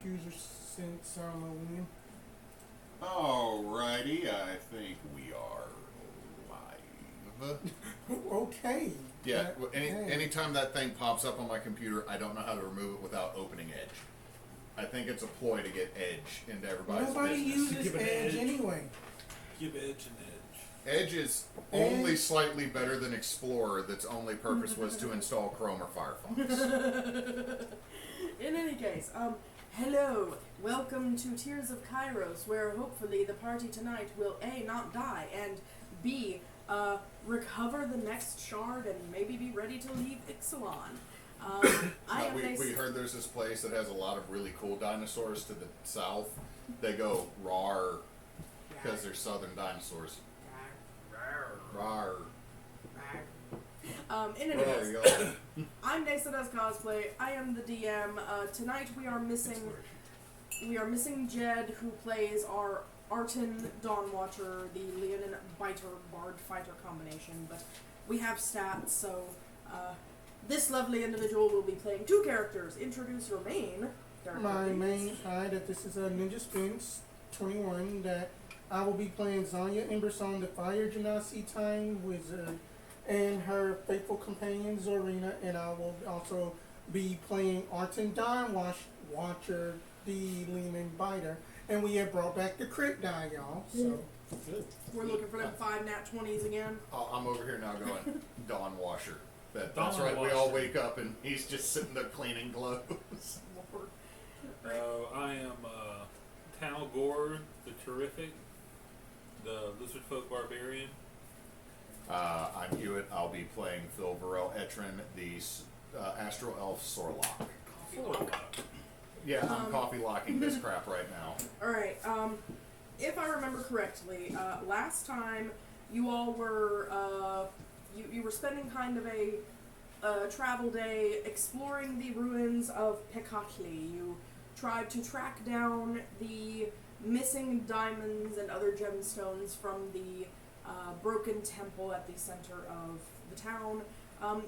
user since William. Alrighty, I think we are live. Okay. Yeah, anytime that thing pops up on my computer, I don't know how to remove it without opening Edge. I think it's a ploy to get Edge into everybody's Nobody business. uses Edge anyway. Give Edge an edge. Edge is only slightly better than Explorer, that's only purpose was to install Chrome or Firefox. In any case, hello, welcome to Tears of Kairos, where hopefully the party tonight will A, not die, and B, recover the next shard and maybe be ready to leave Ixalon. We heard there's this place that has a lot of really cool dinosaurs to the south. They go rawr because they're southern dinosaurs. Rawr. In any case, I'm Neysa does cosplay. I am the DM. Tonight we are missing Jed, who plays our Arten Dawnwatcher, the Leonin Biter Bard Fighter combination. But we have stats, so this lovely individual will be playing two characters. Introduce your main character. My main that this is a Ninja Spence 21 that I will be playing Zhonya Embersong, the Fire Genasi Time Wizard, and her faithful companion Zorina, and I will also be playing Arten Dawnwatcher, the Leonin Biter, and we have brought back the crit die, y'all. So we're looking for them 5 nat 20s again. I'm over here now going Dawnwasher. That's right. We all wake up and he's just sitting there cleaning clothes. I am Tal'gor, the Terrific, the Lizard Folk Barbarian. I'm Hewitt. I'll be playing Fil'verl Ettin, the Astral Elf Sorlock. Yeah, I'm coffee locking this crap right now. Alright, if I remember correctly, last time you all were, you were spending kind of a travel day exploring the ruins of Pekatli. You tried to track down the missing diamonds and other gemstones from the broken temple at the center of the town.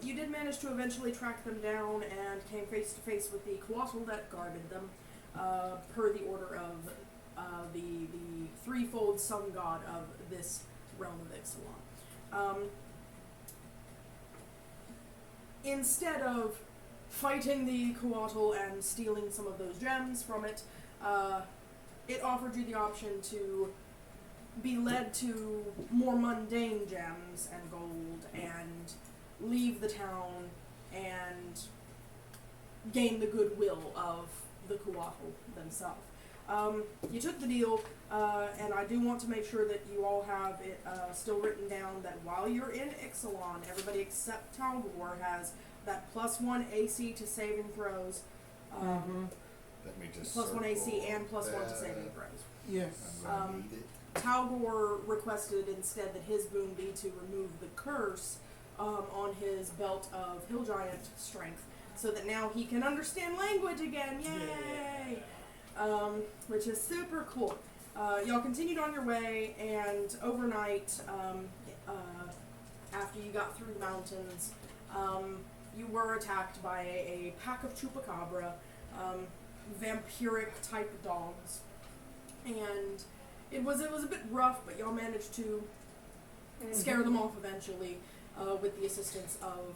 You did manage to eventually track them down and came face to face with the Coatl that guarded them, per the order of the threefold sun god of this realm of Ixalon. Instead of fighting the Coatl and stealing some of those gems from it, it offered you the option to be led to more mundane gems and gold and leave the town and gain the goodwill of the Coatl themselves. You took the deal, and I do want to make sure that you all have it still written down that while you're in Ixalon, everybody except Tal'gor has that +1 AC to saving throws. Let me just +1 AC and +1 to saving throws. yes. Tal'gor requested instead that his boon be to remove the curse on his belt of Hill Giant strength, so that now he can understand language again. Yay! Which is super cool. Y'all continued on your way, and overnight, after you got through the mountains, you were attacked by a pack of chupacabra, vampiric type dogs, and it was a bit rough, but y'all managed to scare them off eventually, with the assistance of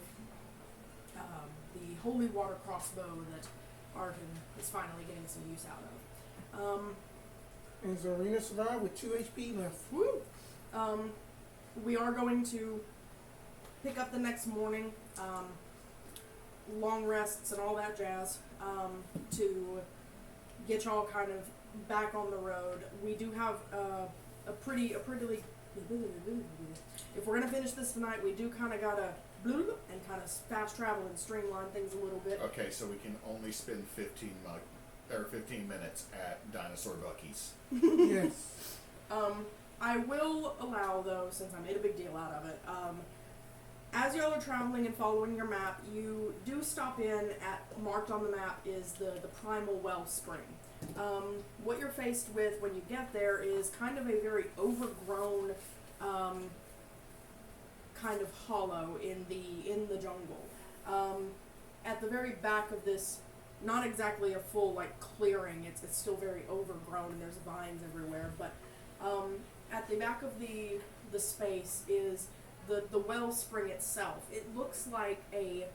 the holy water crossbow that Arten is finally getting some use out of. And Zorina survived with 2 HP left. Woo! We are going to pick up the next morning, long rests and all that jazz, to get y'all kind of back on the road. We do have a pretty if we're gonna finish this tonight, we do kind of gotta and kind of fast travel and streamline things a little bit. Okay, so we can only spend 15 minutes at Dinosaur Bucky's. Yes. I will allow, though, since I made a big deal out of it, as y'all are traveling and following your map, you do stop in at, marked on the map is the Primal Wellspring. What you're faced with when you get there is kind of a very overgrown kind of hollow in the jungle. At the very back of this not exactly a full like clearing. It's still very overgrown and there's vines everywhere. But at the back of the space is the wellspring itself. It looks like a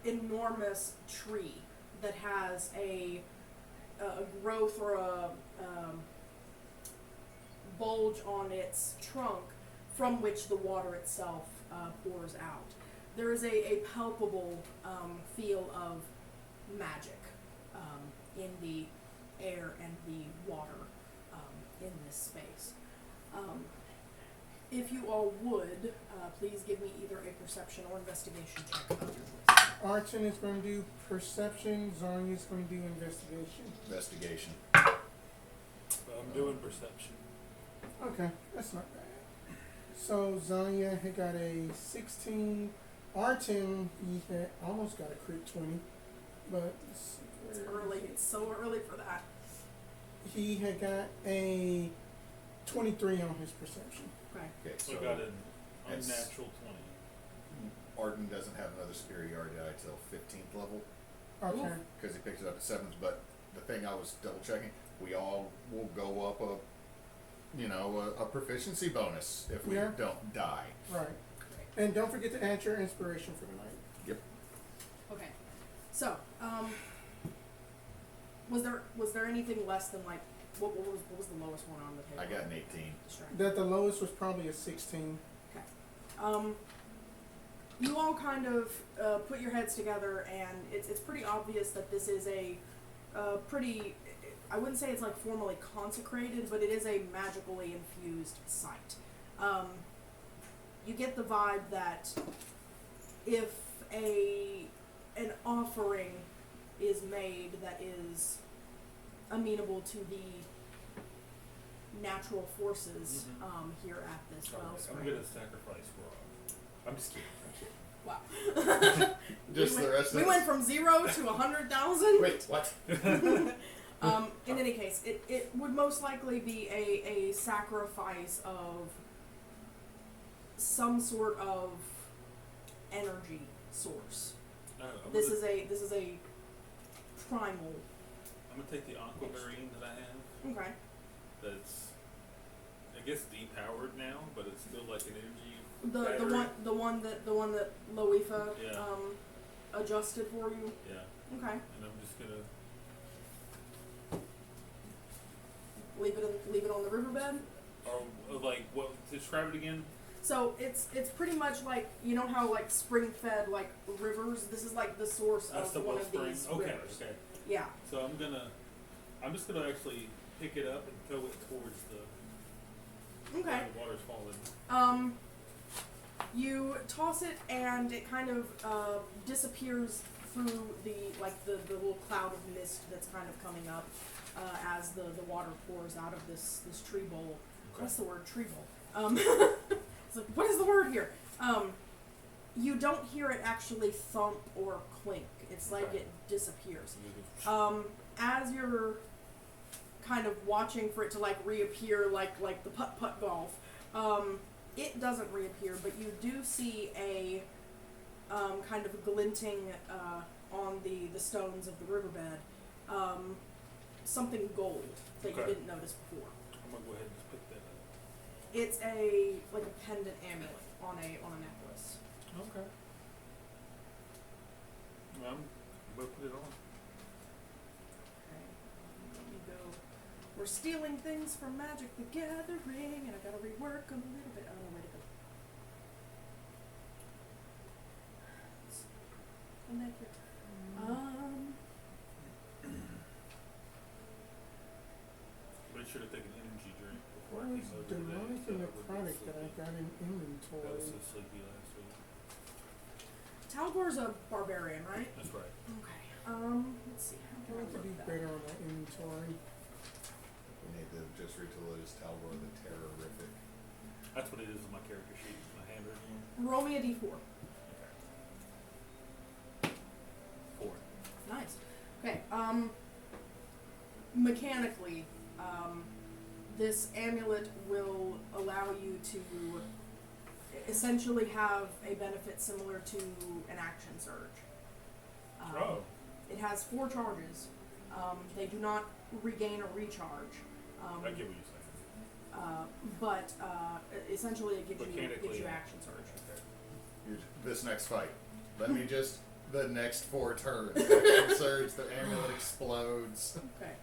enormous tree that has a growth or a bulge on its trunk from which the water itself pours out. There is a palpable feel of magic in the air and the water in this space. If you all would, please give me either a perception or investigation check about your place. Arten is going to do perception. Zhonya is going to do investigation. Investigation. I'm doing perception. Okay, that's not bad. So Zhonya had got a 16. Arten, he had almost got a crit 20, but It's early. It's so early for that. he had got a 23 on his perception. Okay. Okay, So so I got an that's- unnatural 20. Arden doesn't have another superiority die till 15th level Okay. Oof. because he picks it up at 7th. But the thing I was double checking, we all will go up a proficiency bonus if we Yeah. don't die. Right. And don't forget to add your inspiration for the night. Yep. Okay. So, was there anything less than like what was the lowest one on the table? I got an 18. Strength. That the lowest was probably a 16. Okay. You all kind of put your heads together, and it's pretty obvious that this is a pretty. I wouldn't say it's like formally consecrated, but it is a magically infused site. You get the vibe that if an offering is made that is amenable to the natural forces here at this wellspring. I'm gonna sacrifice Rob. I'm just kidding. Wow. Just the rest we of went from 0 to 100,000. Wait, what? In any case, it would most likely be a sacrifice of some sort of energy source. This is a primal. I'm gonna take the aquamarine that I have. Okay. That's, I guess, depowered now, but it's still like an energy. The battery. one that Loifa Yeah. adjusted for you. Yeah, Okay. and I'm just gonna. Leave it on the riverbed. Or like, what? Describe it again. So it's pretty much like, you know how like spring fed like rivers. This is like the source That's the of one of wellspring. these Okay, rivers. okay. Yeah. So I'm just gonna actually pick it up and throw it towards the. Okay. Where the water's falling. You toss it and it kind of disappears through the little cloud of mist that's kind of coming up as the water pours out of this tree bowl. Okay. What's the word? Tree bowl. It's like, what is the word here? You don't hear it actually thump or clink. It's like Okay. it disappears. As you're kind of watching for it to like reappear like the putt-putt golf, it doesn't reappear, but you do see a kind of glinting on the stones of the riverbed, something gold that you Okay. didn't notice before. I'm gonna go ahead and just pick that up. It's a pendant amulet on a necklace. Okay. I'm gonna put it on. Okay. Let me go. We're stealing things from Magic the Gathering, and I gotta rework a little bit. I don't know where to go. And that here. But I should have taken an energy drink before What I was came over demonic today. in the so I wouldn't product be that I sleepy. got in I was inventory? so sleepy last week. Tal'gor's a barbarian, right? That's right. Okay. Let's see. How I can I need to be look that? better on my inventory. We need to just retool it as Tal'gor the Terrorific. That's what it is on my character sheet. My handwritten. Roll me a d4. Okay. 4. Nice. Okay. Mechanically, this amulet will allow you to essentially have a benefit similar to an action surge. Oh. It has 4 charges. They do not regain or recharge. I get what you're saying. But essentially it gives you Mechanically, action surge. This next fight. Let me just the next 4 turns. Action surge, the amulet explodes. Okay.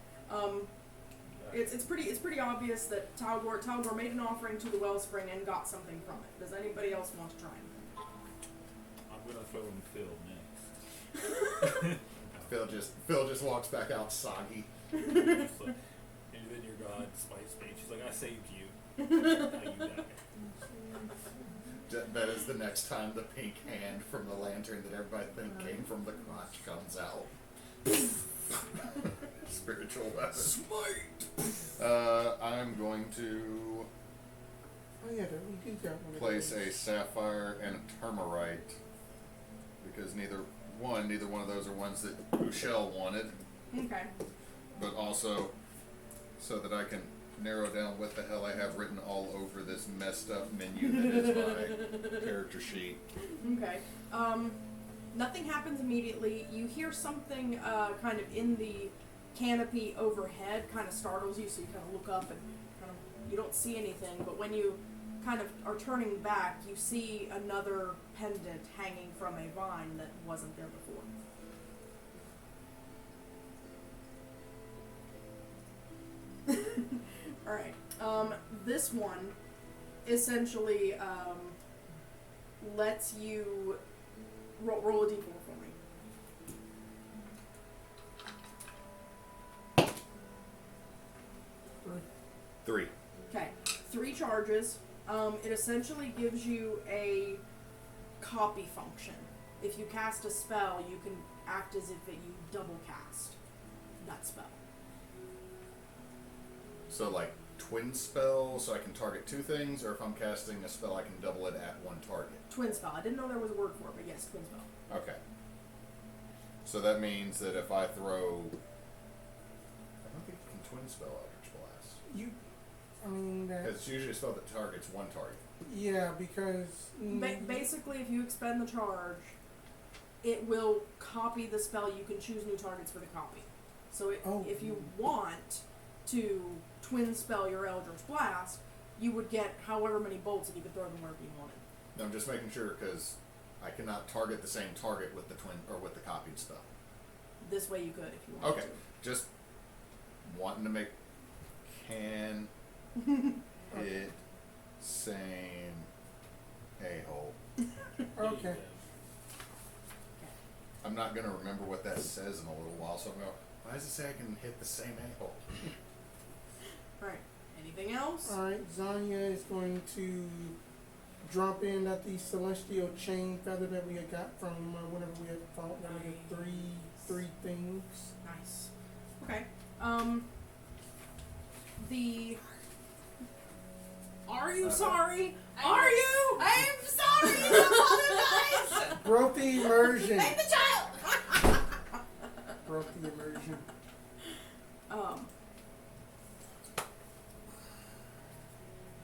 It's pretty obvious that Tal'gor made an offering to the wellspring and got something from it. Does anybody else want to try him? I'm gonna throw in Phil next. Phil just walks back out soggy. Just like, and then your god spites me. She's like, I saved you. Now you die. That is the next time the pink hand from the lantern that everybody think came from the crotch comes out. Spiritual weapon. Smite! I'm going to Oh yeah, we do got one of place those. a sapphire and a termarite because neither one of those are ones that Ushel wanted, Okay. but also so that I can narrow down what the hell I have written all over this messed up menu that is my character sheet. Okay. Nothing happens immediately. You hear something kind of in the canopy overhead, kind of startles you, so you kind of look up and kind of you don't see anything. But when you kind of are turning back, you see another pendant hanging from a vine that wasn't there before. All right. This one essentially lets you roll a d4 for me. 3. Okay. 3 charges. It essentially gives you a copy function. If you cast a spell, you can act as if you double cast that spell. So like twin spell, so I can target 2 things, or if I'm casting a spell, I can double it at 1 target. Twin spell. I didn't know there was a word for it, but yes, twin spell. Okay. So that means that if I throw, I don't think you can twin spell Eldritch Blast. I mean that. It's usually a spell that targets 1 target. Yeah, because Basically, if you expend the charge, it will copy the spell. You can choose new targets for the copy. So if you want to twin spell your Eldritch Blast, you would get however many bolts and you could throw them wherever you wanted. I'm just making sure because I cannot target the same target with the twin or with the copied spell. This way you could if you wanted Okay, just wanting to make can it same a-hole. Okay. I'm not going to remember what that says in a little while, so I'm going, why does it say I can hit the same a-hole? Alright. Anything else? Alright, Zhonya is going to drop in at the celestial chain feather that we had got from whenever we had fought one of the three things. Nice. Okay. Are you sorry? Are you? I'm sorry. I apologize. Broke the immersion. I'm the child. Broke the immersion.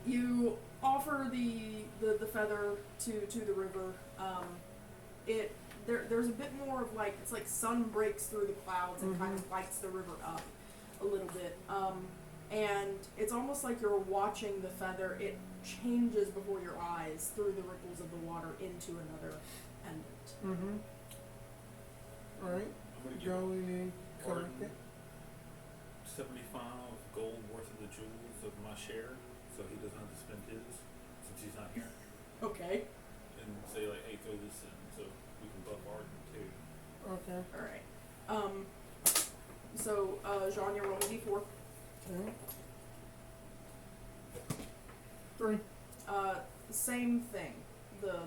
You offer the feather to the river. There's a bit more of like, it's like sun breaks through the clouds and kind of lights the river up a little bit. And it's almost like you're watching the feather. It changes before your eyes through the ripples of the water into another pendant. Alright, I'm gonna give go in and collect Arten it. 75 gold worth of the jewels of my share, so he doesn't have to spend his since he's not here. Okay. And say like, hey, throw this in, so we can buff Arten too. Okay. Alright. So, Zhonya, roll a d4. Okay. 3. Same thing. The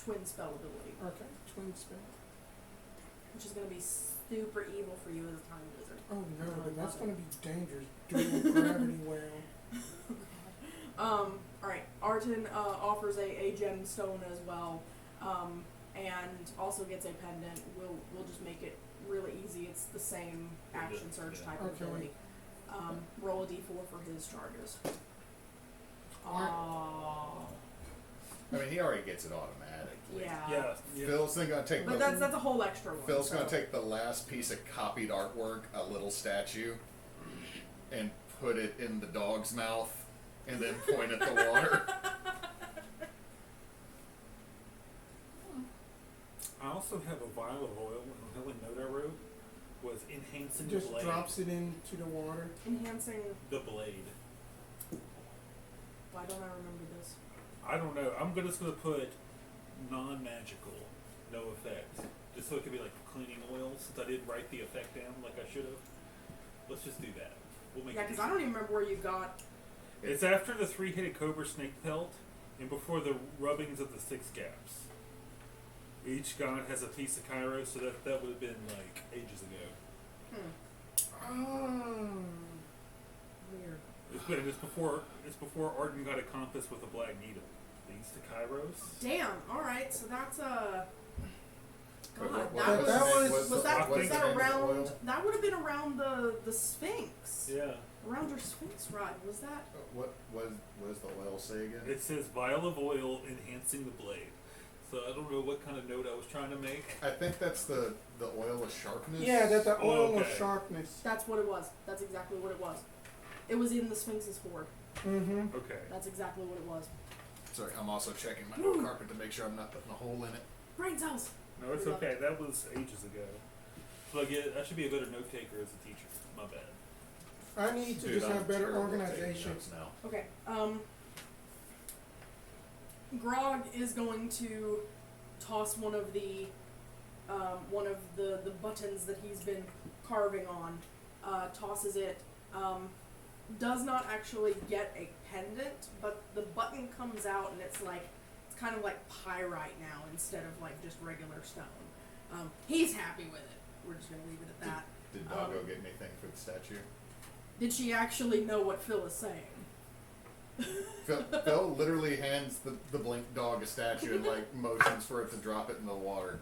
twin spell ability, Okay. Twin spell. which is going to be super evil for you as a time wizard. Oh no, I that's love going to be dangerous. Dual gravity well. Alright, Arten offers a gemstone as well, and also gets a pendant. We'll just make it really easy. It's the same action surge type Okay. ability. Roll a d4 for his charges. Alright. I mean, he already gets it automatically. Yeah. Yeah. Phil's then gonna take But that's a whole extra one. Phil's gonna so. take the last piece of copied artwork, a little statue, and put it in the dog's mouth, and then point at the water. I also have a vial of oil, and the only note I wrote was enhancing the Just blade. drops it into the water. Enhancing. The blade. Why don't I remember this? I don't know. I'm just gonna put non-magical, no effect, just so it could be like cleaning oil. Since I didn't write the effect down like I should have, let's just do that. We'll make Yeah, it because I don't even remember where you got. It's after the 3-headed cobra snake pelt, and before the rubbings of the 6 gaps. Each god has a piece of Kairos, so that would have been like ages ago. Oh. Weird. It's before Arten got a compass with a black needle. Leads to Kairos. Damn. All right. So that's a. God, What that that was was- was that was was the that name of the around? oil? That would have been around the Sphinx. Yeah. Around your Sphinx ride. Was that? What does the oil say again? It says vial of oil enhancing the blade. So I don't know what kind of note I was trying to make. I think that's the oil of sharpness. Yeah, that the oil of Okay. sharpness. That's what it was. That's exactly what it was. It was in the Sphinx's hoard. Mm-hmm. Okay. That's exactly what it was. Sorry, I'm also checking my note carpet to make sure I'm not putting a hole in it. Brain cells. No, it's okay. That was ages ago. So I should be a better note taker as a teacher. My bad. I need to Dude, just I'm have better terrible at taking organization. notes now. Okay. Grog is going to toss one of the buttons that he's been carving on. Tosses it. Does not actually get a pendant, but the button comes out and it's kind of like pyrite now instead of like just regular stone. He's happy with it. We're just gonna leave it at that. Did Doggo get anything for the statue? Did she actually know what Phil is saying? Phil literally hands the blink dog a statue and like motions for it to drop it in the water.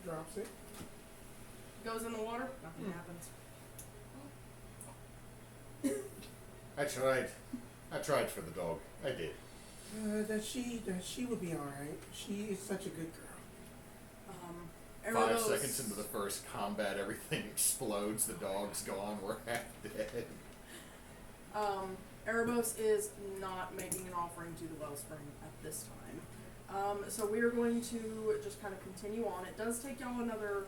Drops it. Goes in the water, nothing happens. I tried for the dog. I did. That she would be alright. She is such a good girl. 5 Erebos- seconds into the first combat, everything explodes. The dog's gone. We're half dead. Erebos is not making an offering to the wellspring at this time. So we're going to just kind of continue on. It does take y'all another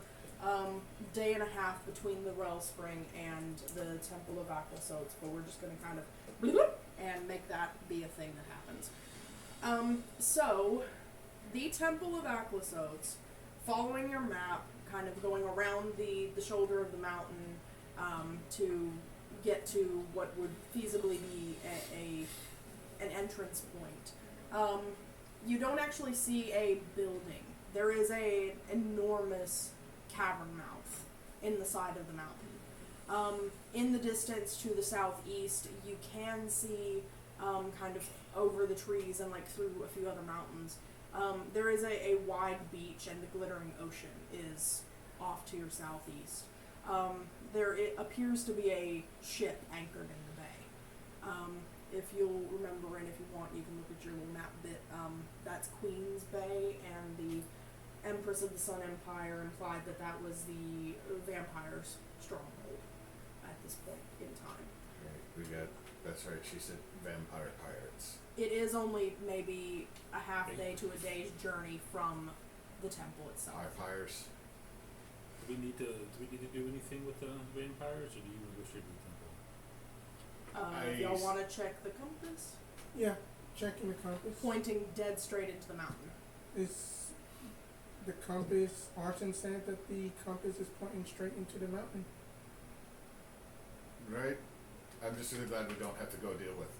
day and a half between the wellspring and the Temple of Aquasotes, but we're just going to kind of bloop and make that be a thing that happens. So, the Temple of Aquasotes, following your map, kind of going around the shoulder of the mountain to get to what would feasibly be an entrance point. You don't actually see a building. There is a enormous cavern mouth in the side of the mountain. In the distance to the southeast, you can see kind of over the trees and like through a few other mountains. There is a wide beach, and the glittering ocean is off to your southeast. There appears to be a ship anchored in the bay. If you'll remember, and if you want, you can look at your little map bit. That's Queen's Bay, and the Empress of the Sun Empire implied that was the vampires' stronghold at this point in time. Right, that's right, she said vampire pirates. It is only maybe a half day to a day's journey from the temple itself. Vampires. Do we need to do anything with the vampires, or do you go straight to the temple? If y'all want to check the compass, Yeah, checking the compass. pointing dead straight into the mountain. Is the compass, Arten said that the compass is pointing straight into the mountain. Right? I'm just really glad we don't have to go deal with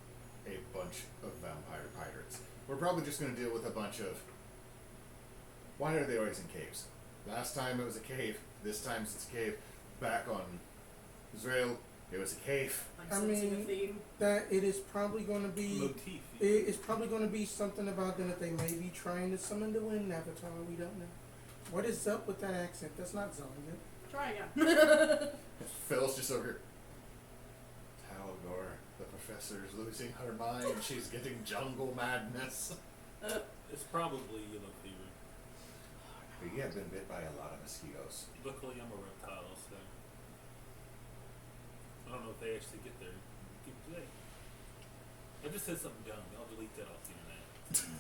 a bunch of vampire pirates. We're probably just going to deal with a bunch of... Why are they always in caves? Last time it was a cave. This time it's a cave. Back on Israel, it was a cave. Like I sensing mean- a theme. That it is probably going to be. Motif. It's probably going to be something about them that they may be trying to summon the wind avatar. We don't know. What is up with that accent? That's not Zhonya. Try again. Phil's just over here. professor's losing her mind. She's getting jungle madness. It's probably yellow fever. We have been bit by a lot of mosquitoes. Luckily, I'm a reptile, so I don't know if they actually get there. Do they? I just said something dumb. I'll delete that off the internet.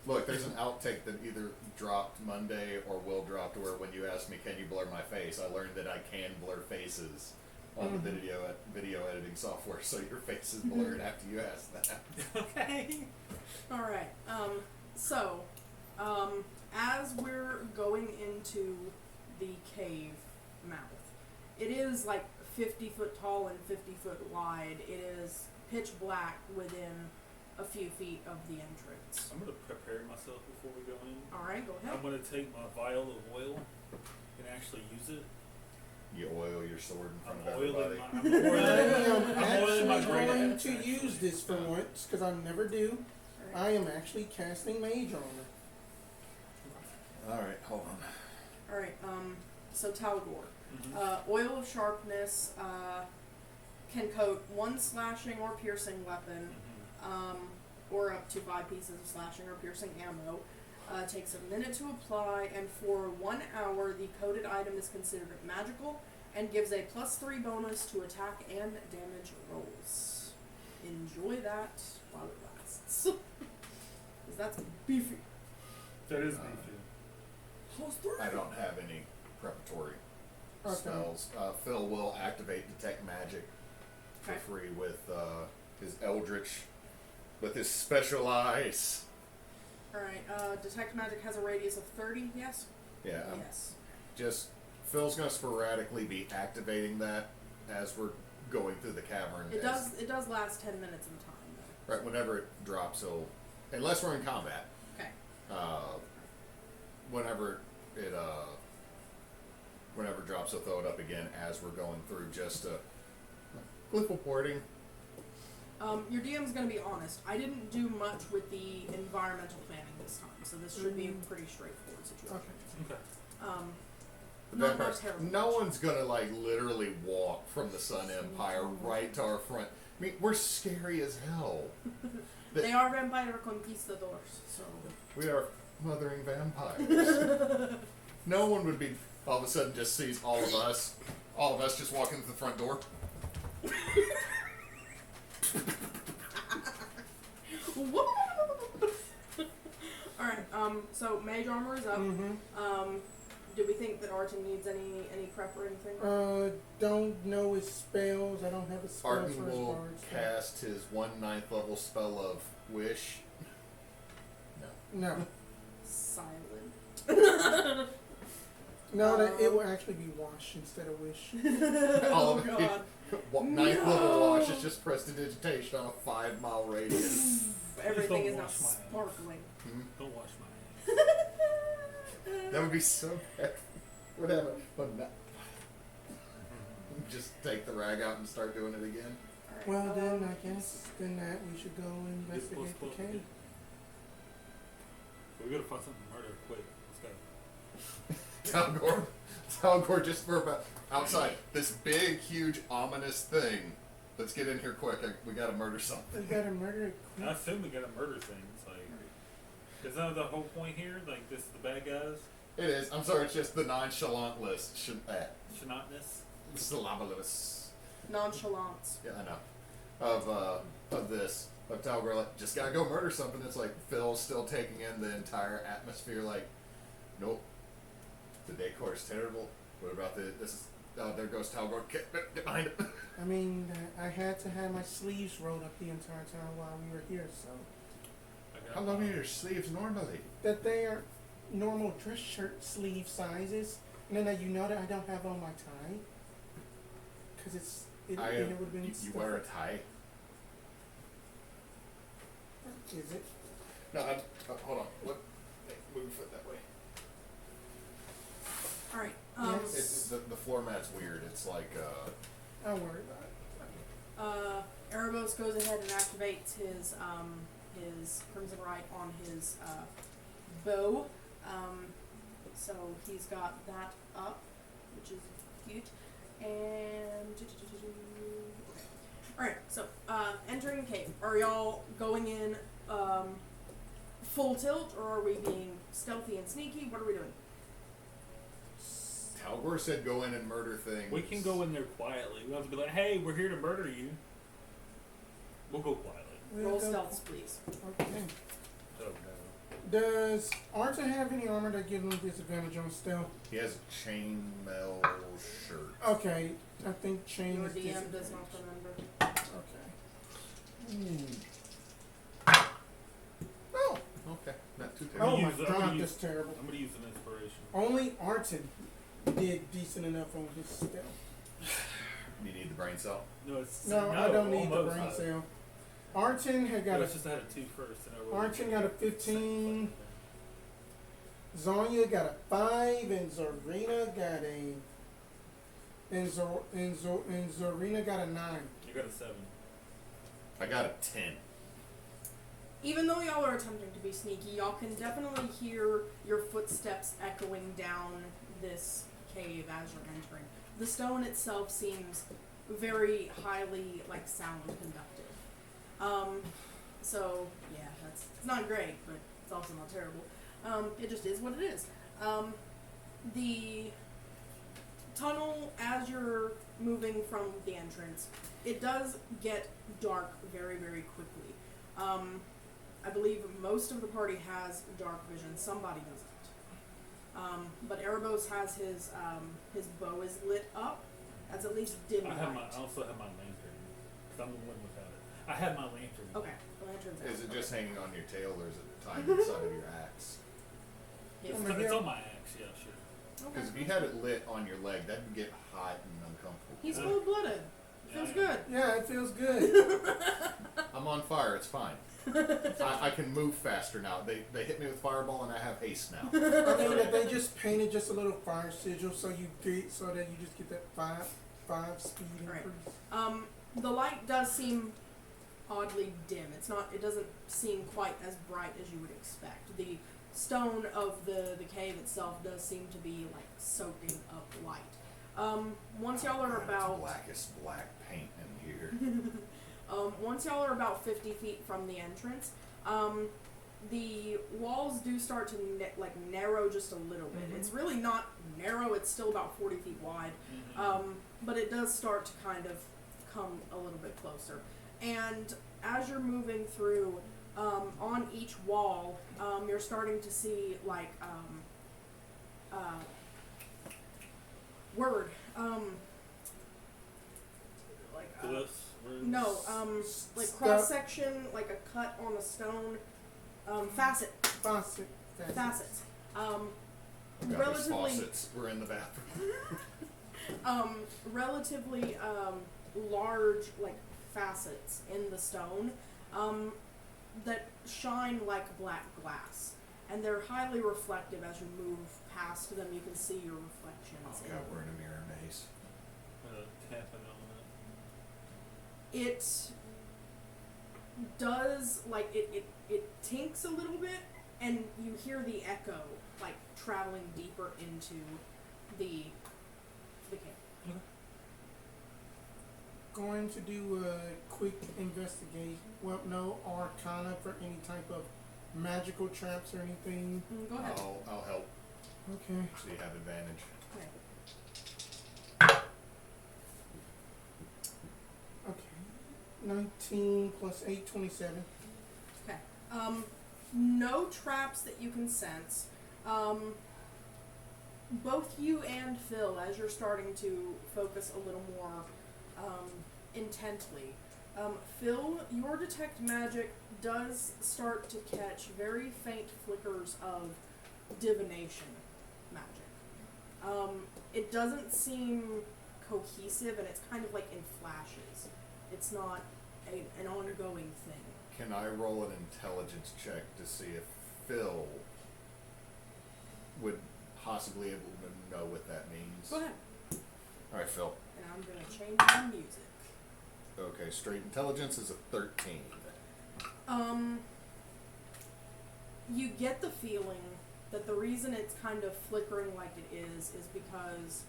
Look, there's an outtake that either dropped Monday or will drop to where when you asked me, can you blur my face, I learned that I can blur faces on the video editing software, so your face is blurred after you asked that. Okay. Alright, as we're going into the cave mouth, it is like 50 foot tall and 50 foot wide. It is pitch black within a few feet of the entrance. I'm going to prepare myself before we go in. Alright, go ahead. I'm going to take my vial of oil and actually use it. You oil your sword in front I'm of oiling everybody. I'm oiling my actually great going axe, to actually. use this for once, because I never do. I am actually casting Mage Armor. Alright, hold on. Alright, so Tal'gor. Mm-hmm. Oil of Sharpness can coat one slashing or piercing weapon, or up to 5 pieces of slashing or piercing ammo. Takes a minute to apply, and for 1 hour, the coated item is considered magical and gives a +3 bonus to attack and damage rolls. Enjoy that while it lasts. Because that's beefy. That is beefy. +3. I don't have any preparatory Okay. spells. Phil will activate Detect Magic for Okay. free with his Eldritch, with his special eyes. Alright, Detect Magic has a radius of 30, yes? Yeah, Yes. just Phil's gonna sporadically be activating that as we're going through the cavern. It does last 10 minutes of time, though. Right, whenever it drops, he'll, unless we're in combat. Okay. Whenever it drops, he'll throw it up again as we're going through. Just glyph reporting. Your DM's gonna be honest. I didn't do much with the environmental planning this time, so this should be a pretty straightforward situation. Okay. Okay. The Not vampires. terrible. No one's gonna like literally walk from the Sun Empire right to our front. I mean, we're scary as hell. They are vampire conquistadors, so. We are mothering vampires. No one would be all of a sudden just sees all of us just walking through the front door. Alright, so mage armor is up. Do we think that Arten needs any prep or anything? Don't know his spells. I don't have a spell Arten for his will bards. cast his 1/9 level spell of Wish. No. Silent. No, it will actually be wash instead of wish. Oh god. 9th level wash is just prestidigitation on a 5-mile radius. Everything is don't now wash my hands. sparkling. Don't wash my hands. That would be so bad. Whatever. But no. Just take the rag out and start doing it again. Well, then I guess that we should go investigate the cave. We gotta find something to murder quick. Let's go. Tal'gor just for about outside this big, huge, ominous thing. Let's get in here quick. We gotta murder something. We gotta murder it I quick. assume we gotta murder things. Like, is that the whole point here? Like, this is the bad guys? It is. I'm sorry. It's just the nonchalant list. Shenotness? Syllabalous. Nonchalance. Yeah, I know. Of this. Of Tal'gor, like, just gotta go murder something. It's like Phil's still taking in the entire atmosphere. Like, nope. The decor is terrible. What about this? Is, there goes Tal'gor. Get behind it. I mean, I had to have my sleeves rolled up the entire time while we were here, so How long are your sleeves normally? that they are normal dress shirt sleeve sizes. And then you know that I don't have on my tie because it would have been. You wear a tie? Is it? No, hold on. Move it that way. Alright. Yes. It's the floor mat's weird. It's like Don't worry about it. Erebos goes ahead and activates his Crimson Right on his bow. So he's got that up, which is cute. And okay. Alright, so entering the cave. Are y'all going in full tilt, or are we being stealthy and sneaky? What are we doing? Tal'gor said go in and murder things. We can go in there quietly. We don't have to be like, hey, we're here to murder you. We'll go quietly. Roll stealth, please. Okay. Oh, no. Does Arten have any armor that gives him disadvantage on stealth? He has a chainmail shirt. Okay, I think chain Your is DM does disadvantage. not remember. Okay. Oh, okay. Not too I'm terrible. Oh gonna my use- I'm gonna god, use- that's terrible. I'm going to use an inspiration. Only Arten did decent enough on his stealth. You need the brain cell? No, it's No, I don't need the almost. brain cell. Arten had got No, a it's just I had a 2 first. And I rolled Arten got a 15. Zhonya got a 5, and Zorina got a and Zorina got a 9. You got a 7. I got a 10. Even though y'all are attempting to be sneaky, y'all can definitely hear your footsteps echoing down this cave as you're entering. The stone itself seems very highly, like, sound conductive. So, yeah, it's not great, but it's also not terrible. It just is what it is. The tunnel, as you're moving from the entrance, it does get dark very, very quickly. I believe most of the party has dark vision. Somebody doesn't. But Erebos has his bow is lit up. That's at least dim I light. also have my lantern. Because I'm the one without it. I had my lantern. Okay, the lantern's out. Is it Okay. just hanging on your tail, or is it tied inside of your axe? Yes. Oh my It's God. on my axe, yeah, sure. Okay. Because if you had it lit on your leg, that would get hot and uncomfortable. He's cold-blooded. Feels good. Yeah, it feels good. I'm on fire. It's fine. I can move faster now. They hit me with fireball, and I have haste now. I mean that they just painted just a little fire sigil so that you just get that five speed Right. increase. The light does seem oddly dim. It doesn't seem quite as bright as you would expect. The stone of the cave itself does seem to be like soaking up light. Once y'all are God, it's about blackest black paint in here. once y'all are about 50 feet from the entrance, the walls do start to narrow just a little bit. It's really not narrow, it's still about 40 feet wide, but it does start to kind of come a little bit closer. And as you're moving through, on each wall, you're starting to see Glyphs, runes. no, like cross section, like a cut on a stone, facets. Facets. God, these Relatively, faucets were in the bathroom. relatively large like facets in the stone that shine like black glass, and they're highly reflective. As you move past them, you can see your reflections. Oh in God, them. we're in a mirror maze. Tapping on It does like it tinks a little bit, and you hear the echo like traveling deeper into the cave. Going to do a quick investigate. Well, no arcana for any type of magical traps or anything. Go ahead. I'll help. Okay. So you have advantage. Okay. Okay. 19 plus 8, 27. Okay. No traps that you can sense. Both you and Phil, as you're starting to focus a little more intently, Phil, your detect magic does start to catch very faint flickers of divination magic. It doesn't seem cohesive, and it's kind of like in flashes. It's not an ongoing thing. Can I roll an intelligence check to see if Phil would possibly able to know what that means? Go ahead. All right, Phil. And I'm going to change my music. Okay, straight intelligence is a 13. You get the feeling that the reason it's kind of flickering like it is because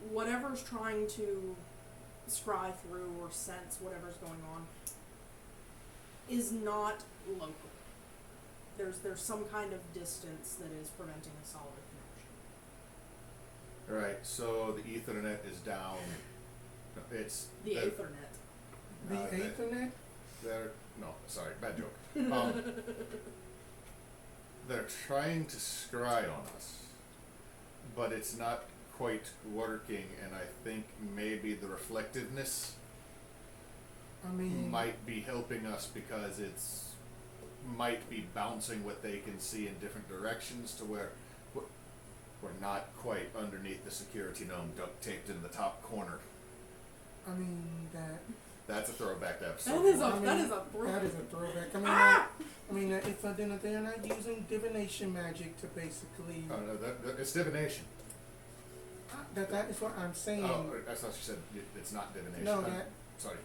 whatever's trying to scry through or sense whatever's going on is not local. There's some kind of distance that is preventing a solid connection. Alright, so the Ethernet is down. It's The Ethernet. The Ethernet? No, sorry, bad joke. They're trying to scry on us, but it's not quite working, and I think maybe the reflectiveness might be helping us because it's might be bouncing what they can see in different directions to where we're not quite underneath the security gnome duct taped in the top corner. That's a throwback to episode. That is a throwback. If they're not using divination magic to basically. Oh no, it's divination. That is what I'm saying. Oh, I thought you said it's not divination. No, sorry.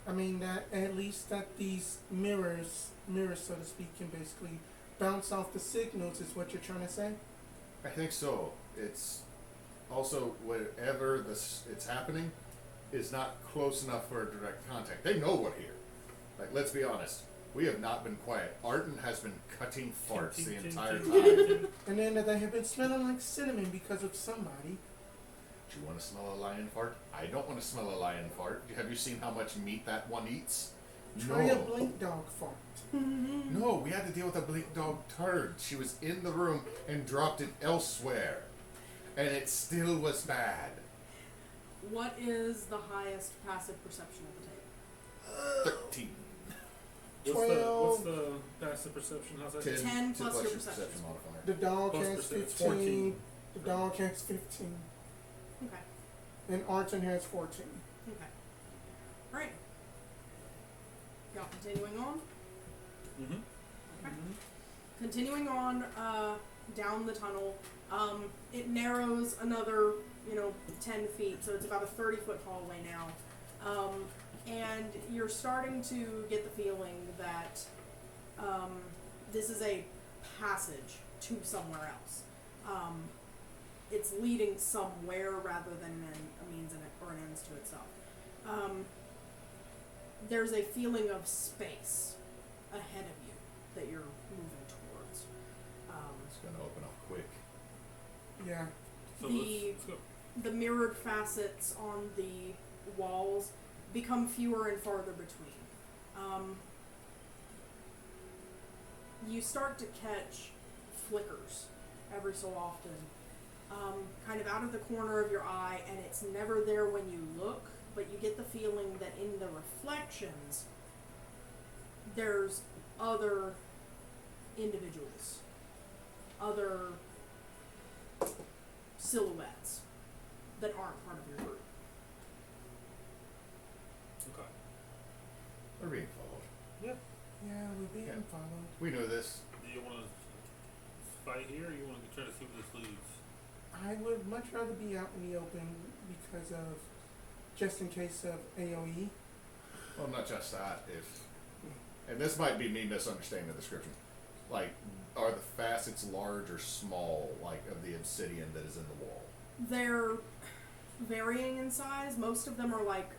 That at least that these mirrors, so to speak, can basically bounce off the signals. Is what you're trying to say? I think so. It's also wherever it's happening is not close enough for a direct contact. They know we're here. Like, let's be honest. We have not been quiet. Arten has been cutting farts the entire time. And then they have been smelling like cinnamon because of somebody. Do you want to smell a lion fart? I don't want to smell a lion fart. Have you seen how much meat that one eats? Try a blink dog fart. No, we had to deal with a blink dog turd. She was in the room and dropped it elsewhere. And it still was bad. What is the highest passive perception of the tape? 13. What's the passive perception? How's that? 10 plus your perception perception. modifier. The dog Plus has perception. 15. 14. The dog has 15. Okay. And Arten has 14. Okay. Alright. Y'all continuing on? Mm-hmm. Okay. Continuing on down the tunnel, it narrows another, 10 feet, so it's about a 30-foot hallway now. And you're starting to get the feeling that this is a passage to somewhere else. It's leading somewhere rather than a means or an ends to itself. There's a feeling of space ahead of you that you're moving towards. It's going to open up quick. Yeah. So let's go. The mirrored facets on the walls become fewer and farther between. You start to catch flickers every so often, kind of out of the corner of your eye, and it's never there when you look, but you get the feeling that in the reflections, there's other individuals, other silhouettes that aren't part of your group. Okay. We're being followed. Yeah, we're being Yeah. followed. We know this. Do you want to fight here, or you want to try to see where this leads? I would much rather be out in the open because of, just in case of AOE. Well, not just that. And this might be me misunderstanding the description. Like, are the facets large or small, like, of the obsidian that is in the wall? They're varying in size. Most of them are like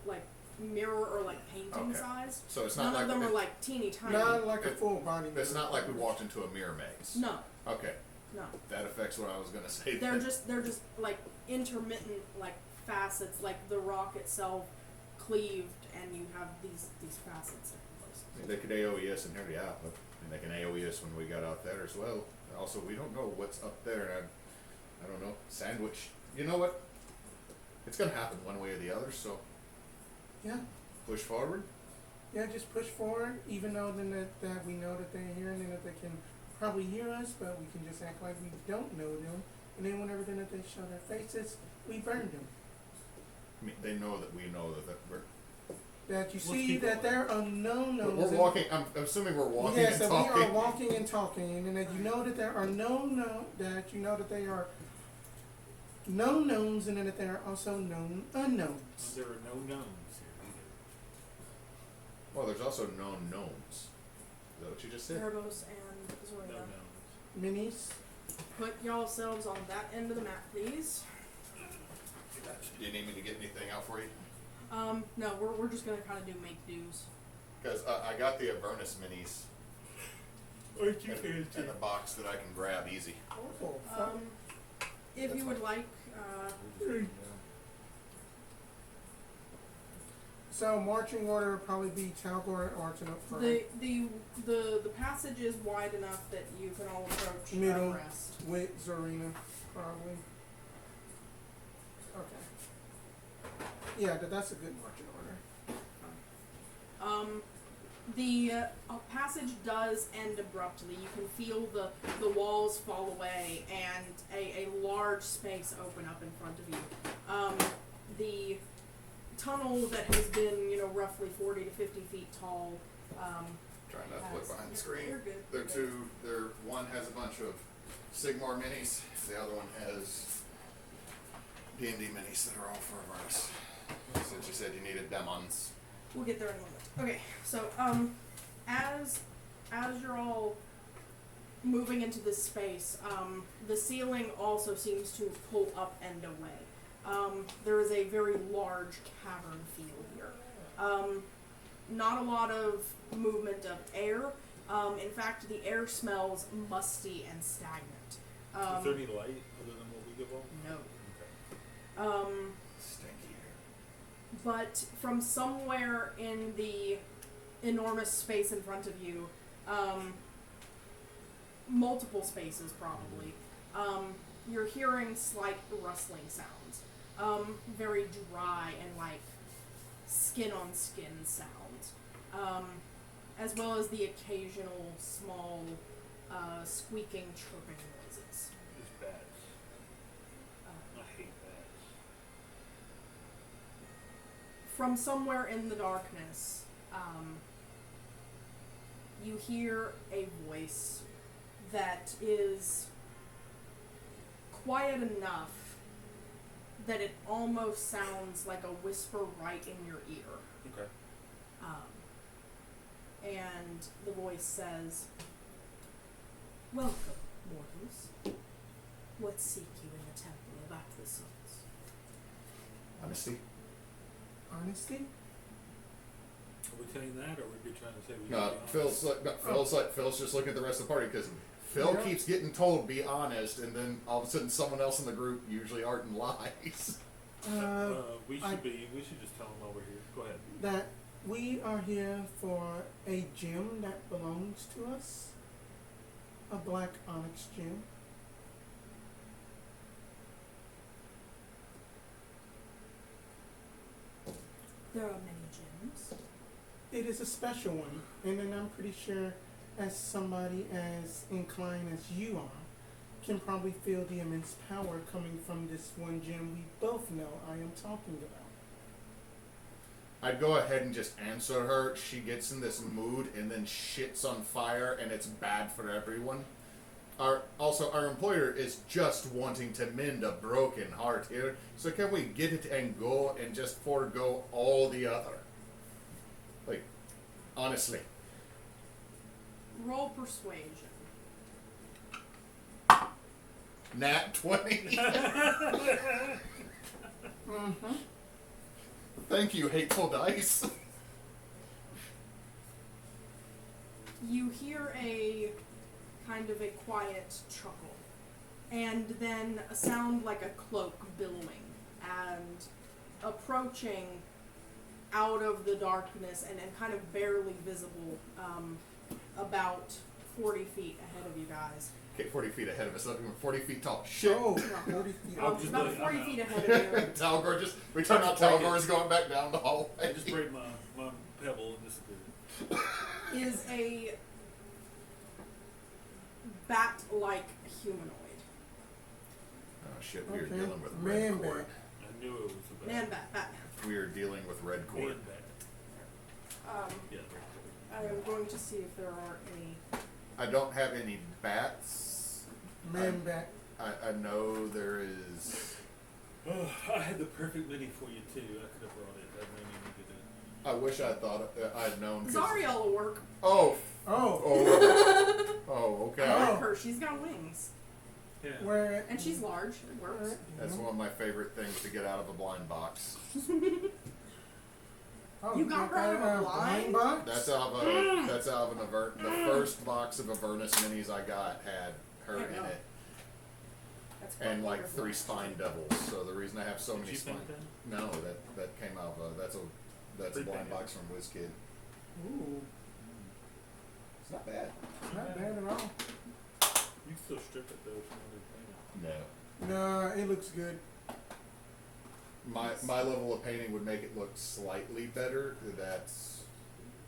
mirror or like painting Okay. size. So it's not None like of them are like teeny tiny. Not like a full body. It's not like we walked into a mirror maze. No, Okay, no. that affects what I was gonna say. They're then. just like intermittent like facets, like the rock itself cleaved, and you have these facets different places. I mean, they could AOE us in here, yeah, but and they can AOE us when we got out there as well. Also, we don't know what's up there. I don't know. Sandwich. You know what? It's gonna happen one way or the other. So Yeah. push forward. Yeah, just push forward, even though then that we know that they're here and then that they can probably hear us, but we can just act like we don't know them. And then whenever then that they show their faces, we burn them. I mean, they know that we know that we're. That you Let's see keep that going. they're unknown. We're walking. I'm assuming we're walking Yes, and that talking. we are walking and talking, and then that you know that there are that you know that they are known knowns, and then that there are also known unknowns. There are no knowns here either. Well, there's also known gnomes. Is that what you just said? Erebos and No Zhonya. knowns. Minis. Put y'all selves on that end of the map, please. Do you need me to get anything out for you? No, we're just gonna kind of do make do's. Because I got the Avernus minis in a box that I can grab easy. Oh, fun. If you would like, So marching order would probably be Tal'gor and Arten up front. the passage is wide enough that you can all approach Middle rest. with Zarina, probably. Okay. Yeah, that's a good marching order. The passage does end abruptly. You can feel the walls fall away and a large space open up in front of you. The tunnel that has been, roughly 40 to 50 feet tall. Trying not to look behind the screen. You're good. One has a bunch of Sigmar minis. The other one has D&D minis that are all for Avernus. Since you said you needed demons. We'll get there in a moment. Okay, so as you're all moving into this space, the ceiling also seems to pull up and away. There is a very large cavern feel here. Not a lot of movement of air. In fact, the air smells musty and stagnant. Is there any light other than what we give off? No. Okay. Stinky air. But from somewhere in the enormous space in front of you, multiple spaces probably, you're hearing slight rustling sounds. Very dry and like skin on skin sounds. As well as the occasional small squeaking, chirping noises. It's bats. I hate bats. From somewhere in the darkness, you hear a voice that is quiet enough that it almost sounds like a whisper right in your ear. Okay. And the voice says, "Welcome, mortals. What seek you in the temple of Attribution?" Honesty. Honesty? Are we saying that, or are we trying to say we No, Phil's just looking at the rest of the party because Phil Yeah. keeps getting told be honest, and then all of a sudden someone else in the group, usually Arten, lies. we should just tell them while we're here. Go ahead. That we are here for a gem that belongs to us. A black onyx gem. There are many gems. It is a special one, and then I'm pretty sure as somebody as inclined as you are, can probably feel the immense power coming from this one gem we both know I am talking about. I'd go ahead and just answer her. She gets in this mood and then shits on fire, and it's bad for everyone. Our employer is just wanting to mend a broken heart here, so can we get it and go and just forego all the other? Like, honestly. Roll persuasion. Nat 20. Mm-hmm. Thank you, hateful dice. You hear a kind of a quiet chuckle, and then a sound like a cloak billowing and approaching out of the darkness and kind of barely visible, about 40 feet ahead of you guys. Okay, 40 feet ahead of us, not even 40 feet tall. Shit. Oh, 40 feet. I'll just About let it- 40 I'm feet out. ahead of you. Tal'gor just, we turn out Tal'gor is going back down the hallway. I just break my pebble and disappear. Is a bat-like humanoid. Oh shit, we are Okay. dealing with Man red cord. bat. I knew it was a Man bad. bat, Batman. We are dealing with red cord. Man bad. Yeah, I am going to see if there are any. I don't have any bats. Man back. I know there is. Oh, I had the perfect mini for you too. I could have brought it. I really needed it. I wish I thought I'd known. 'Cause- Zariel will work. Oh. Oh, Oh, okay. I Oh. like her. She's got wings. Yeah. where? And she's large. It works. That's one of my favorite things to get out of a blind box. Oh, You got rid of a blind? box? That's out of an Avernus. The first box of Avernus minis I got had her in it. That's And quite like wonderful. 3 spine devils. So the reason I have so Did many you spine. think No, that came out of that's a Pretty blind bad. box from WizKid. Ooh, It's not bad. not bad at all. You can still strip it though if you want to paint it. No. Nah, it looks good. My level of painting would make it look slightly better. That's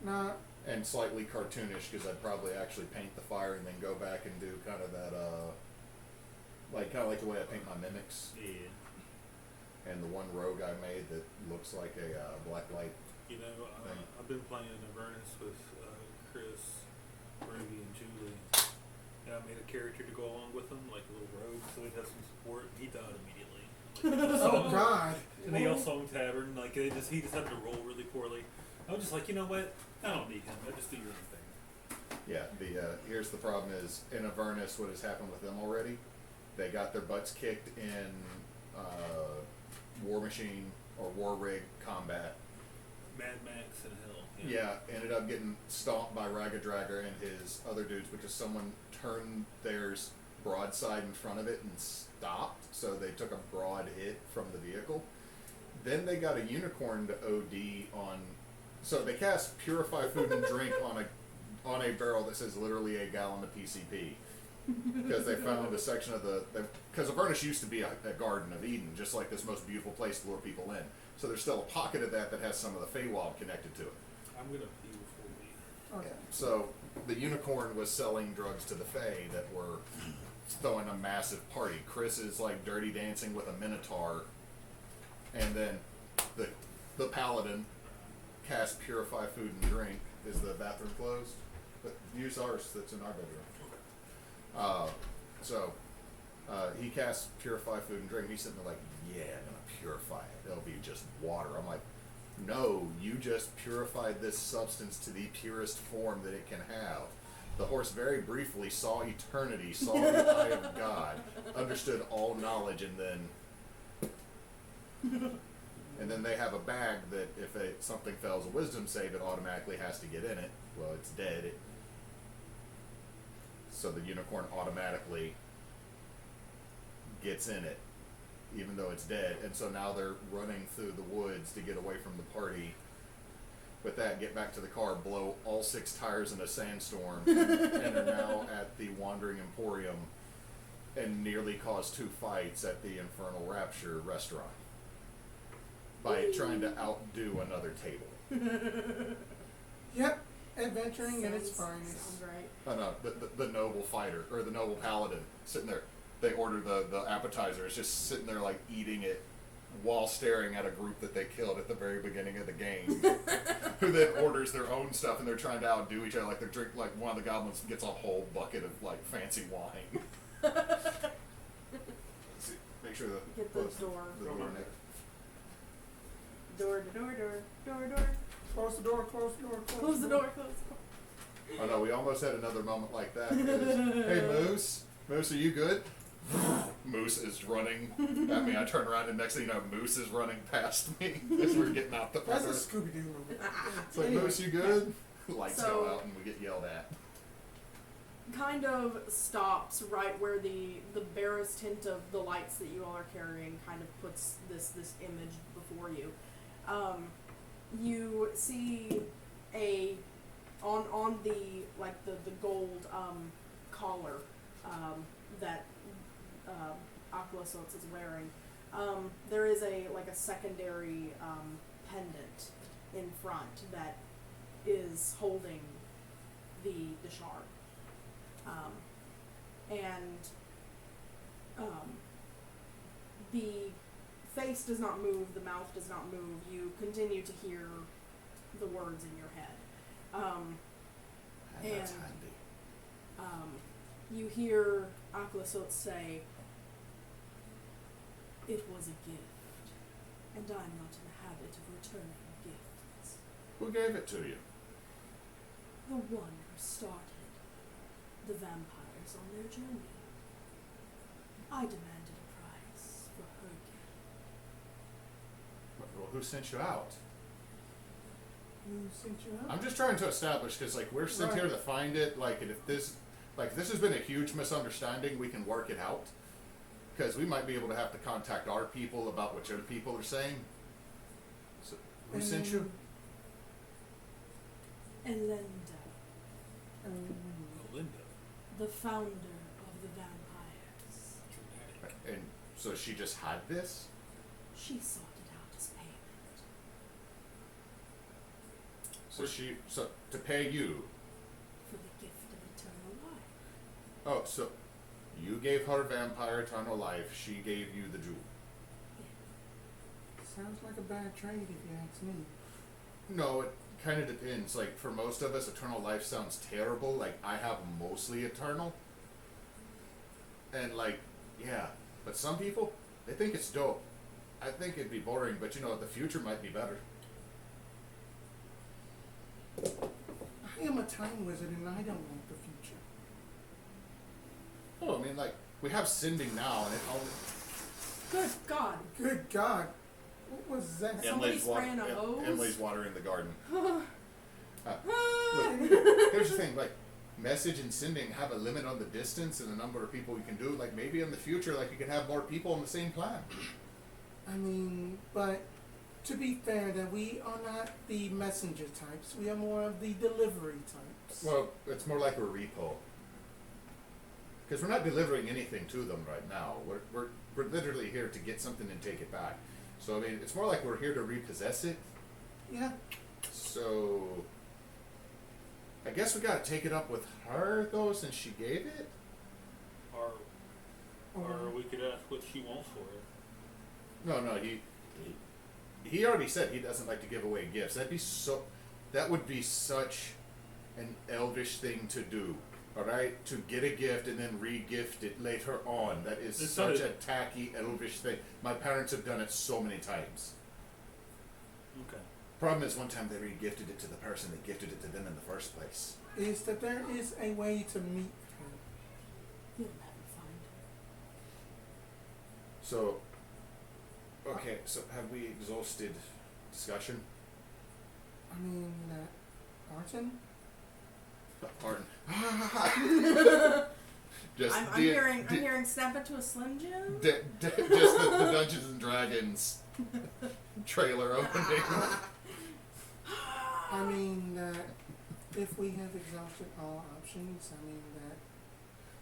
Nah, and slightly cartoonish because I'd probably actually paint the fire and then go back and do kind of that like the way I paint my mimics. Yeah. And the one rogue I made that looks like a black light. You know, I've been playing Avernus with Chris, Ruby, and Julie. And I made a character to go along with them, like a little rogue, so he'd have some support. He died immediately. oh God. In the Ixalon tavern, like he just happened to roll really poorly. I was just like, you know what? I don't need him. I just do your own thing. Yeah, here's the problem is in Avernus what has happened with them already, they got their butts kicked in War Machine or War Rig combat. Mad Max and Hell. Yeah, ended up getting stomped by Ragadragger and his other dudes because someone turned theirs broadside in front of it and stopped, so they took a broad hit from the vehicle. Then they got a unicorn to OD on, so they cast Purify Food and Drink on a barrel that says literally a gallon of PCP. Because they found a section of because Avernus used to be a Garden of Eden, just like this most beautiful place to lure people in. So there's still a pocket of that has some of the Feywild connected to it. I'm gonna pee before we. Okay. So the unicorn was selling drugs to the Fey that were throwing a massive party. Chris is like dirty dancing with a minotaur, and then the paladin cast Purify Food and Drink. Is the bathroom closed? But use ours that's in our bedroom. He casts Purify Food and Drink. He's sitting there like, yeah, I'm gonna purify it. It'll be just water. I'm like, no, you just purified this substance to the purest form that it can have. The horse very briefly saw eternity, saw the eye of God, understood all knowledge, and then they have a bag that if something fails a wisdom save, it automatically has to get in it. Well, it's dead. So the unicorn automatically gets in it, even though it's dead. And so now they're running through the woods to get away from the party. With that, get back to the car, blow all 6 tires in a sandstorm, and are now at the Wandering Emporium and nearly cause 2 fights at the Infernal Rapture restaurant by trying to outdo another table. Yep. Adventuring at its Sounds finest. right. Oh no, the noble fighter, or the noble paladin, sitting there. They order the appetizer. It's just sitting there like eating it while staring at a group that they killed at the very beginning of the game. Who then orders their own stuff, and they're trying to outdo each other. Like they're drink like one of the goblins gets a whole bucket of like fancy wine. See, make sure the Get the door. the door neck. Door. Close the door, close the door, Close the door. Close the door. Oh no, we almost had another moment like that. Hey Moose, are you good? Moose is running at me. I turn around and next thing you know, Moose is running past me as we're getting out the front That's a door. Scooby-Doo movie. It's like, Moose, you good? Lights So- go out and we get yelled at. Kind of stops right where the barest hint of the lights that you all are carrying kind of puts this image before you. You see on the like the gold collar that Aquasots is wearing. There is a secondary pendant in front that is holding the shard. The face does not move, the mouth does not move. You continue to hear the words in your head. That's And- handy. You hear Aquasot say, "It was a gift, and I'm not in the habit of returning gifts. Who gave it to you? The one who started the vampires on their journey. I demanded a price for her gift. Well, who sent you out? Who sent you out? I'm just trying to establish, because, like, we're sent here to find it, like, and if this has been a huge misunderstanding, we can work it out. Because we might be able to have to contact our people about what your people are saying. So, who sent you? Elenda, Linda. the founder of the vampires. And so she just had this? She sought it out as payment. So to pay you. For the gift of eternal life. Oh, so you gave her vampire eternal life, she gave you the jewel. Sounds like a bad trade if you ask me. No, it kind of depends. Like, for most of us, eternal life sounds terrible. Like, I have mostly eternal. And, like, yeah. But some people, they think it's dope. I think it'd be boring, but, you know, the future might be better. I am a time wizard and I don't want the future. Oh, I mean, like, we have sending now, and it only... Good God. Good God. What was that? Somebody spraying a hose? Emily's watering the garden. Look, here's the thing, like, message and sending have a limit on the distance and the number of people you can do. Like, maybe in the future, like, you can have more people on the same plan. I mean, but to be fair, that we are not the messenger types. We are more of the delivery types. Well, it's more like a repo. Because we're not delivering anything to them right now. We're literally here to get something and take it back. So, I mean, it's more like we're here to repossess it. Yeah. So, I guess we gotta take it up with her, though, since she gave it? Or we could ask what she wants for it. No, he already said he doesn't like to give away gifts. That would be such an elvish thing to do. Alright? To get a gift and then re-gift it later on. That is such a tacky, elvish thing. My parents have done it so many times. Okay. Problem is, one time they re-gifted it to the person that gifted it to them in the first place. Is that there is a way to meet her. You'll never find her. So, okay, so have we exhausted discussion? I mean, Arten? Arten. Just I'm hearing step into a Slim Jim. just the Dungeons and Dragons trailer opening. I mean, if we have exhausted all options,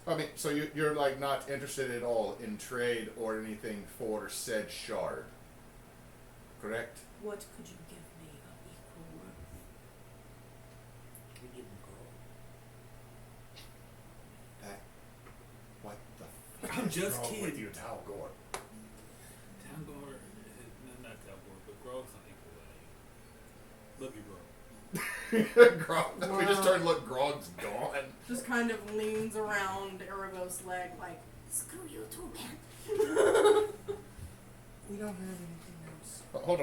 I mean, so you're like not interested at all in trade or anything for said shard, correct? What could you give me of equal worth? We give him What the I'm fuck is just wrong with kidding. you, Tal'gor? Tal'gor, not Tal'gor, but Grog's not equal. Love you, Grog. Grog, we just turned to look, Grog's gone. Just kind of leans around Aragos' leg like, screw you too, man. we don't have anything else. Hold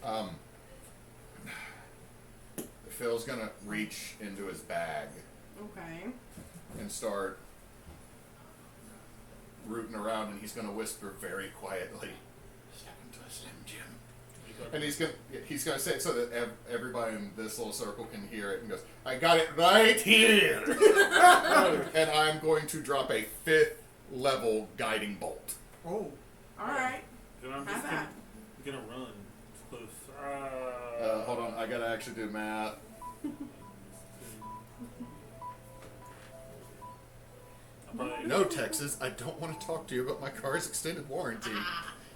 on. Phil's gonna reach into his bag Okay. and start rooting around, and he's gonna whisper very quietly, "Step into a Slim Jim." And he's gonna say it so that everybody in this little circle can hear it, and goes, "I got it right here," and I'm going to drop a 5th level guiding bolt. Oh. Alright. And I'm Have just that. gonna run close. Hold on, I gotta actually do math. No, Texas, I don't want to talk to you about my car's extended warranty.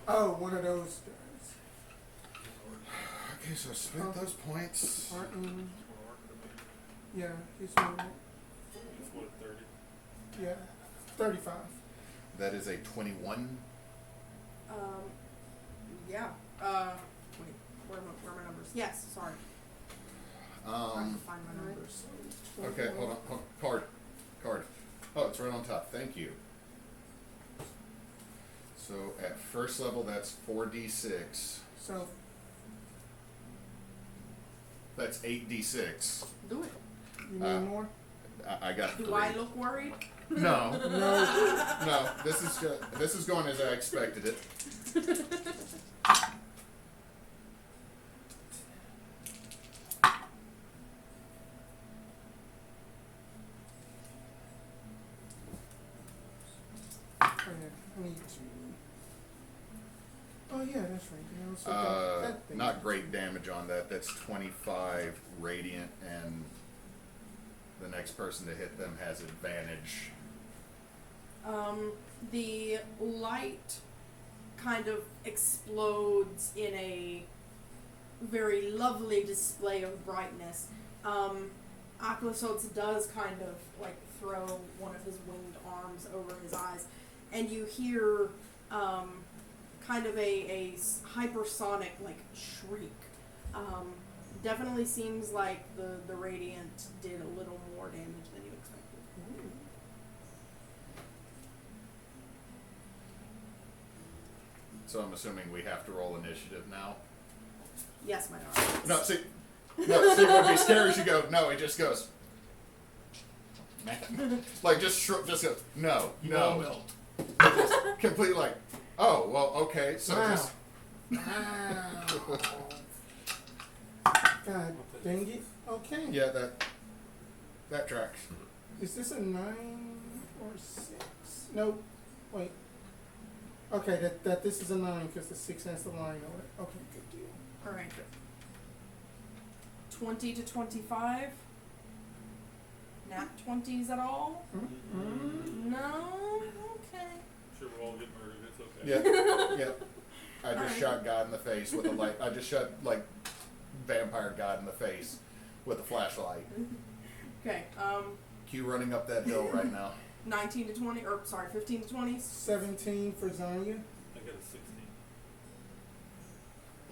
Oh, one of those guys. Okay, so split those points. Arten. Yeah, he's moving. What, 30? Yeah. 35. That is a 21. Yeah. Wait, where are my numbers? Yes, sorry. I can find my numbers. Okay, hold on. Card. Oh, it's right on top. Thank you. So at first level, that's 4d6. So, That's 8d6. Do it. you need more? I got 3. Do I look worried? No, No. no. This is going as I expected it. I need to. Oh yeah, that's right. You know, so that thing. Not great damage on that. That's 25 radiant, and the next person to hit them has advantage. The light kind of explodes in a very lovely display of brightness. Aklasotz does kind of like throw one of his winged arms over his eyes, and you hear kind of a hypersonic like shriek. Definitely seems like the radiant did a little more damage than you expected. Ooh. So I'm assuming we have to roll initiative now. Yes, my darling. No, see, what would be scary is you go, no, he just goes, like just goes, no, no, just completely like, oh, well, okay, so Wow. just, Wow. God dang it. Okay. yeah, that tracks. Is this a 9 or 6? Nope. Wait. Okay, that this is a 9 because the 6 has the line on it. Okay, good deal. All right. 20 to 25. Nat 20s at all? Mm-hmm. No. Okay. Sure, we'll all get murdered. It's okay. Yeah, yeah. I just shot God in the face with a light. I just shot like vampire God in the face with a flashlight. Okay. Q running up that hill right now. 19 to 20, or sorry, 15 to 20s. 17 for Zhonya. I got a 16.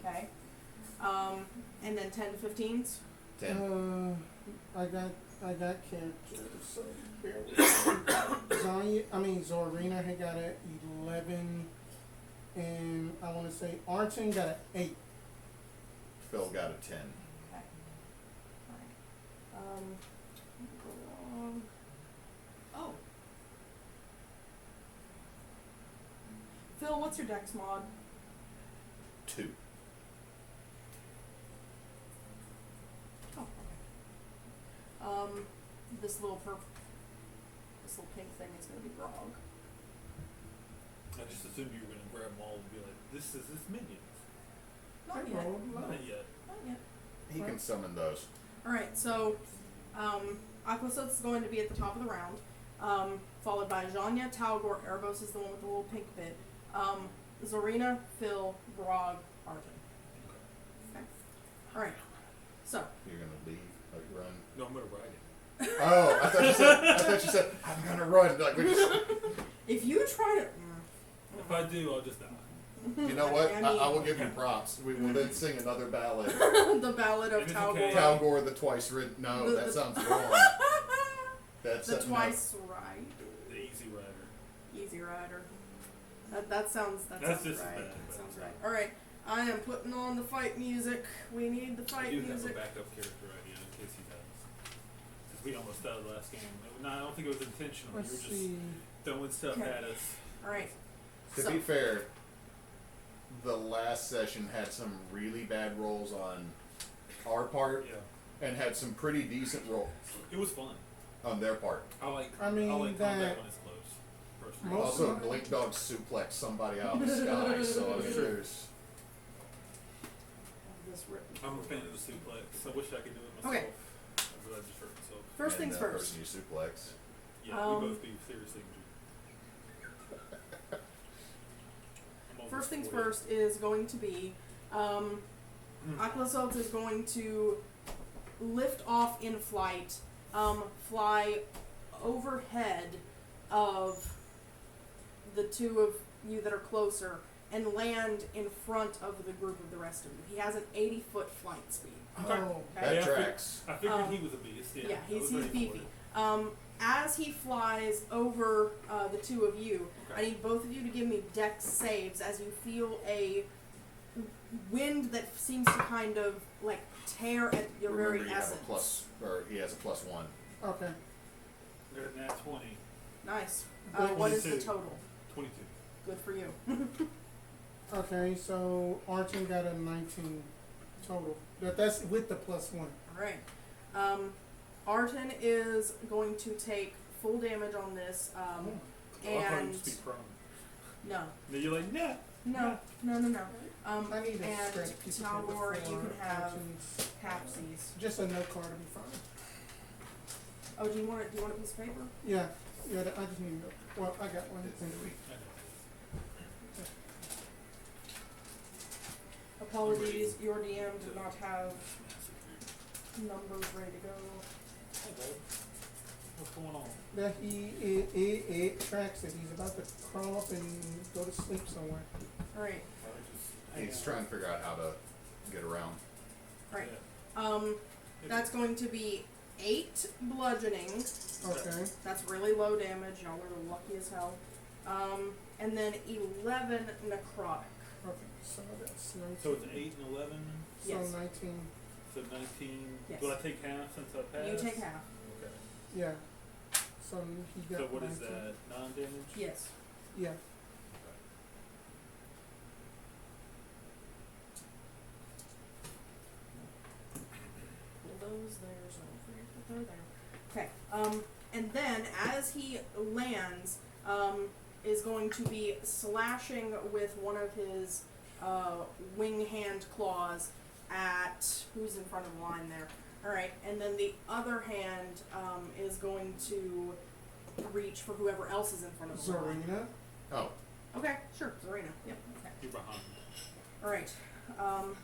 Okay. And then 10 to 15s. 10. I got characters, so bear with me. Zorina had got a 11, and I want to say Arten got an 8. Phil got a 10. Okay. All right. Oh. Phil, what's your dex mod? 2. Oh, okay. This little pink thing is going to be Grog. I just assumed you were going to grab them all and be like, this is his minions. Not I yet. rolled low. Not yet. Not yet. He can summon those. Alright, so Aklasotz is going to be at the top of the round, followed by Zhonya, Tal'gor, Erebos is the one with the little pink bit, Zorina, Phil, Grog, Arten. Okay. Alright, so. You're gonna leave, like run. No, I'm going to ride it. Oh, I thought you said I'm gonna run. Like we just, If you try to. If I do, I'll just die. you know what? I mean- I will give you props. We will then sing another ballad. The Ballad of If it's Tal'gor. okay. Tal'gor the twice written. No, that sounds wrong. That's The no. twice right. The Easy Rider. Easy Rider. That sounds That's right. just as bad, That but- sounds right. Alright, I am putting on the fight music. We need the I fight do have a music. backup character idea in case he does. Because we almost died last game. No, I don't think it was intentional. Let's You were just see. throwing stuff Okay. at us. Alright. To So- be fair, the last session had some really bad rolls on our part Yeah. and had some pretty decent rolls It was fun. on their part. I like I mean, combat that- when it's close. Personally. Most Also, of- Blink Dog suplex somebody out of the sky, so I mean, there's. This written. I'm a fan of the suplex. I wish I could do it myself. Okay. But I just hurt myself. First and things that first. person you suplex. Yeah, Um, we both be seriously injured. I'm over First things 40. first is going to be Aklasotz is going to lift off in flight, fly overhead of the two of you that are closer, and land in front of the group of the rest of you. He has an 80-foot flight speed. Oh, Okay. That Yeah, tracks. I figured Um, he was a beast. Yeah, Yeah, I he's was ready for beefy. it. As he flies over the two of you, Okay. I need both of you to give me dex saves as you feel a wind that seems to kind of like tear at your Remember, very you have a essence. plus, or he has a +1. okay. Got a nat 20. Nice. Good. What is the 22. total? 22. Good for you. Okay, so Arten got a 19 total. That's with the +1. All right. Arten is going to take full damage on this, Oh, I thought he and was be prone. No. No, you're like, nah. No. I need a and scratch piece of paper Tal'gor, you for can have actions. halfsies. Just a note card will be fine. Oh, do you want a piece of paper? Yeah, I just need a note. Well, I got one. Anyway. Apologies, your DM did not have numbers ready to go. Hey, babe. What's going on? That it tracks it. He's about to crawl up and go to sleep somewhere. Alright, He's trying to figure out how to get around. right. That's going to be 8 bludgeoning. Okay. That's really low damage. Y'all are lucky as hell. And then 11 necrotic. Okay. So that's 19. So it's 8 and 11. So Yes. 19. So 19. Yes. Do I take half since I passed? You take half. Okay. Yeah. So he got So what is 19. that? Non-damage? Yes. Yeah. Pull those there, so don't forget that they're there. Okay. And then as he lands, is going to be slashing with one of his wing hand claws at who's in front of the line there. Alright, and then the other hand is going to reach for whoever else is in front of the line. Zorina. Oh, Okay, sure, Zarina. Yep, okay. You're behind. Alright.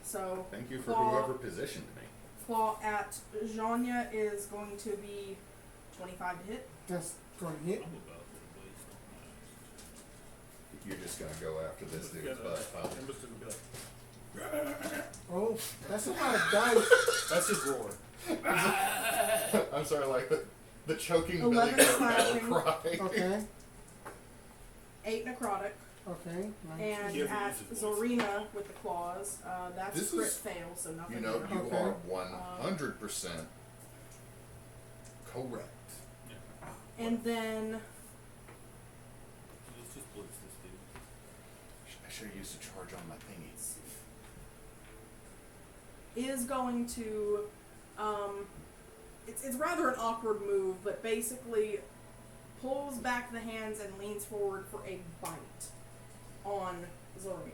So thank you for claw, whoever positioned me. claw at Zhonya is going to be 25 to hit. That's going to hit. I'm about to waste on You're just gonna go after this mine. dude's butt. Huh? I'm just gonna be like, Oh, that's a lot of dice. that's his roar. I'm sorry, like the choking 11 Billy Goat battle slashing. cry. Okay. 8 necrotic. Okay. And He hasn't at used his voice. Zorina with the claws, that's This a crit is- fail, so nothing You know, there. you Okay. are 100% correct. And then Let's just blitz this dude. I should have used a charge on my thingies. is going to, it's rather an awkward move, but basically pulls back the hands and leans forward for a bite on Zhonya,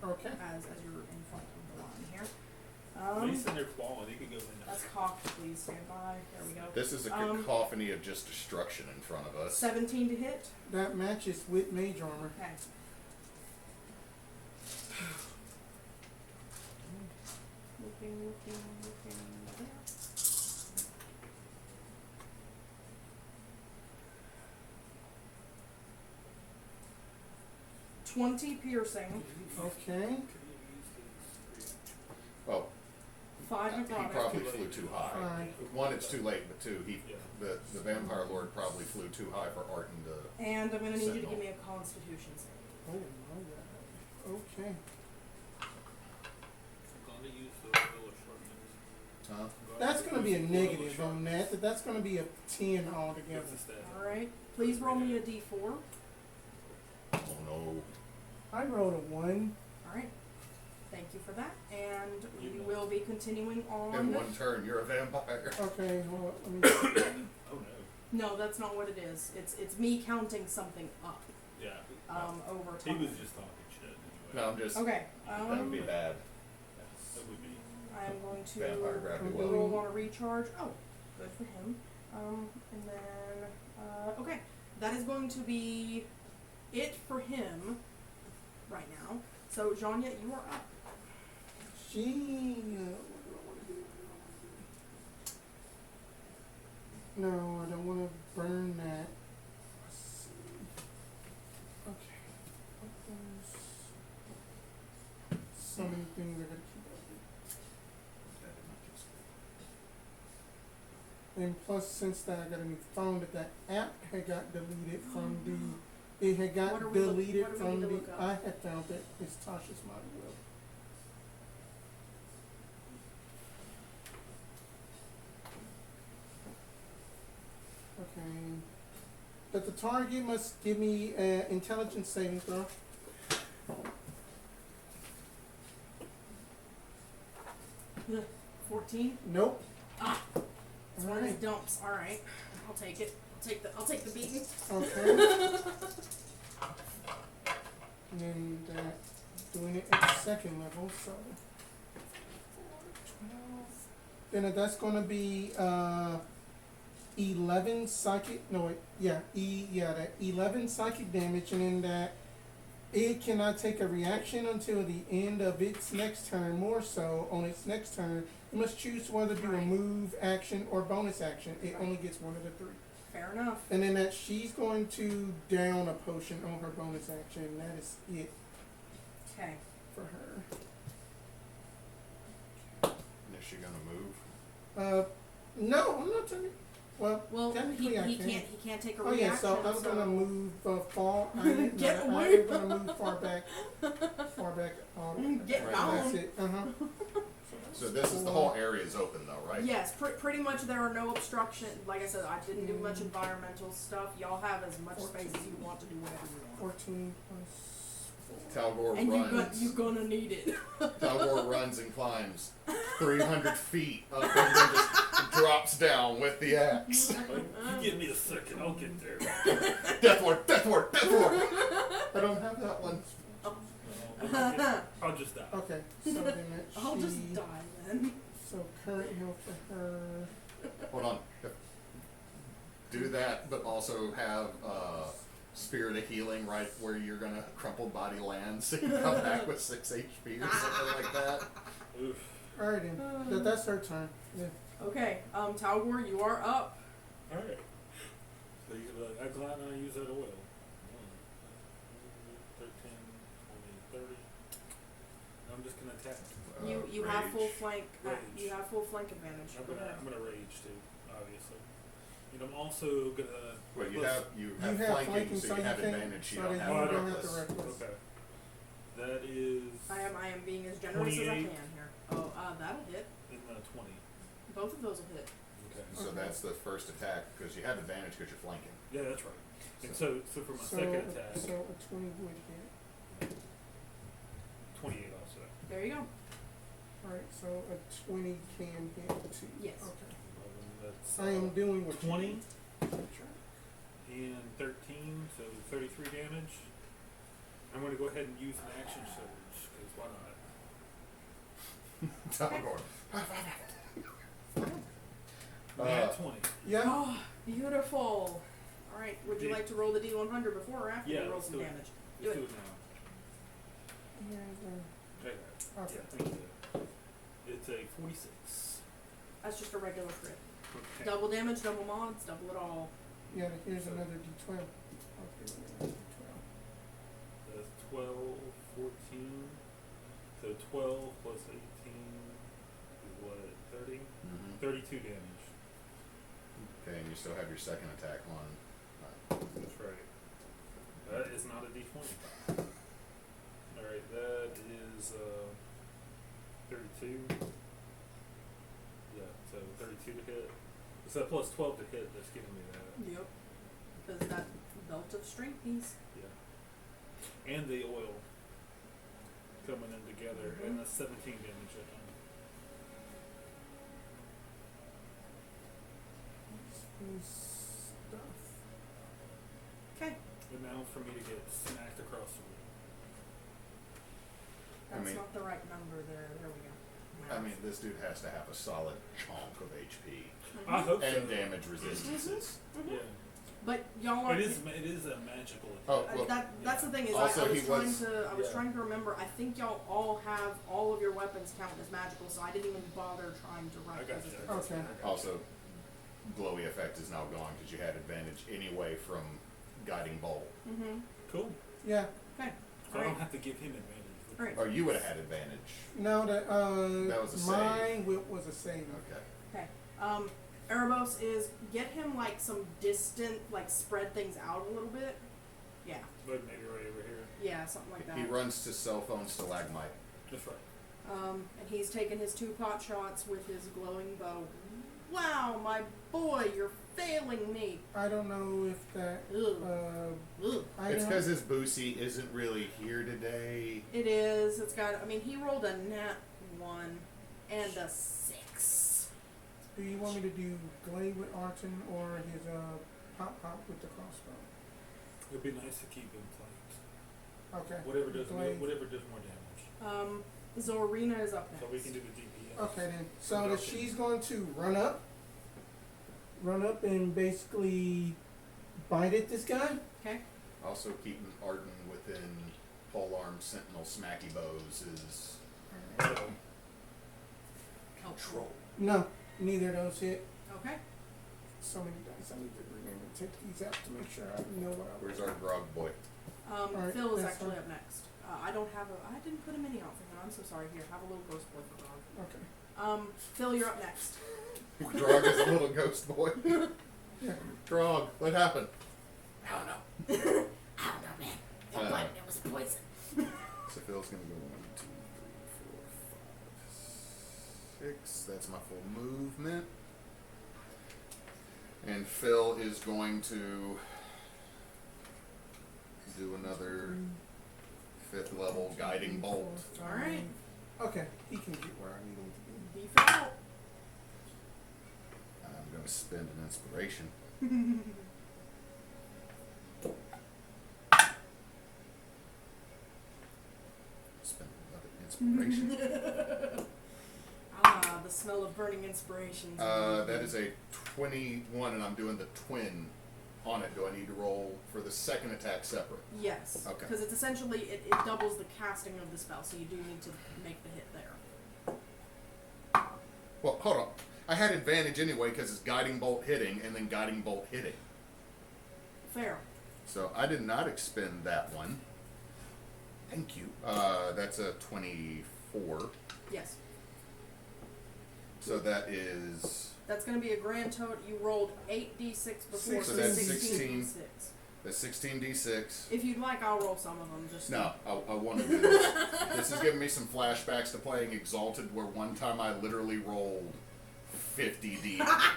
Okay. as you're in front of the line here. He's in there clawing. He could go in there. That's cocked, please stand by. There we go. This is a cacophony of just destruction in front of us. 17 to hit. That matches with mage armor. Okay. Looking there. 20 piercing, Okay. Well, 5 he necrotic. probably flew too high. Fine. One, it's too late, but two, the vampire lord probably flew too high for Arten to. And I'm going to need you to Sentinel. give me a constitution save. Oh my god. Okay. I'm gonna use the will of sharpness. Huh? That's going to be a negative on that. That's going to be a 10 altogether. What's the stat? Alright. Please roll me a d4. Oh no. I rolled a 1. Alright. Thank you for that. And we will be continuing In on. one turn, you're a vampire. Okay, hold on. Let me Oh no. No, that's not what it is. It's me counting something up Yeah. over He time. was just talking shit anyway. No, I'm just. Okay. That would be bad. That would be. I'm going to Vampire gravity well. roll on a recharge. Oh, good for him. And then, okay. That is going to be it for him right now. So, Zhonya, you are up. Gee, no, I don't want to burn that. Let's see. Okay. What those? So many things I gotta keep up. And plus, since that I got a new phone, that app had got deleted from the. It had got What are we deleted what do we from need to the. look up? I had found it. It's Tasha's Mighty Will. Okay. But the target must give me intelligence saving throw. 14. Nope. Ah, it's one of his Alright. dumps. All right, I'll take it. I'll take the beating. Okay. And then that, doing it at second level, so 12. Then that's gonna be 11 psychic, no wait, yeah, that 11 psychic damage, and then that it cannot take a reaction until the end of its next turn. More so, on its next turn, it must choose whether to do a move, action, or bonus action. It only gets one of the three. Fair enough. And then that she's going to down a potion on her bonus action. That is it Okay. for her. And is she gonna move? No, I'm not telling you. Well, he technically I can. he can't take a Oh reaction. yeah, so I'm gonna move far. Get I'm away. gonna move far back. Get Right. down. That's it. So this is the whole area is open though, right? Yes, pretty much there are no obstruction. Like I said, I didn't do much environmental stuff. Y'all have as much space as you want to do whatever you want. 14 plus 4. Tal'gor And runs. you're gonna need it. Tal'gor runs and climbs 300 feet up and then just drops down with the axe. Like, you give me a second, I'll get there. Death Lord, Death Lord, Death Lord! I don't have that one. I'll just die. Okay, so then that I'll just die then. So current health for her. Hold on. Do that, but also have Spirit of Healing right where you're gonna crumpled body land, so you come back with 6 HP or something like that. Oof. Alright then. That's her turn. Yeah. Okay, Tal'gor, you are up. Alright. So you can be like, I'm glad I use that oil. 13, 20, 30. I'm just gonna attack. You have full Rage. flank. Rage. You have full flank advantage. Go ahead. I'm gonna rage too, obviously. And I'm also gonna. Well, you plus- have flanking, so you have can- advantage. You so don't that have you don't have reckless. to reckless. Okay. That is I am being as generous as I 28. can here. Oh, that'll hit. in 20. Both of those will hit. Okay. So that's the first attack because you have advantage because you're flanking. Yeah, that's right. And so for my So, second attack, so a 20 would hit. 28 also. There you go. Alright, so a 20 can hit too. Yes. Okay. 11, that's I am doing what you 20 did. and 13, so 33 damage. I'm going to go ahead and use an action surge, because why not? Tal'gor. Nat 20. Yeah. Oh, beautiful. All right. Would you Did- like to roll the D100 before or after Yeah, you roll let's some do it. damage? Do Let's it. do it now. Yeah, Okay. okay. Yeah, thank you. It's a 46. That's just a regular crit. Okay. Double damage, double mods, double it all. Yeah, here's another D12. Okay, another D12. That's 12, 14. So 12 plus 18 is what, 30? Mhm. 32 damage. Okay, and you still have your second attack on. That's right. That is not a d20. Alright, that is 32. Yeah, so 32 to hit. It's that plus 12 to hit that's giving me that. Yep. Because that belt of strength piece. Yeah. And the oil coming in together, and that's 17 damage that time. Stuff. Okay. And now for me to get smacked across the room. I That's mean- not the right number there. There we go. I mean, this dude has to have a solid chunk of HP I hope so. and damage resistances. Yeah. But y'all are. It is a magical attack. Oh, well, that's the thing is Also, I was he trying was- to yeah. trying to remember. I think y'all all have all of your weapons count as magical, so I didn't even bother trying to write I got those you. as Okay. I got you. also, glowy effect is now gone because you had advantage anyway from guiding bolt. Mm-hmm. Cool. Yeah. Okay. So I don't have to give him advantage. Alright. Or you would have had advantage. No, that That was a save. mine was a save. Okay. Okay. Erebos is get him like some distant, like spread things out a little bit. Yeah. But maybe right over here. Yeah, something like that. He runs to cell phone stalagmite. That's right. And he's taken his 2 pot shots with his glowing bow. Wow, my boy, you're failing me. I don't know if that. Ugh. Ugh. I It's don't. because his Boosie isn't really here today. It is. It's got. I mean, he rolled a nat 1 and a 6. Do you want me to do Glade with Arten or his pop with the crossbow? It'd be nice to keep him flanked. Okay. Whatever does Blade. more damage. Zorina is up next. So we can do the DPS. Okay then. So that she's going to run up and basically bite at this guy. Okay. Also keeping Arten within polearm sentinel smacky bows is control. No, neither of those hit. Okay. So many dice. I need to remember to take these out to make sure I know what I Where's our grog boy? Alright, Phil is that's actually fine. up next. I didn't put a mini out for him. I'm so sorry. Here, have a little ghost boy for Grog. Okay. Phil, you're up next. Grog is a little ghost boy. Yeah. Grog, what happened? I don't know, man. That button, it was poison. So Phil's gonna go 1, 2, 3, 4, 5, 6. That's my full movement. And Phil is going to do another 5th level guiding bolt. All right. Okay. He can get where I need him to Beef it out. I'm gonna spend an inspiration. Spend another inspiration. The smell of burning inspirations. That is a 21, and I'm doing the twin on it. Do I need to roll for the second attack separate? Yes. Okay. Because it's essentially, it doubles the casting of the spell, so you do need to make the hit there. Well, hold on. I had advantage anyway because it's guiding bolt hitting and then guiding bolt hitting. Fair. So I did not expend that one. Thank you. That's a 24. Yes. So that is That's going to be a grand total. You rolled 8d6 before, So that's 16d6. the 16d6. If you'd like, I'll roll some of them. Just No, I want to do this. This is giving me some flashbacks to playing Exalted, where one time I literally rolled 50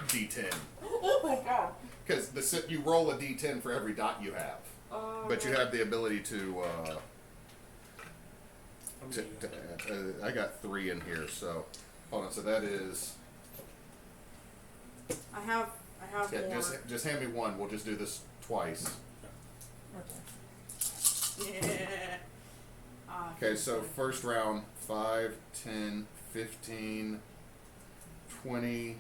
d10. Oh my god. Because you roll a d10 for every dot you have, but you have the ability to. I got 3 in here, so hold on. So that is. I have Yeah, more. just hand me one. We'll just do this twice. Okay. Yeah. Okay, so first round 5, 10, 15, 20,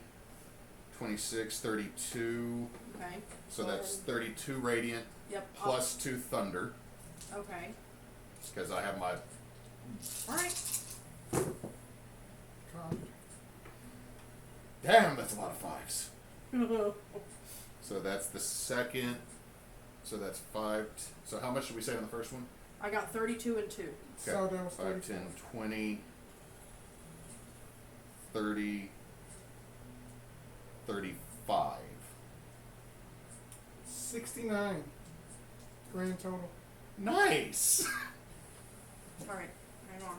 26, 32. Okay. So that's 32 radiant Yep. plus 2 thunder, Okay. because I have my. All right. Damn, that's a lot of 5s. So that's the second. So that's 5. So how much did we say on the first one? I got 32 and 2. Okay. So that was 5, 10, 20, 30, 35. 69 grand total. Nice! All right. Hang on.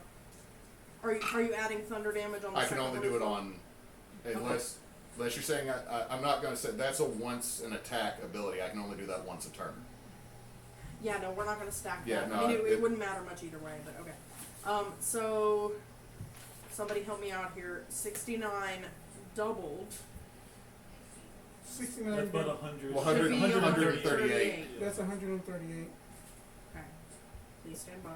Are you adding thunder damage on the I can second only one do as it well? on, unless you're saying I'm not going to say, that's a once an attack ability. I can only do that once a turn. Yeah, no, we're not going to stack Yeah, that. no, I mean, it it- wouldn't matter much either way, but okay. So somebody help me out here. 69 doubled. 69. That's about 100. 100, Should be 138. That's 138. Okay. Please stand by.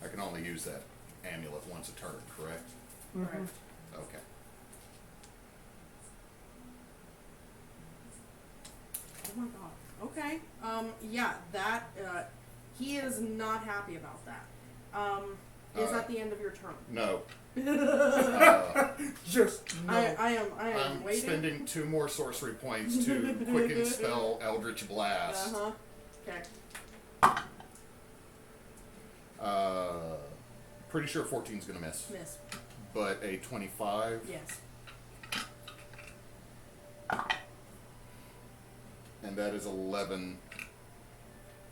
I can only use that amulet once a turn, correct? Mhm. Correct. Okay. Oh my god. Okay. Yeah, that, he is not happy about that. Is that the end of your turn? No. Just no. I am I'm waiting. spending 2 more sorcery points to quicken spell Eldritch Blast. Uh-huh. Okay. Pretty sure 14's gonna miss. Miss. But a 25. Yes. And that is 11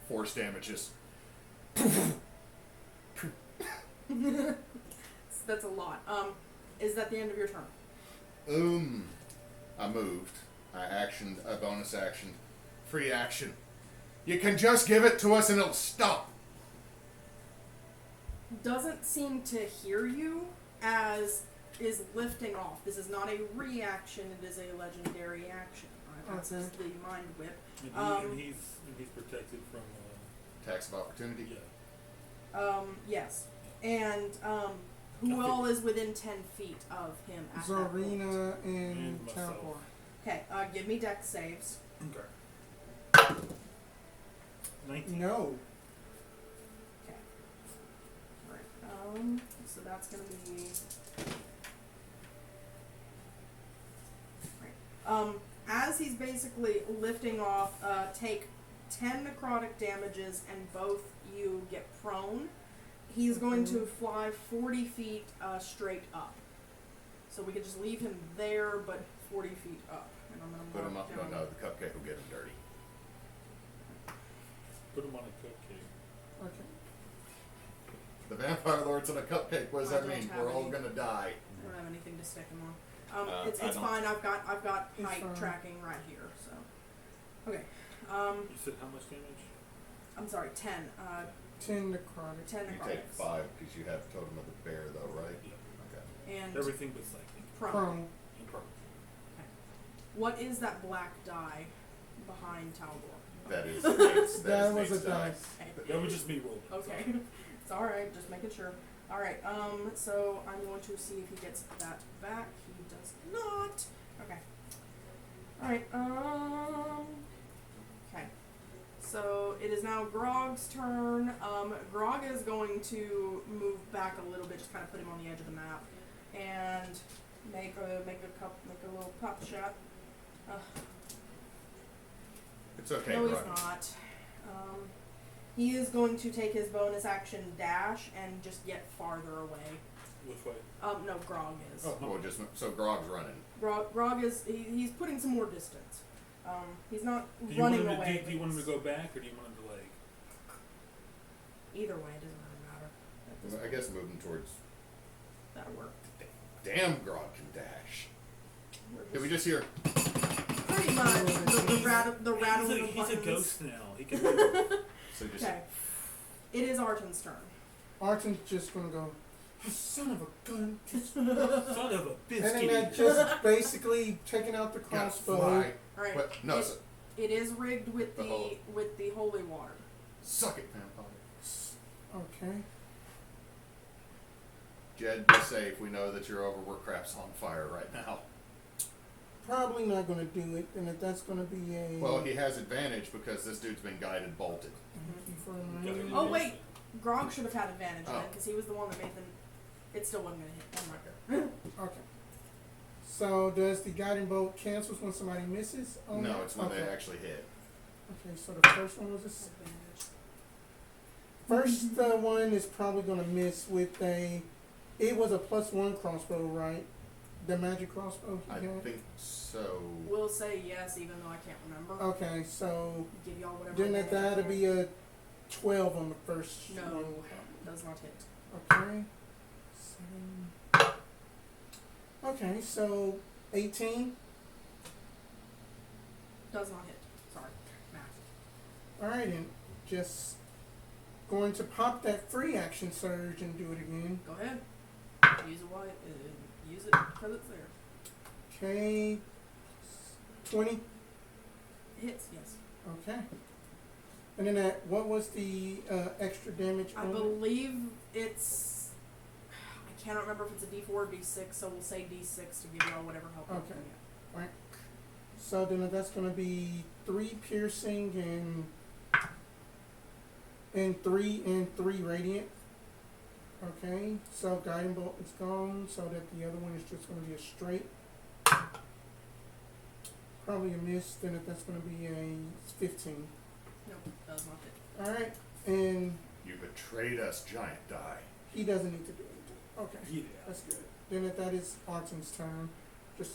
force damages. That's a lot. Is that the end of your turn? I moved. I actioned a bonus action. Free action. You can just give it to us and it'll stop. Doesn't seem to hear you as is lifting off. This is not a reaction, it is a legendary action. That's Okay. the mind whip. And he's protected from. Tax of opportunity. Yeah. Yes. And who all is within 10 feet of him at that point? Zorina and And myself. Tal'gor. Okay, give me dex saves. Okay. 19. No. Okay. Alright, so that's gonna be... Right. As he's basically lifting off, take 10 necrotic damages and both you get prone. He's going to fly 40 feet straight up. So we could just leave him there, but 40 feet up. And I'm gonna Put him mark up. No, down- no, the cupcake will get him dirty. Put him on a cupcake. Okay. The vampire lord's on a cupcake. What does I that don't mean? have We're all any. gonna die. I don't have anything to stick him on. I It's don't. fine. I've got It's height fine. tracking right here. So, okay. You said how much damage? I'm sorry. 10. 10 necrotic. 10 You necrotics. take 5 because you have totem of the bear, though, right? Yeah. Okay. And Everything but psychic. prone. Prone. And prone. What is that black die behind Tal'gor? That is Nate's. That is was Nate's a die. dice. Okay. That was just me rolling. Okay. It's alright, just making sure. Alright, so I'm going to see if he gets that back. He does not. Okay. Alright, okay. So it is now Grog's turn. Grog is going to move back a little bit, just kind of put him on the edge of the map. And make a little pop shot. It's okay, No, he's Grog. not. He is going to take his bonus action dash and just get farther away. Which way? No, Grog is. Oh, well, so Grog's running. Grog is, he's putting some more distance. He's not Do you running want him to, away. do you want him to go back, or do you want him to like? Either way, it doesn't really matter. At this I point. guess moving towards. That'll work. Damn, Grog can dash. We're Did we just hear? pretty much the rattling of He's a buttons. ghost now. He can move. So just. Okay. It is Arten's turn. Arten's just gonna go, "You son of a gun." Son of a biscuit. And then that just basically taking out the Gotta crossbow. fly. Alright. What? No, It is rigged with The whole- with the holy water. suck it, vampire. Okay. Jed, be safe. We know that you're over where crap's on fire right now. Probably not gonna do it, and if that's gonna be a. Well, he has advantage because this dude's been guided bolted. Thank you for Guided. reminding me. Oh wait, Grog should have had advantage then Oh. because he was the one that made them. It still wasn't gonna hit. Never mind. Okay. So does the guiding bolt cancel when somebody misses? On No, that? it's when okay. they actually hit. Okay, so the first one was first one is probably gonna miss with a. It was a +1 crossbow, right? The magic crossbow. I he had? think so. We'll say yes, even though I can't remember. Okay, so Give y'all whatever. then advantage that'll you be a 12 on the first No, one. does not hit. Okay. Okay, so 18. Does not hit. Sorry, math. All right, and just going to pop that free action surge and do it again. Go ahead. Use it while use it because it's there. Okay. 20. Hits, yes. Okay. And then what was the extra damage I on it? believe it's. I cannot remember if it's a D4 or D6, so we'll say D6 to give y'all whatever help you Okay. can get. Right. So then that's going to be 3 piercing and 3 radiant. Okay. So guiding bolt is gone, so that the other one is just going to be a straight. Probably a miss. Then if that's going to be a 15. Nope, does not hit. All right. And You betrayed us, giant die. he doesn't need to do anything. Okay. Yeah. That's good. Then if that is Arten's turn. Just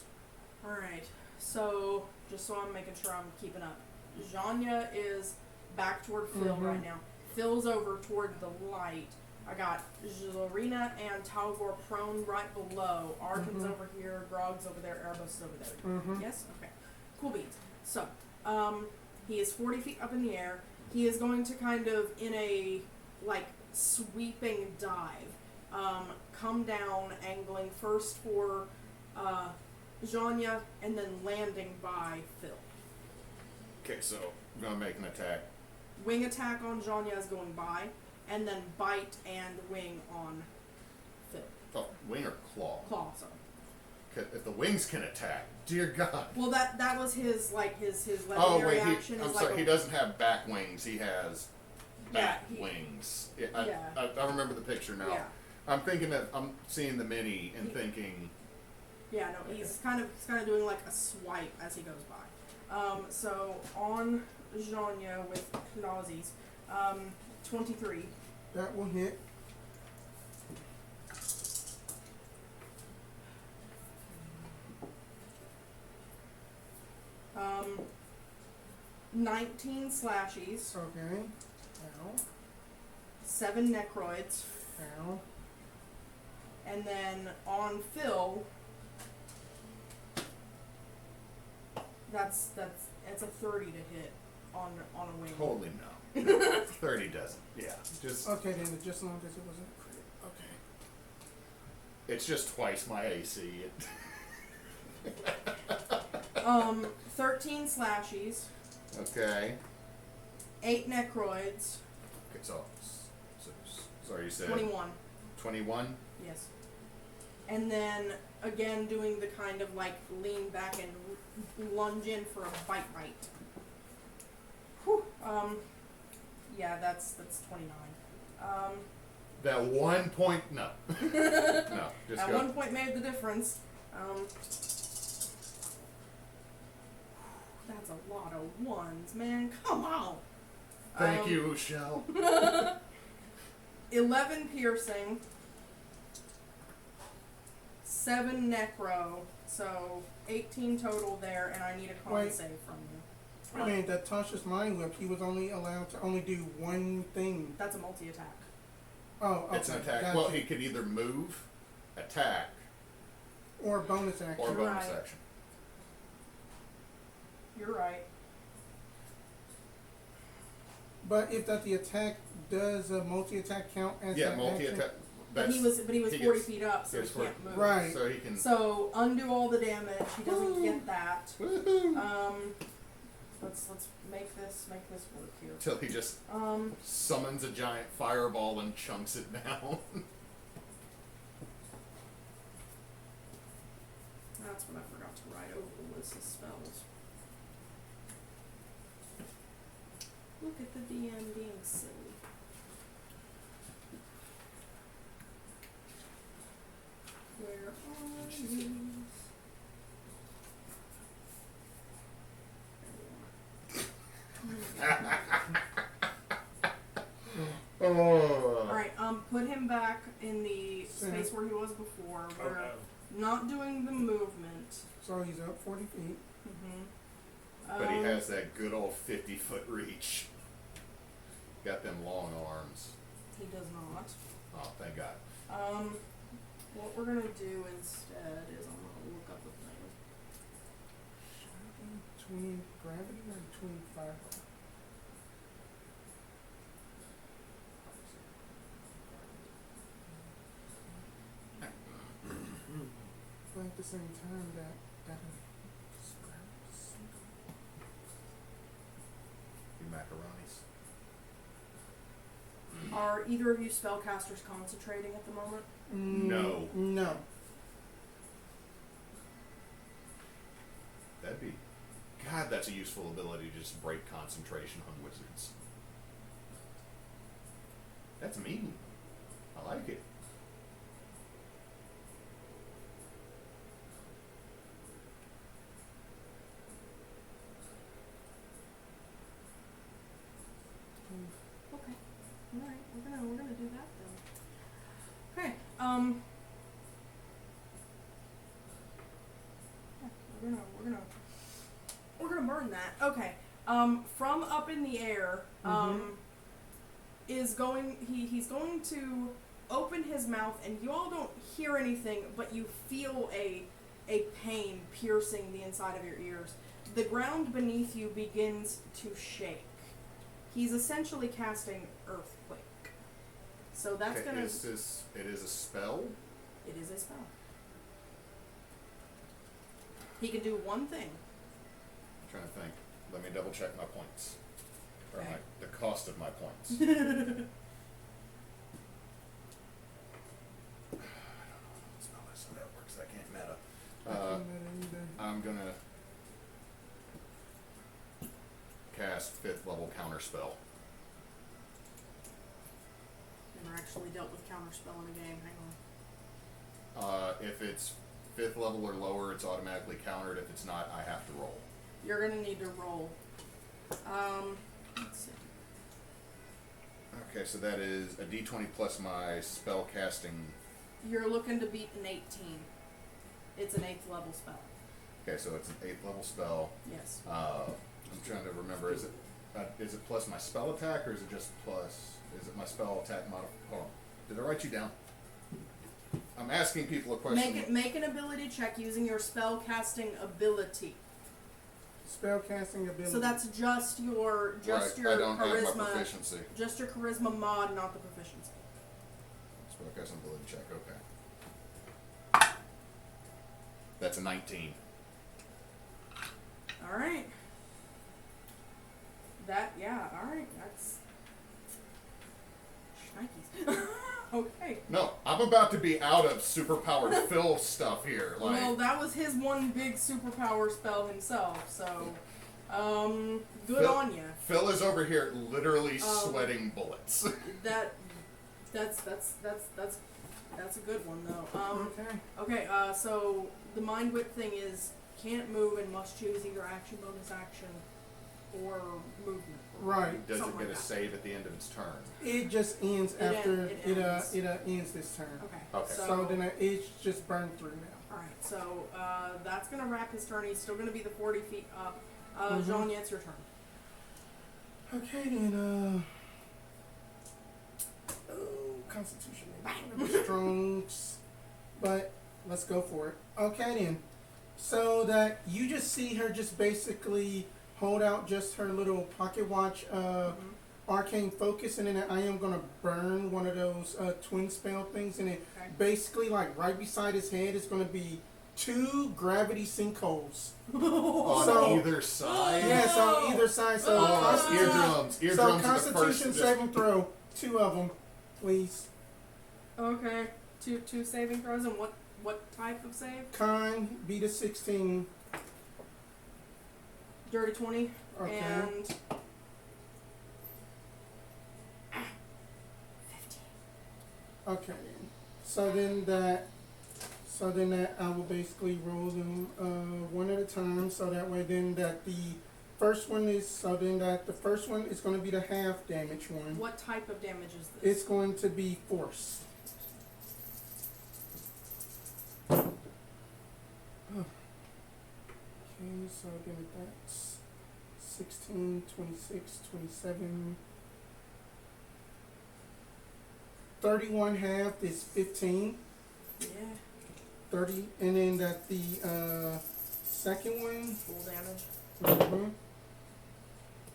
Alright, so just so I'm making sure I'm keeping up. Zhonya is back toward Phil Mhm. right now. Phil's over toward the light. I got Zorina and Tal'gor prone right below. Arten's Mhm. over here, Grog's over there, Erebus is over there. Mhm. Yes? Okay. Cool beans. So, he is 40 feet up in the air. He is going to kind of, in a, like, sweeping dive, come down, angling first for Zhonya, and then landing by Phil. Okay, so I'm gonna make an attack. Wing attack on Zhonya is going by, and then bite and wing on Phil. Oh, wing or claw? Claw, sorry. 'Cause if the wings can attack, dear God. Well, that was his his Oh legendary wait, action. I'm is sorry. like He doesn't have back wings. He has back Yeah, wings. Yeah. I remember the picture now. Yeah. I'm thinking that I'm seeing the mini and thinking. Yeah, no, he's kind of doing like a swipe as he goes by. So on Zhonya with Clauses, 23. That will hit. Um, 19 slashes, Okay. Ow. 7 necroids, Ow. and then on Phil, it's a 30 to hit on a wing. Totally no. 30 doesn't. Yeah. Just Okay, then just as long as it wasn't a crit. Okay. it's just twice my AC. 13 slashes, Okay. 8 necroids, Okay. So sorry, you said 21. 21. Yes. And then again doing the kind of like lean back and lunge in for a bite. Whew. Yeah, that's 29. That 1 point. No. No. Just At go. 1 point made the difference. That's a lot of ones, man. Come on. Thank you, Shell. 11 piercing, 7 necro, so 18 total there, and I need a con Wait. save from you. I mean, that Tasha's mind whip, he was only allowed to only do one thing. That's a multi-attack. Oh, okay. It's an attack. Gotcha. Well, he could either move, attack, Or bonus action. or bonus Right. action. You're right. But if that the attack does a multi-attack count as Yeah, an multi-attack. action? But he was he 40 gets- feet up, so he gets 40. can't move. Right. So he can. So undo all the damage. He doesn't get that. Woohoo! Let's make this work here. Till he just summons a giant fireball and chunks it down. That's what I forgot to write over the list of spells. Look at the DM being silly. Where are you? Oh. Alright, put him back in the Center. space where he was before. Oh, We're not doing the movement. So he's up 40 feet. But he has that good old 50-foot reach. Got them long arms. He does not. Oh, thank God. What we're gonna do instead is I'm gonna look up the thing. Between gravity or between fireball? But at the same time, that You macaronis. Are either of you spellcasters concentrating at the moment? No. No. That'd be. God, that's a useful ability to just break concentration on wizards. That's mean. I like it. Okay. Alright, we're gonna do that then. Okay, yeah, we're gonna burn that. Okay. From up in the air, is going he's going to open his mouth, and you all don't hear anything, but you feel a pain piercing the inside of your ears. The ground beneath you begins to shake. He's essentially casting Earthquake. So that's Okay, gonna. it is a spell? It is a spell. He can do one thing. I'm trying to think. Let me double check my points. Or Okay. the cost of my points. I don't know what spell is, so that works. That can't meta. I'm gonna cast 5th level counter spell. Never actually dealt with counterspell in a game. Hang on. If it's 5th level or lower, it's automatically countered. If it's not, I have to roll. You're gonna need to roll. Let's see. Okay, so that is a d20 plus my spell casting. You're looking to beat an 18. It's an 8th level spell. Okay, so it's an 8th level spell. Yes. I'm trying to remember. Is it plus my spell attack, or is it just plus? Is it my spell attack mod? Hold on. Did I write you down? I'm asking people a question. Make an ability check using your spell casting ability. Spell casting ability. So that's just your Right, your I don't have charisma. my proficiency. Just your charisma mod, not the proficiency. Spell casting ability check. Okay. That's a 19. All right. All right. That's shnikes. Okay. No, I'm about to be out of superpowered Phil stuff here. Like, Well, that was his one big superpower spell himself. So, good Phil- on you. Phil is over here literally sweating bullets. That's a good one though. Okay. Okay. So the mind whip thing is can't move and must choose either action, bonus action, or movement. Right. Does it Something get like a that. save at the end of its turn? It just ends It after ends. it ends this turn. Okay. Okay. So then it's just burned through now. All right. So that's gonna wrap his turn. He's still gonna be the 40 feet up. Mhm. Zhonya, it's your turn. Okay then. Constitution. Strongs, but let's go for it. Okay then. So that you just see her just basically hold out just her little pocket watch arcane focus, and then I am gonna burn one of those twin spell things, and it Okay. basically like right beside his head is gonna be 2 gravity sinkholes. On So- either side? Yes, on either side. So Oh, Constitution- eardrums. So Eardrums are the Constitution first. saving throw, 2 of them, please. Okay. Two saving throws, and what type of save? Con beat a 16. Dirty 20. Okay. And 15. Okay. So then that I will basically roll them one at a time. So that way then that the first one is going to be the half damage one. what type of damage is this? It's going to be force. Okay, so then that's 16, 26, 27. 31 half is 15. Yeah. 30, and then that the second one. Full damage. Mm-hmm.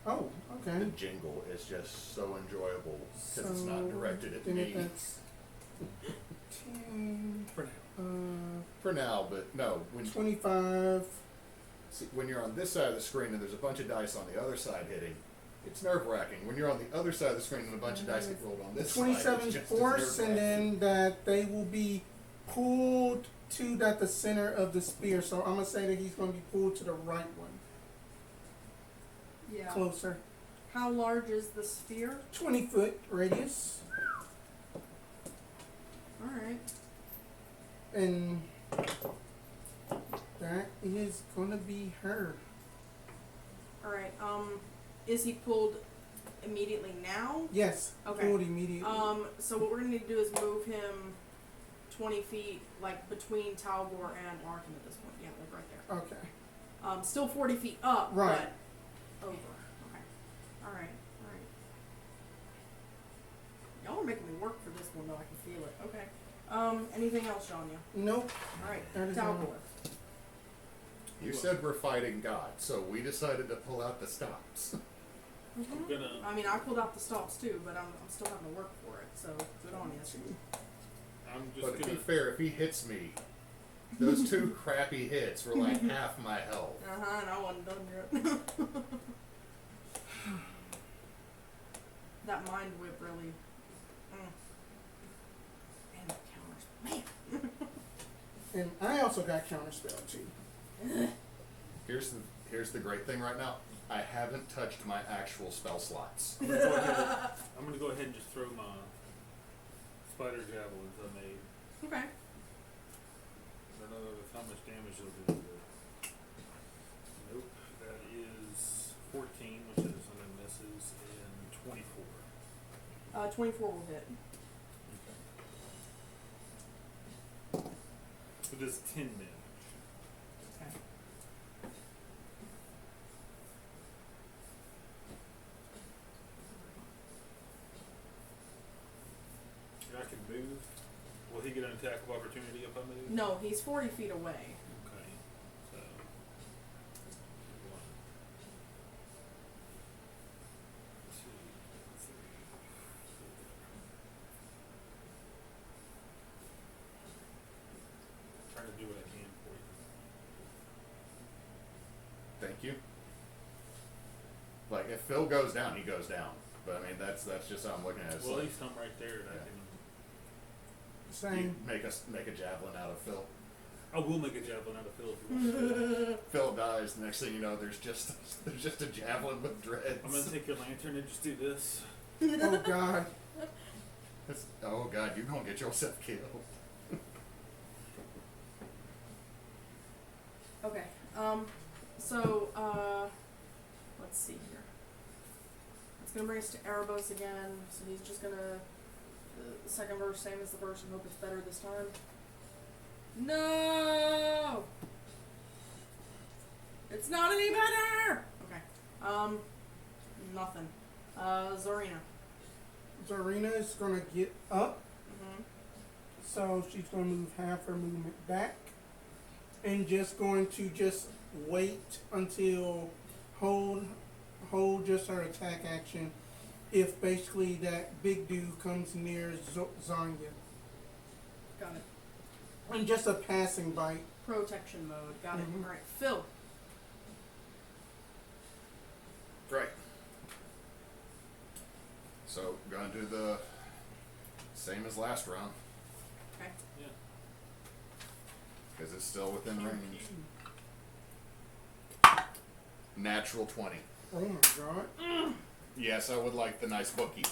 Oh, The okay. jingle is just so enjoyable because it's So, not directed at then me. that's 10, For now. For now, but no. 25. See, when you're on this side of the screen and there's a bunch of dice on the other side hitting, it's nerve-wracking. When you're on the other side of the screen and a bunch of dice get rolled on this side, 27 it's just force, as and nerve-wracking. then that they will be pulled to the center of the spear. So I'm gonna say that he's gonna be pulled to the right one, Yeah. closer. How large is the sphere? 20-foot radius, All right. and that is gonna be her. All right. Is he pulled immediately now? Yes, Okay. pulled immediately. So what we're gonna need to do is move him 20 feet, like between Tal'gor and Arten at this point. Yeah, like right there. Okay. Still 40 feet up, Right. but over. Okay. All right. Y'all are making me work for this one, though. I can feel it. Okay. Anything else, Zhonya? Nope. All right. That is Tal'gor. You said we're fighting God, so we decided to pull out the stops. I'm gonna. I mean, I pulled out the stops too, but I'm still having to work for it. So good on you. I'm just But to gonna. be fair, if he hits me, those 2 crappy hits were like half my health. And I wasn't done yet. That mind whip really. And that counters. Man. And I also got counterspell too. Here's the great thing right now. I haven't touched my actual spell slots. I'm gonna go ahead and just throw my spider javelins I made. Okay. I don't know how much damage they'll do. Nope. That is 14, which is under misses, and 24. 24 will hit. Okay. So it does 10 damage. Okay. And I can move. Will he get an attack of opportunity if I move? No, he's 40 feet away. Okay. So. 1. Trying to do what I can for you. Thank you. Like if Phil goes down, he goes down. But I mean that's just how I'm looking at it. It's Well, at like, least I'm right there, and Yeah. I can. you Same. make a javelin out of Phil. I will make a javelin out of Phil if you want to. Phil dies. The next thing you know, there's just a javelin with dreads. I'm gonna take your lantern and just do this. Oh God. Oh God, you're gonna get yourself killed. Okay. So, let's see here. It's gonna bring us to Erebos again, so he's just gonna, the second verse, same as the verse, and hope it's better this time. No! It's not any better! Okay. Nothing. Zorina. Zarina is gonna get up, Mm-hmm. so she's gonna move half her movement back, and just going to just wait until hold just her attack action. If basically that big dude comes near Zhonya, Got it. and just a passing bite. Protection mode. Got it. Mhm. Alright, Phil. Right. So gonna do the same as last round Okay. Yeah. because it's still within range. Natural 20. Oh my God. Yes, I would like the nice bookie.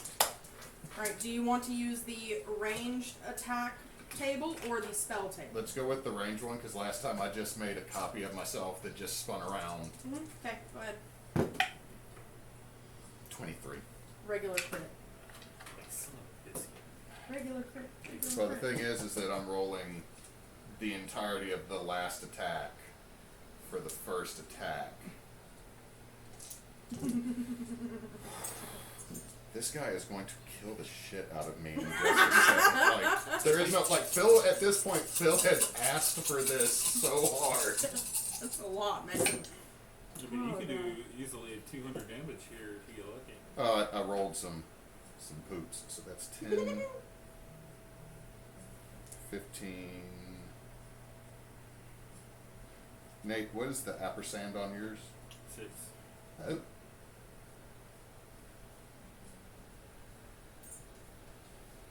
Alright, do you want to use the ranged attack table or the spell table? Let's go with the range one because last time I just made a copy of myself that just spun around. Okay, go ahead. 23. Regular crit. Son of a biscuit. Regular crit. Regular So the crit. thing is that I'm rolling the entirety of the last attack for the first attack. This guy is going to kill the shit out of me in just a second. Like, there is no, like, Phil, at this point, Phil has asked for this so hard. That's a lot, man. I mean, you Oh, can no. do easily 200 damage here if you get lucky. I rolled some poops, so that's 10, 15. Nate, what is the ampersand on yours? 6. Oh.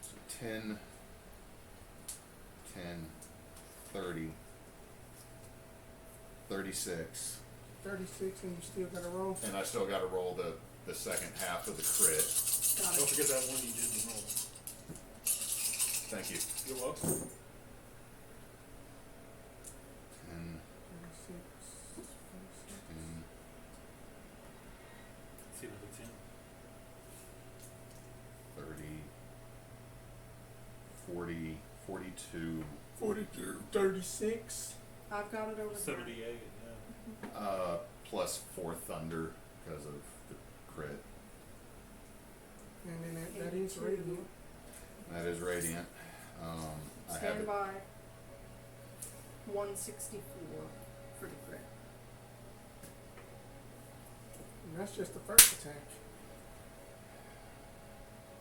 So 10, 30, 36. 36, and you still gotta roll. And I still got to roll the second half of the crit. Got Don't it. forget that one you didn't roll. Thank you. You're welcome. 10, 36. 10, See another 10. 30, 40, 42, 42, 36. I've got it over 78, here. yeah. plus 4 thunder because of the crit. And then that is radiant. That is radiant. I have Stand it. by. 164 for the crit. And that's just the first attack.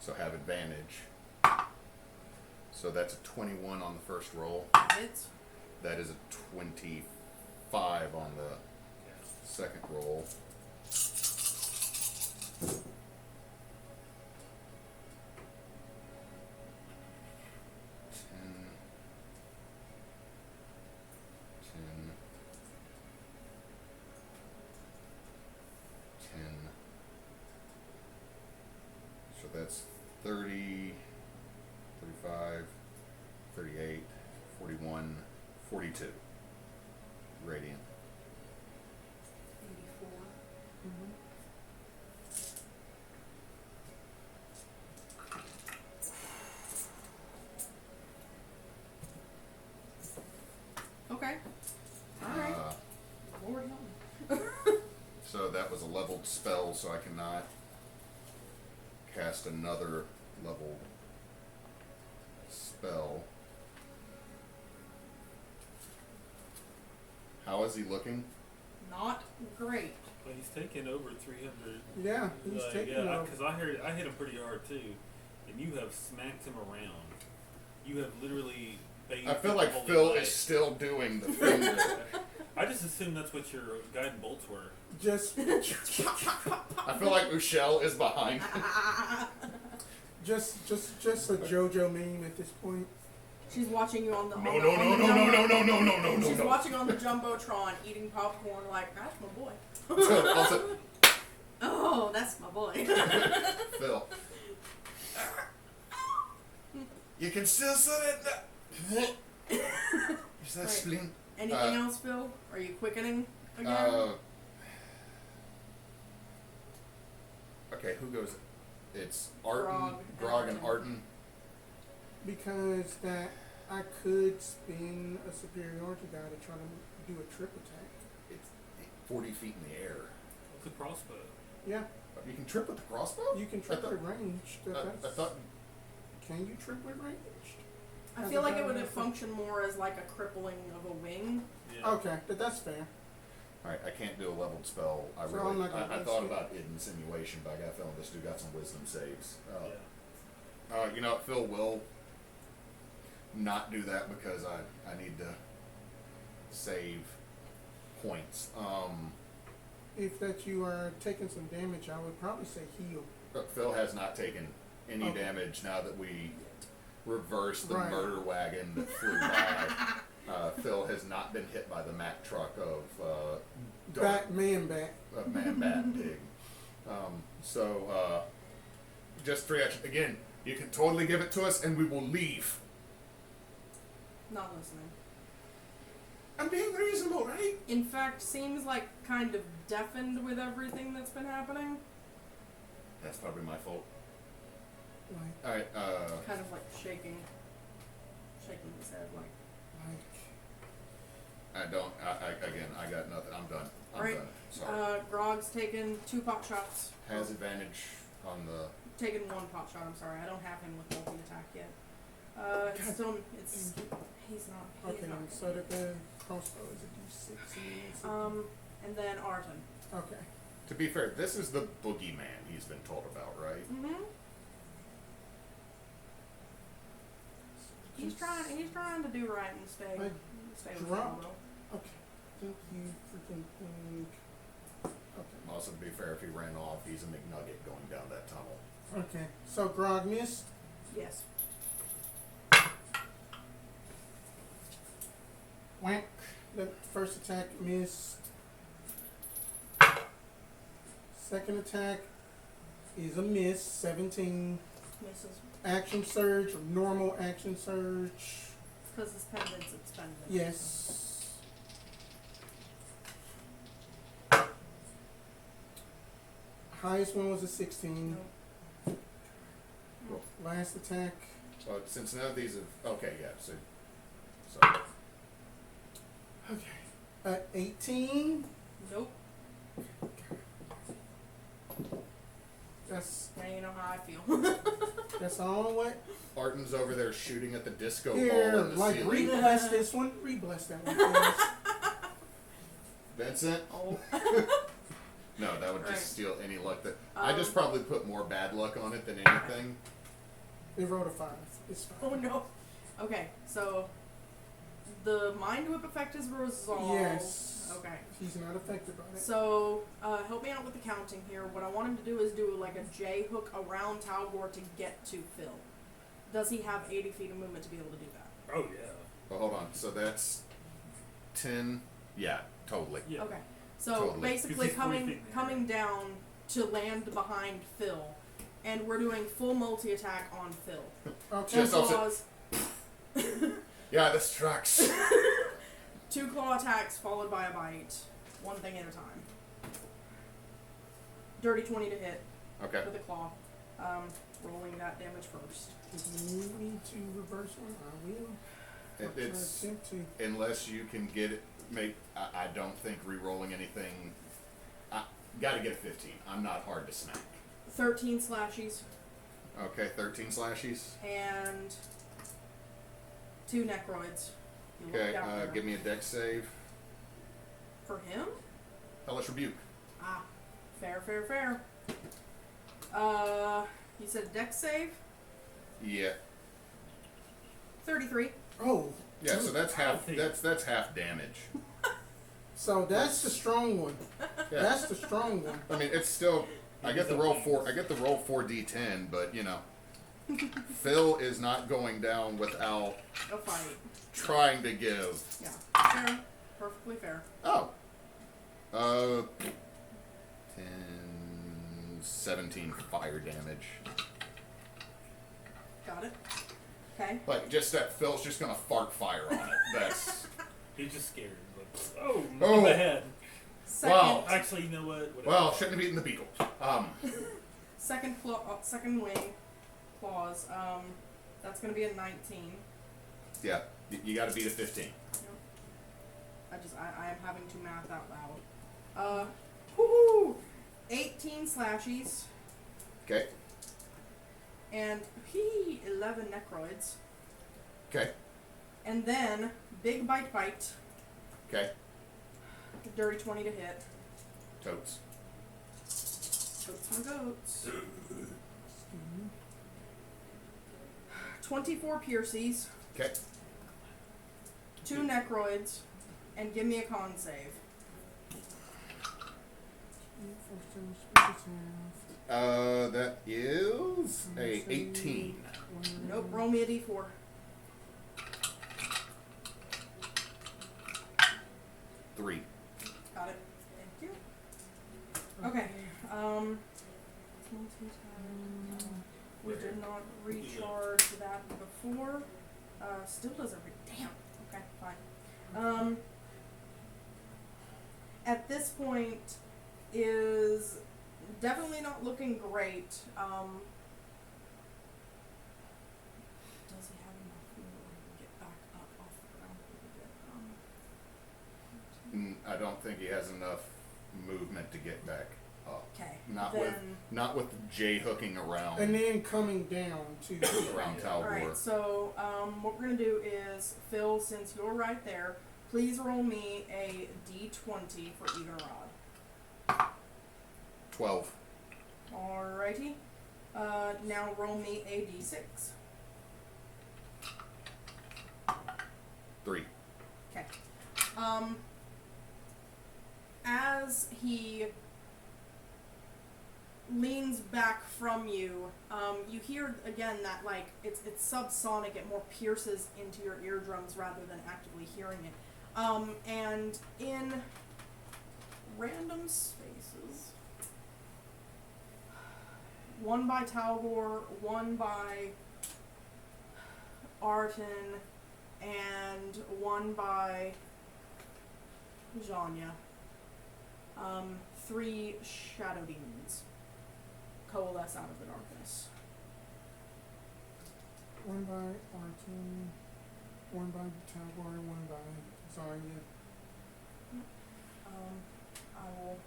So have advantage. So that's a 21 on the first roll. Hits. That is a 25 on the second roll. 10. So that's 30, 35, 38, 41, 42. Radiant. 84. Okay. Alright. Lord help me. So that was a leveled spell, so I cannot cast another leveled spell. How is he looking? Not great. Well, he's taken over 300. Yeah, he's taking over. because I hit him pretty hard too, and you have smacked him around. You have literally. I feel like Phil is still doing the finger. I just assumed that's what your guiding bolts were. Just, I feel like Michelle is behind. just a JoJo meme at this point. She's watching you on the No. She's watching on the jumbotron, eating popcorn, like that's my boy. Also, Oh, that's my boy. Phil, you can still set it. Is that Right. spleen? Anything else, Phil? Are you quickening again? Okay, who goes? It's Arten, Grog, and Arten. Because that I could spin a superiority die to try to do a trip attack. It's 40 feet in the air. It's a crossbow. Yeah, You can trip with the crossbow? you can trip with range. I thought. Can you trip with range? I feel like it would function more as like a crippling of a wing. Yeah. Okay, but that's fair. Alright, I can't do a leveled spell. I So I'm not gonna I risk thought it. about insinuation, but I got a feeling this dude got some wisdom saves. Yeah. You know what, Phil will not do that because I need to save points. If that you are taking some damage, I would probably say heal. But Phil has not taken any Okay. damage now that we reversed the Right. murder wagon that flew by. Phil has not been hit by the Mack truck of Batman bat. Man Bat Pig. Just free action. Again, you can totally give it to us and we will leave. Not listening. I'm being reasonable, right? In fact, seems like kind of deafened with everything that's been happening. That's probably my fault. Like, Alright, Kind of like shaking his head like. I got nothing. I'm done. I'm Right. done. Sorry. Grog's taken 2 pot shots. Has advantage on the. Taken 1 pot shot, I'm sorry. I don't have him with multi-attack yet. He's not. okay, so the crossbow is a D6. And then Arten. Okay. To be fair, this is the boogeyman he's been told about, right? Mm-hmm. He's trying to do right and stay with dropped. Miro. Okay. Thank you freaking thing. Okay. Also, to be fair, if he ran off, he's a McNugget going down that tunnel. Okay. So Grog missed. Yes. Whack. The first attack missed. Second attack is a miss. 17. Misses. Action surge or normal action surge. Because his pendant's expended. Yes. Highest one was a 16. Nope. Last attack. Well, since none of these have. Okay, yeah, so. Okay. 18. Nope. That's Now you know how I feel. that's all. What? Arten's over there shooting at the disco ball Here, in the like ceiling. re-bless this one. Re-bless that one. Please. Vincent? Oh. No, that would Right. just steal any luck that. I just probably put more bad luck on it than anything. It rolled a 5. It's fine. Oh no. Okay, so the Mind Whip effect is resolved. Yes. Okay. He's not affected by it. So, help me out with the counting here. What I want him to do is do like a J hook around Tal'gor to get to Phil. Does he have 80 feet of movement to be able to do that? Oh yeah. Well, hold on. So that's 10. Yeah, totally. Yeah. Okay. So Totally. basically 'Cause he's 40 feet in the air. coming down to land behind Phil. And we're doing full multi-attack on Phil. Okay. Just Two opposite. claws. Yeah, this tracks. 2 claw attacks followed by a bite. One thing at a time. Dirty 20 to hit Okay. with a claw. Rolling that damage first. If you need me to reverse one, I will. It's Attempt to. unless you can get it. I don't think re-rolling anything. I got to get a 15. I'm not hard to smack. 13 slashes Okay, 13 slashes. and 2 necroids. You Okay, looked out there. give me a dex save. For him? Hellish Rebuke. Ah, fair. You said dex save? Yeah. 33. Oh. Yeah, so that's half. think- That's half damage. So that's the strong one. Yeah. That's the strong one. I mean, it's still. I get the roll 4. I get the roll 4d10, but you know, Phil is not going down without A fight. trying to give. Yeah. Fair. Perfectly fair. Oh. 10, 17 fire damage. Got it. Okay. Like just that Phil's just gonna fart fire on it. That's. He's just scared. Like, oh, Oh. my head. Second, Wow. Actually, you know what? Whatever. Well, shouldn't have eaten the beetle. second wing claws. That's gonna be a 19. Yeah, you got to beat a 15. I am having to math out loud. Woohoo! 18 slashes Okay. and 11 necroids. Okay. And then big bite. Okay. Dirty 20 to hit. Totes. Goats my goats. 24 pierces, Okay. 2 necroids, and give me a con save. That is a 18. Nope, roll me a d4. Three. Got it. Thank you. Okay. We did not recharge that before. Still doesn't damn. Okay, fine. At this point is definitely not looking great. Does he have enough movement to get back up off the ground a little bit? I don't think he has enough movement to get back up. Okay. Not with J hooking around And then coming down to. around Yeah. Tal'gor. Alright, so what we're going to do is, Phil, since you're right there, please roll me a d20 for either rod. 12. Alrighty. Now roll me a d6. 3. Okay. As he leans back from you, you hear again that like it's subsonic. It more pierces into your eardrums rather than actively hearing it. And in random spaces, one by Tal'gor, one by Arten, and one by Zhonya. 3 shadow demons coalesce out of the darkness. One by Arten, one by Tal'gor, one by Zhonya. I will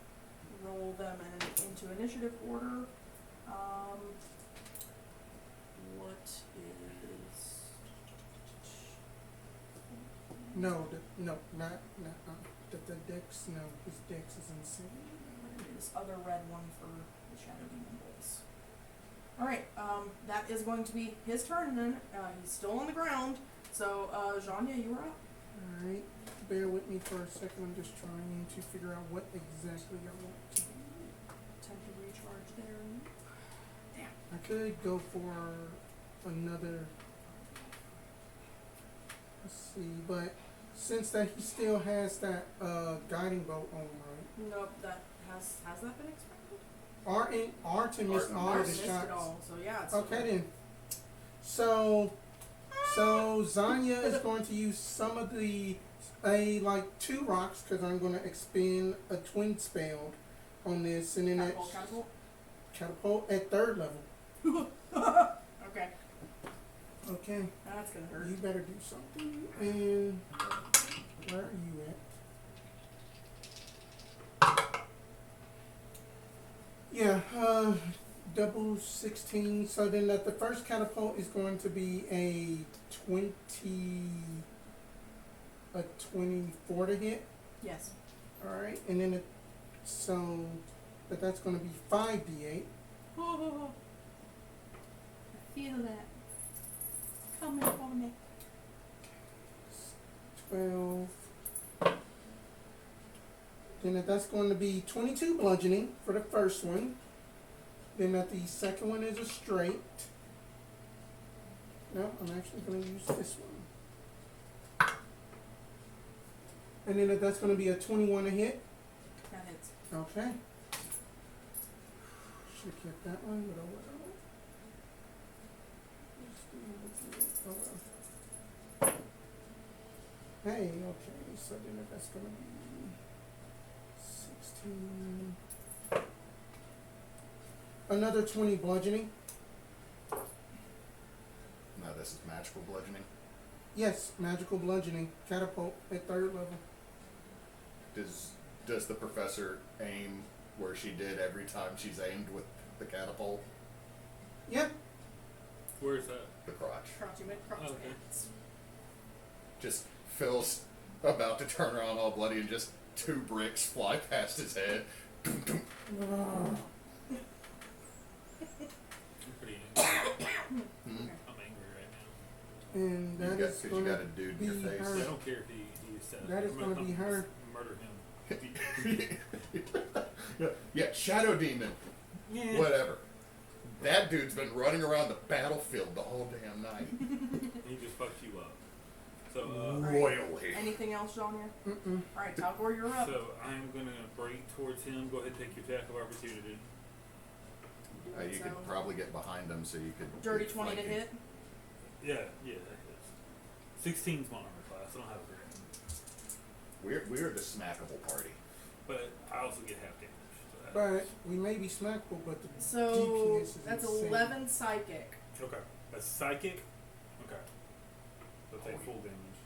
roll them into initiative order. What is... No, the dex, no, his dex is insane. This other red one for the shadow demon boys. Alright, that is going to be his turn then. He's still on the ground. So, Zhonya, you are up. Alright, bear with me for a second. I'm just trying to figure out what exactly I want to do. Time to recharge there. Damn. I could go for another. Let's see, but since that he still has that guiding bolt on, right? Nope, that has that been expended? Arten missed all of Arten the missed shots. it all, so yeah, it's Okay then. So Zhonya is going to use some of the like 2 rocks because I'm going to expend a twin spell on this, and then catapult at 3rd level. Okay. Okay. That's gonna hurt. You better do something. And where are you at? Yeah, double 16. So then the first catapult is going to be a 24 to hit. Yes. All right, and then that's going to be 5d8. Oh, I feel that coming for me. 12. Then that's going to be 22 bludgeoning for the first one. Then the second one is a straight. No, I'm actually going to use this one. And then that's going to be a 21 to hit. That hits. Okay. Should have kept that one, but oh well. Oh well. Hey, okay, so then that's going to be 16. Another 20 bludgeoning. Now this is magical bludgeoning. Yes, magical bludgeoning. Catapult at 3rd level. Does the professor aim where she did every time she's aimed with the catapult? Yep. Where is that? The crotch. Crotchy McCrotch Okay. pants. Just Phil's about to turn around all bloody and just 2 bricks fly past his head. I'm pretty angry. I'm angry right now. And that is Because you going got to a dude in be your face. I her. don't care if he says That is gonna be her. Murder him. Yeah, Shadow Demon. Yeah. Whatever. That dude's been running around the battlefield the whole damn night. He just fucked you up. So, Royally. Anything else, Zhonya? Mm-mm. Alright, Tal'gor, you're up. so I'm gonna break towards him. Go ahead, and take your attack of opportunity. You could probably get behind him so you could. Dirty get 20 to flanking. hit. Yeah, that is. 16's my armor class. I don't have a great. We're the snackable party. But I also get half damage. So But we may be smackable, but the So, DPS is that's insane. 11 psychic. okay. That's psychic? Okay. So take full damage.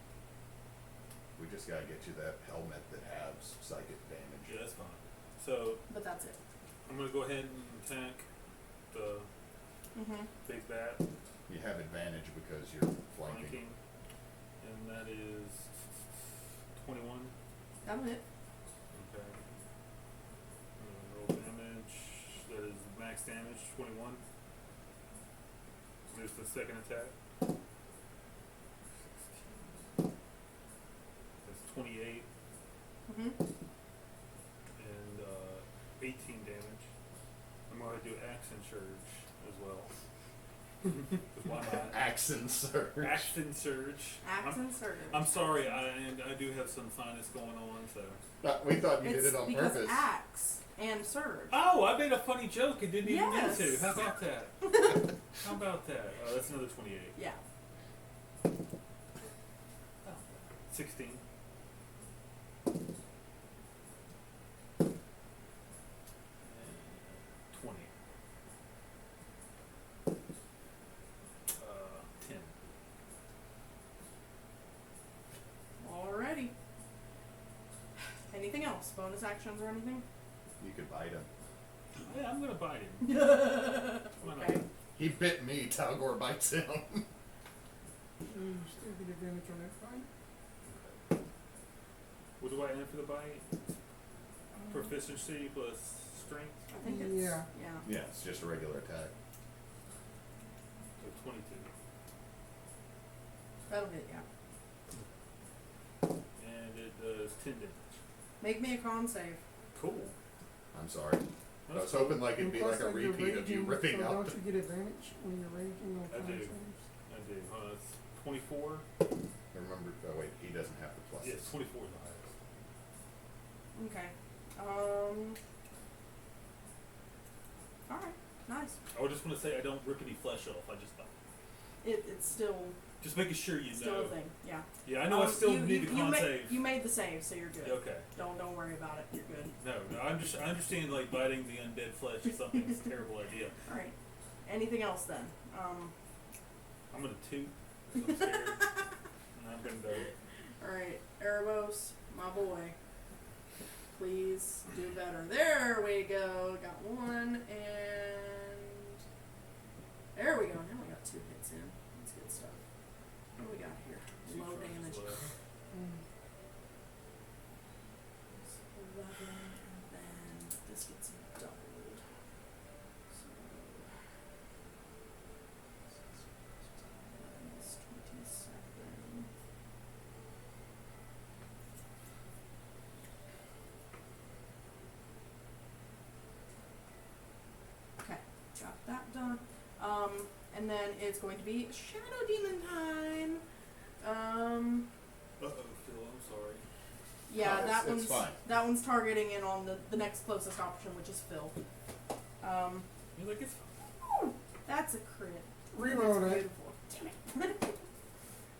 We just gotta get you that helmet that has psychic damage. Yeah, that's fine. So But that's it. I'm gonna go ahead and attack the Mm-hmm. big bat You have advantage because you're flanking. flanking. And that is 21. That'll hit. Okay. Roll damage. That is max damage, 21. There's the second attack. That's 28 Mm-hmm. and 18 damage. I'm going to do Accent Surge as well. 'Cause why not? Accent surge. Accent Surge. Accent surge. I'm sorry, I do have some sinus going on, so. We thought you It's did it on because purpose. axe and surge. Oh, I made a funny joke and didn't even mean Yes. to. How about that? How about that? That's another 28. Yeah. 16. And 20. 10. Alrighty. Anything else? Bonus actions or anything? You could bite him. Yeah, I'm gonna bite him. Why not? Okay. He bit me. Tal'gor bites him. You still get advantage on that fight. What do I add for the bite? Proficiency plus strength. I think it's Yeah. Yeah, it's just a regular attack. 22. That'll hit, yeah. And it does 10 damage. Make me a con save. Cool. I'm sorry. I was hoping like it'd And be plus, like a you're repeat of you raging, ripping so out. don't you get advantage when you're raging on I con do. saves? I do. That's 24. Remember? Oh wait, he doesn't have the plus. Yes, 24 is the highest. Okay. Alright, nice. I just want to say I don't rip any flesh off. I just bite. It's still Just making sure you still know. a thing, yeah. Yeah, I know I still need the con ma- save. You made the save, so you're good. Okay. Don't worry about it. You're good. No, I understand like biting the undead flesh is something that's a terrible idea. All right. Anything else then? I'm gonna toot 'cause I'm scared. And I'm gonna die. All right, Erebos, my boy. Please do better. There we go. Got one, and there we go. Now we got 2 hits in. That's good stuff. What do we got here? Low damage. Low. 11, and then this gets doubled. So, it's 27. Okay, got that done. And then it's going to be Shadow Demon time. Uh-oh, Phil, I'm sorry. Yeah, Oh, that it's fine. one's targeting in on the next closest option, which is Phil. You're like, it's That's a crit. Reroll That's that. beautiful.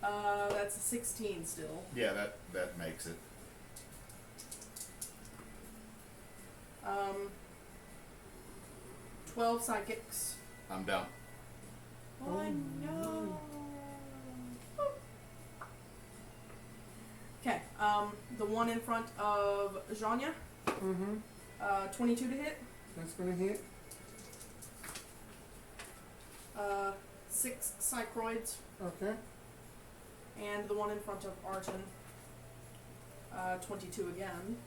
That's a 16 still. Yeah, that makes it. 12 psychics. I'm down. Oh, no. Okay, the one in front of Zhonya, Mm-hmm. 22 to hit. That's gonna hit. 6 psychroids. Okay. And the one in front of Arten, 22 again.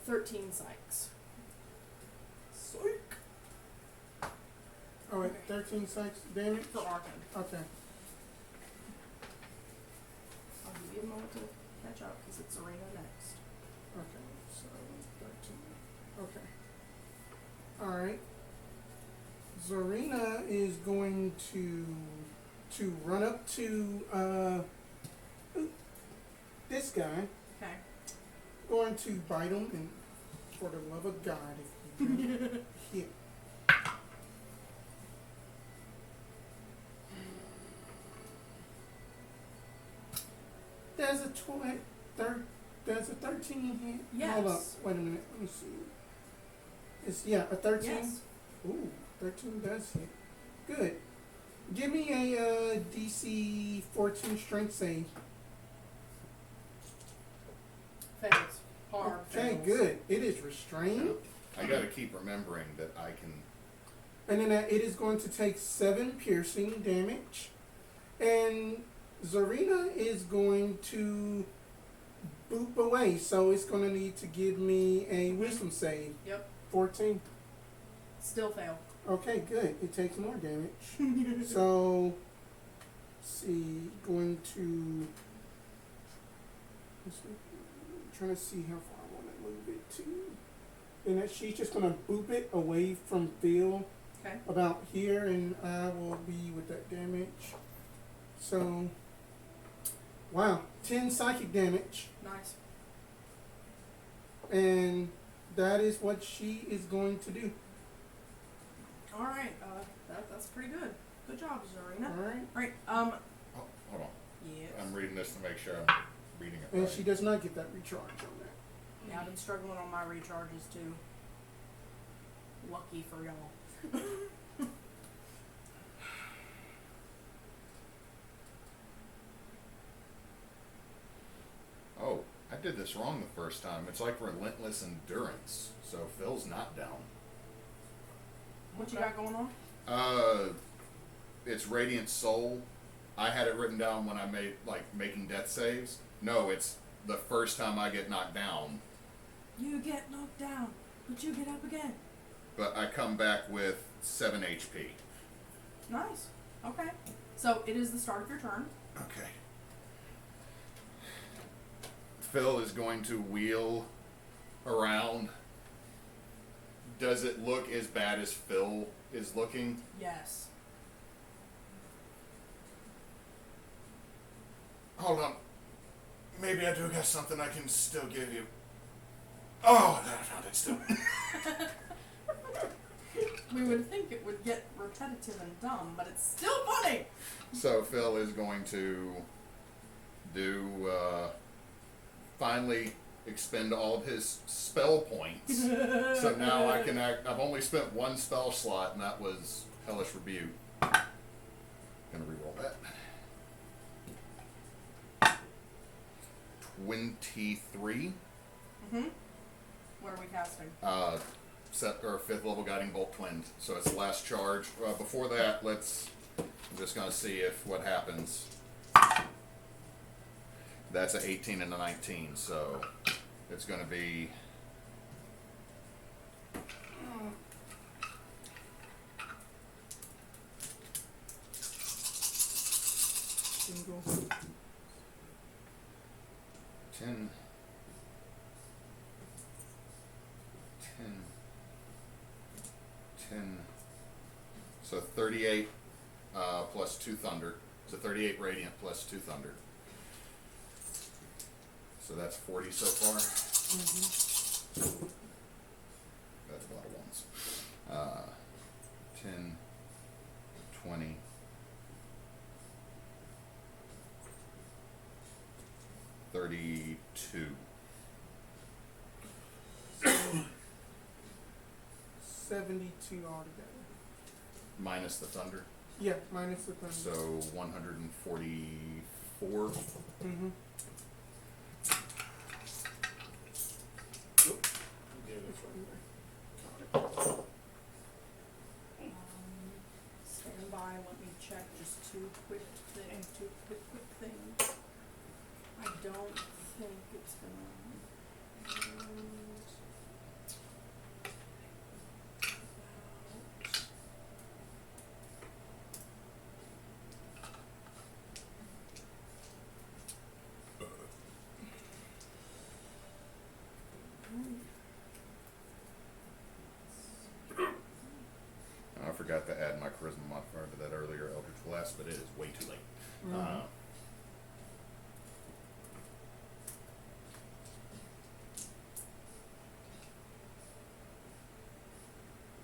13 psychs. Psych! Oh wait, Okay. 13 psychic damage? For Arten. Okay. I'll give you a moment to catch up because it's Arena next. Okay, so 13. Okay. Alright. Zarina is going to run up to this guy. Okay. Going to bite him, and for the love of God, if you don't hit. There's a 13 hit. Yes. Hold up, wait a minute, let me see. It's a 13. Yes. Ooh, 13 does hit. Good. Give me a DC 14 strength save. Fails. Hard. Okay, fails. good. It is restrained. I gotta keep remembering that I can. And then it is going to take 7 piercing damage. And Zarina is going to boop away. So it's going to need to give me a wisdom save. Yep. 14. Still fail. Okay, good. It takes more damage. So, let's see, going to. Let's see, I'm trying to see how far I want to move it to. And that she's just going to boop it away from Phil. Okay. About here, and I will be with that damage. So, wow, 10 psychic damage, Nice. and that is what she is going to do. All right. That's pretty good. Good job, Zarina. All right, All right. Oh, hold on. Yes. I'm reading this to make sure I'm reading it and right. she does not get that recharge on that. Yeah, I've been struggling on my recharges too. Lucky for y'all. Oh, I did this wrong the first time. It's like relentless endurance. So Phil's not down. What you got going on? It's Radiant Soul. I had it written down when I made making death saves. No, it's the first time I get knocked down. You get knocked down, but you get up again. but I come back with 7 HP. Nice. Okay. So it is the start of your turn. Okay. Phil is going to wheel around. Does it look as bad as Phil is looking? Yes. Hold on. Maybe I do got something I can still give you. Oh, I found it still. We would think it would get repetitive and dumb, but it's still funny. So Phil is going to do, finally expend all of his spell points. So now I can act. I've only spent 1 spell slot, and that was Hellish Rebuke. Gonna reroll that. 23. What are we casting? Set or 5th level guiding bolt twins. So it's the last charge. Before that, I'm just gonna see if what happens. That's an 18 and a 19, so it's gonna be. Single. 10. So 38 plus 2 thunder. So 38 radiant plus 2 thunder. So that's 40 so far. That's a lot of ones. 10, 20. 32. 72 altogether. Minus the thunder. Yeah, minus the thunder. So 144. Mm-hmm. Oop. Yeah, that's right. Stand by. Let me check just two quick things. I don't think it's gonna. I forgot to add my charisma modifier to that earlier Eldritch Blast, but it is way too late.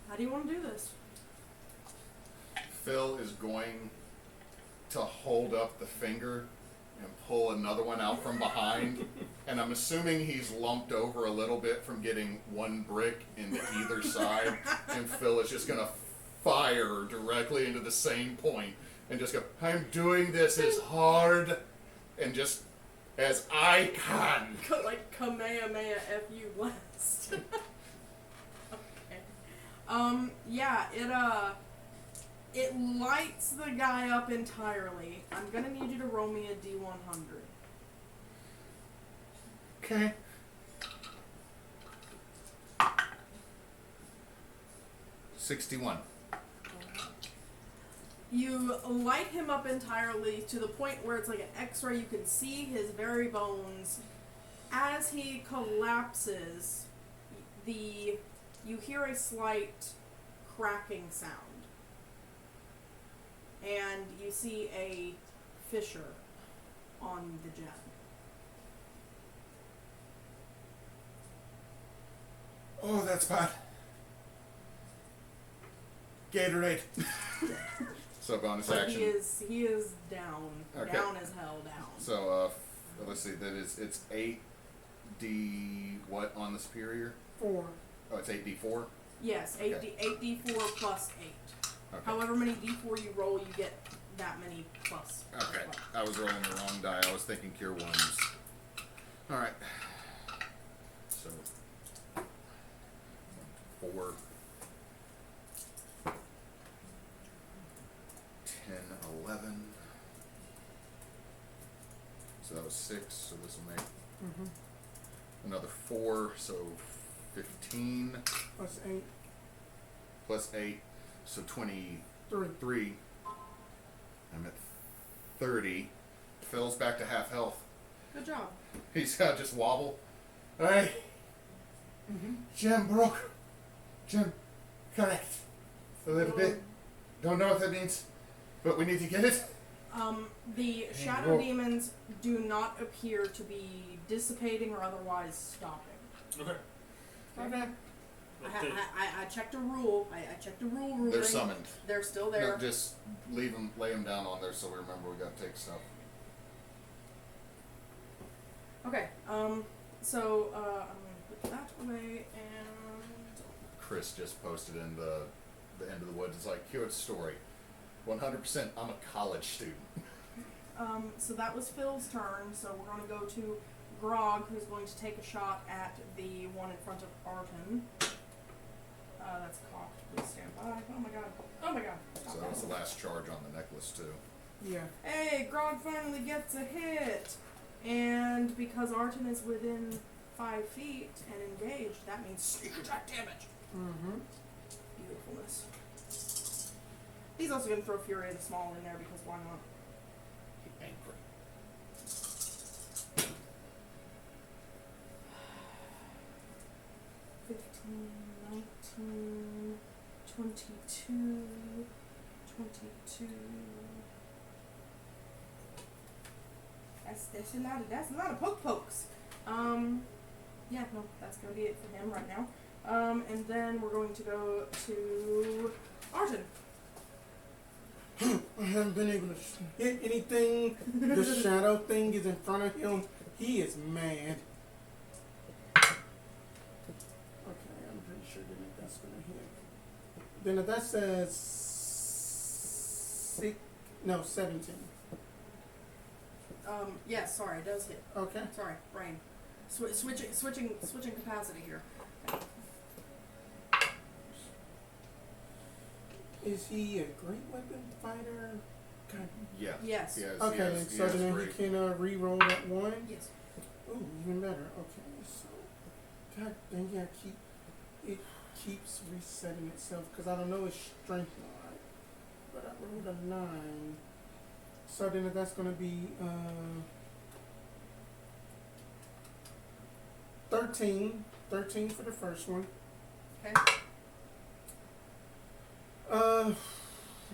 How do you want to do this? Phil is going to hold up the finger and pull another one out from behind. And I'm assuming he's lumped over a little bit from getting 1 brick into either side. And Phil is just going to fire directly into the same point and just go, I'm doing this as hard and just as I can. Like Kamehameha F.U. blast. Okay. Yeah, it lights the guy up entirely. I'm gonna need you to roll me a D100. Okay. $61. You light him up entirely to the point where it's like an X-ray. You can see his very bones. As he collapses, you hear a slight cracking sound. And you see a fissure on the gem. Oh, that's bad. Gatorade. So bonus But action. he is down. Okay. Down as hell down. So let's see. It's 8d what on the superior? 4. Oh, it's 8d4. Yes, Okay. 8d4 plus 8. Okay. However many d4 you roll, you get that many plus. Okay. I was rolling the wrong die. I was thinking cure wounds. All right. So 4, 10, 11. So that was 6. So this will make another 4. So 15. Plus 8. plus 8, so 23. I'm at 30. Phil's back to half health. Good job. He's got just wobble. Hey. Gem broke. Gem correct. A little bit. Don't know what that means, but we need to get it. The shadow demons do not appear to be dissipating or otherwise stopping. Okay. Okay. I checked a rule. I checked the rule ruling. They're summoned. They're still there. No, just lay them down on there so we remember we gotta take stuff. Okay. So I'm gonna put that away and. Chris just posted in the end of the woods. It's like, here's the story. 100%. I'm a college student. So that was Phil's turn. So we're gonna go to Grog, who's going to take a shot at the one in front of Arten. That's cocked. Please stand by. Oh my god. Oh my god. So that was the last charge on the necklace too. Yeah. Hey, Grog finally gets a hit. And because Arten is within 5 feet and engaged, that means sneak attack damage. Mm-hmm. Beautifulness. He's also going to throw Fury of the Small in there because why not? Angry. 15, 19, 22, 22. That's a lot of pokes. Yeah, no, that's gonna be it for him right now. And then we're going to go to Arten. I haven't been able to hit anything. The shadow thing is in front of him. He is mad. Okay, I'm pretty sure that's gonna hit. Then if that says 17. Yes, sorry, it does hit. Okay. Sorry, brain. Switching capacity here. Is he a great weapon fighter? God. Yeah. Yes. He has, Okay, he so has then great. he can re-roll that one. Yes. Ooh, even better. Okay, so God dang it, it keeps resetting itself because I don't know its strength line, but I rolled a 9. So then that's gonna be 13 for the first one. Okay.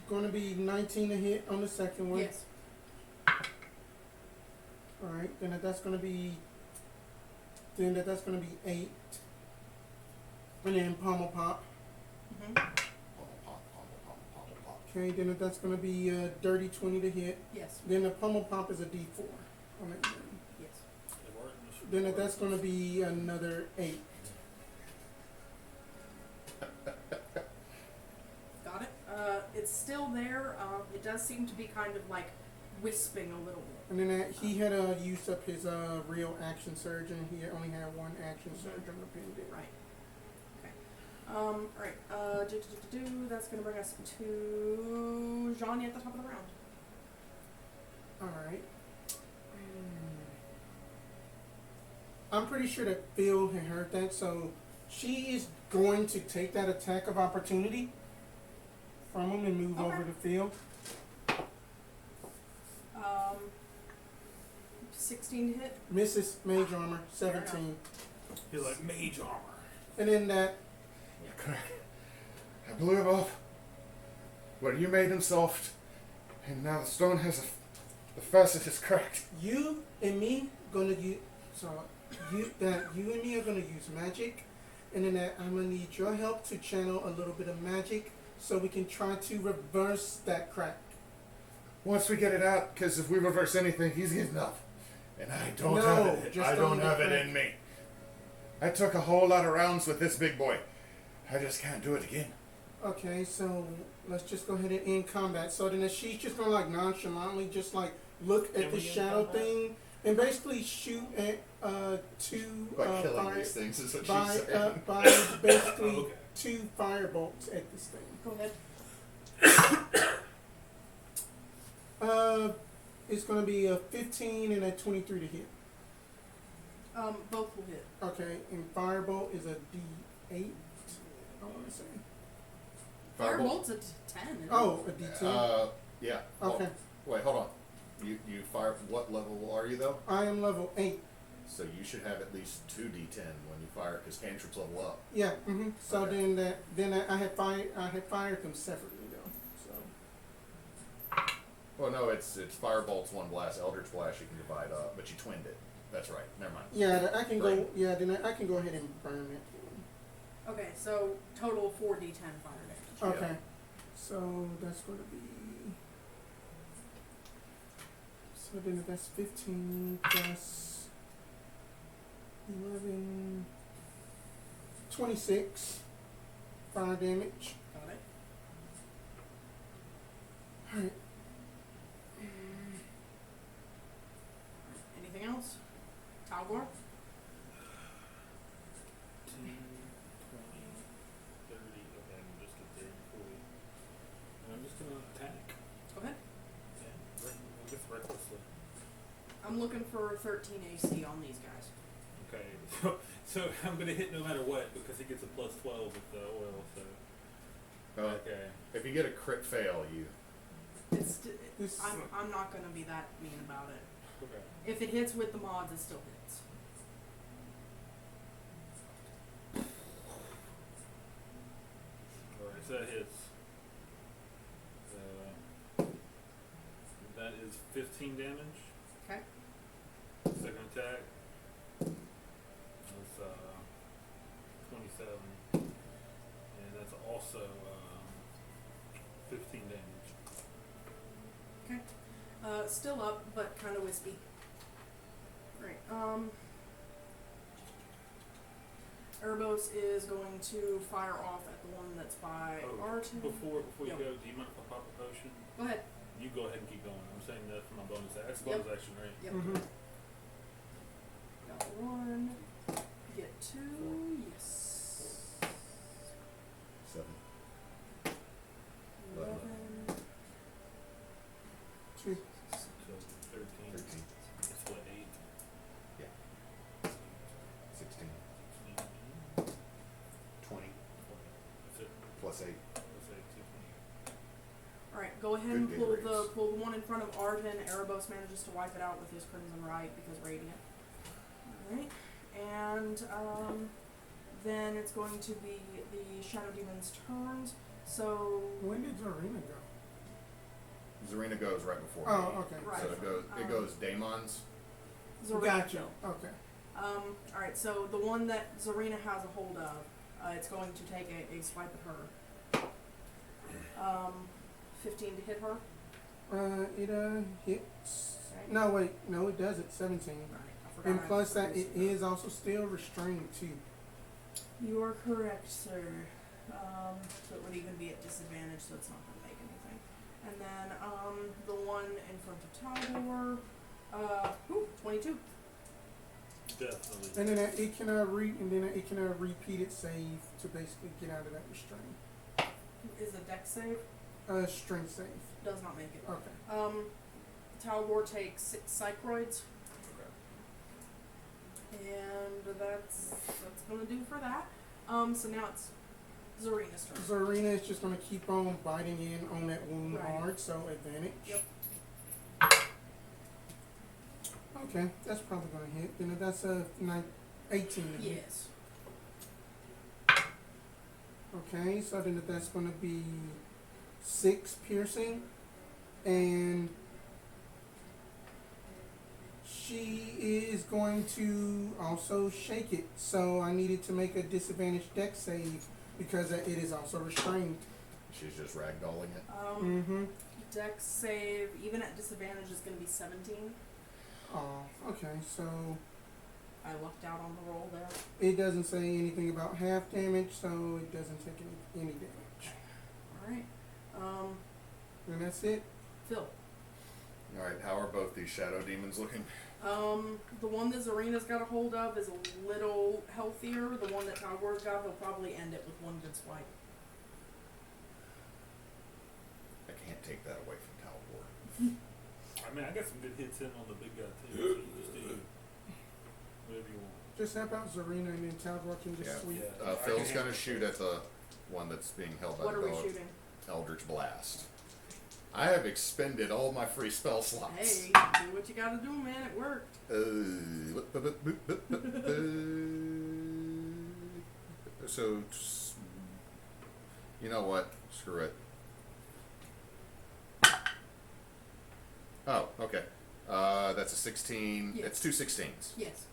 Gonna be 19 to hit on the second one. Yes. All right, then that's gonna be 8, and then pommel pop. Mm-hmm. Pop, pop, pop, pop, pop, pop. Okay, then that's gonna be dirty 20 to hit. Yes. Then the pommel pop is a D4. On that one. Yes. Then that's gonna be another 8. Got it. It's still there. It does seem to be kind of like wisping a little bit. And then he had used up his real action surge, and he only had 1 action surge on the pendant. Right. Okay. Alright. That's gonna bring us to Zhonya at the top of the round. Alright. I'm pretty sure that Phil had heard that, so she is going to take that attack of opportunity from him and move over to Phil. 16 to hit. Misses mage armor, 17. He's like mage armor. And then that, I blew him off. But you made him soft. And now the stone has the facet is cracked. you and me gonna use, you and me are gonna use magic, and then that I'm gonna need your help to channel a little bit of magic so we can try to reverse that crack. Once we get it out, because if we reverse anything, he's getting up. And I don't No, have it. just I don't don't have it let in me. I took a whole lot of rounds with this big boy. I just can't do it again. Okay, so let's just go ahead and end combat. So then she's just gonna like nonchalantly just like look at Can the we end shadow combat? thing and basically shoot at two By killing fire, these things is what by she's saying. by basically Oh, okay. 2 firebolts at this thing. Go ahead. It's gonna be a 15 and a 23 to hit. Both will hit. Okay, and firebolt is a D8. I want to say. Firebolt's a 10. Isn't Oh, a D10. Yeah. Okay. Wait, hold on. You fire. What level are you though? I am level 8. So you should have at least 2d10 when you fire, because cantrips level up. Yeah. So Okay. then I had fired them separately though. So. Well, no, it's firebolt's one blast, eldritch blast you can divide up, but you twinned it. That's right. Never mind. Yeah, I can go. Right. Yeah, then I can go ahead and burn it. Okay, so total 4d10 fire damage. Okay. Yeah. So that's going to be. So then that's 15 plus 11, 26 fire damage. Got it. Alright. Anything else? Tal'gor? 10, 20, 30. Okay, I'm just get there fully. And I'm just gonna attack. Go ahead. Yeah, I guess recklessly. I'm looking for 13 AC on these guys. Okay, so I'm gonna hit no matter what because he gets a plus 12 with the oil. So okay. If you get a crit fail, you. I'm not gonna be that mean about it. Okay. If it hits with the mods, it still hits. Alright, so that hits. That is 15 damage. Okay. Second attack. That's 27. And that's also 15 damage. Okay. Still up, but kind of wispy. Right. Erebos is going to fire off at the one that's by Arten. Before you Yep. go, do you mind if I pop a potion? Go ahead. You go ahead and keep going. I'm saying that for my bonus action. That's bonus action, right? Yep. Got 1. Get 2. Yes. 7. 11. 2. So 13. 13. It's what, 8? Yeah. 16. 20. That's it. Plus 8. Let's say 220. Alright, go ahead and Good pull raise. the one in front of Arten. Erebos manages to wipe it out with his Crimson Right because Radiant. Alright. And then it's going to be the Shadow Demon's turns. So When did Zarina go? Zarina goes right before me. Oh, okay. Right. So it goes Damon's. Zorina. Gotcha. Okay. Alright, so the one that Zarina has a hold of, it's going to take a swipe at her. 15 to hit her. It hits. Right. No, wait. No, it doesn't. 17. Alright, I forgot. And I plus that, raised it is also still restrained too. You are correct, sir. So it would even be at disadvantage, so it's not going to make anything. And then the one in front of Tal'gor, 22. Definitely. And then it can repeat its save to basically get out of that restraint. Is a dex save? Strength save. Does not make it. Okay. Tal'gor takes 6 psychroids, Okay. and that's gonna do for that. So now it's Zarina's turn. Zarina is just gonna keep on biting in on that wound Right. hard, so advantage. Yep. Okay, that's probably gonna hit. Then that's a 18 to hit. Yes. Okay, so then that's gonna be 6 piercing, and she is going to also shake it. So I needed to make a disadvantage dex save because it is also restrained. She's just ragdolling it. Mm-hmm. Dex save, even at disadvantage, is gonna be 17. Oh, okay, so I lucked out on the roll there. it doesn't say anything about half damage, so it doesn't take any damage. Alright. And that's it. Phil. Alright, how are both these shadow demons looking? The one that Zarina's got a hold of is a little healthier. The one that Tal'gor's got, he'll probably end it with one good swipe. I can't take that away from Tal'gor. I mean, I got some good hits in on the big guy too. So just do whatever you want. Just help out Zarina and then Tal'gor can just Yeah. sweep. Yeah. Phil's gonna shoot at the one that's being held by What the are we dog. shooting? Eldritch Blast. I have expended all my free spell slots. Hey, do what you gotta do, man. It worked. So, you know what? Screw it. Oh, okay. That's a 16. Yes. It's two 16s. Yes.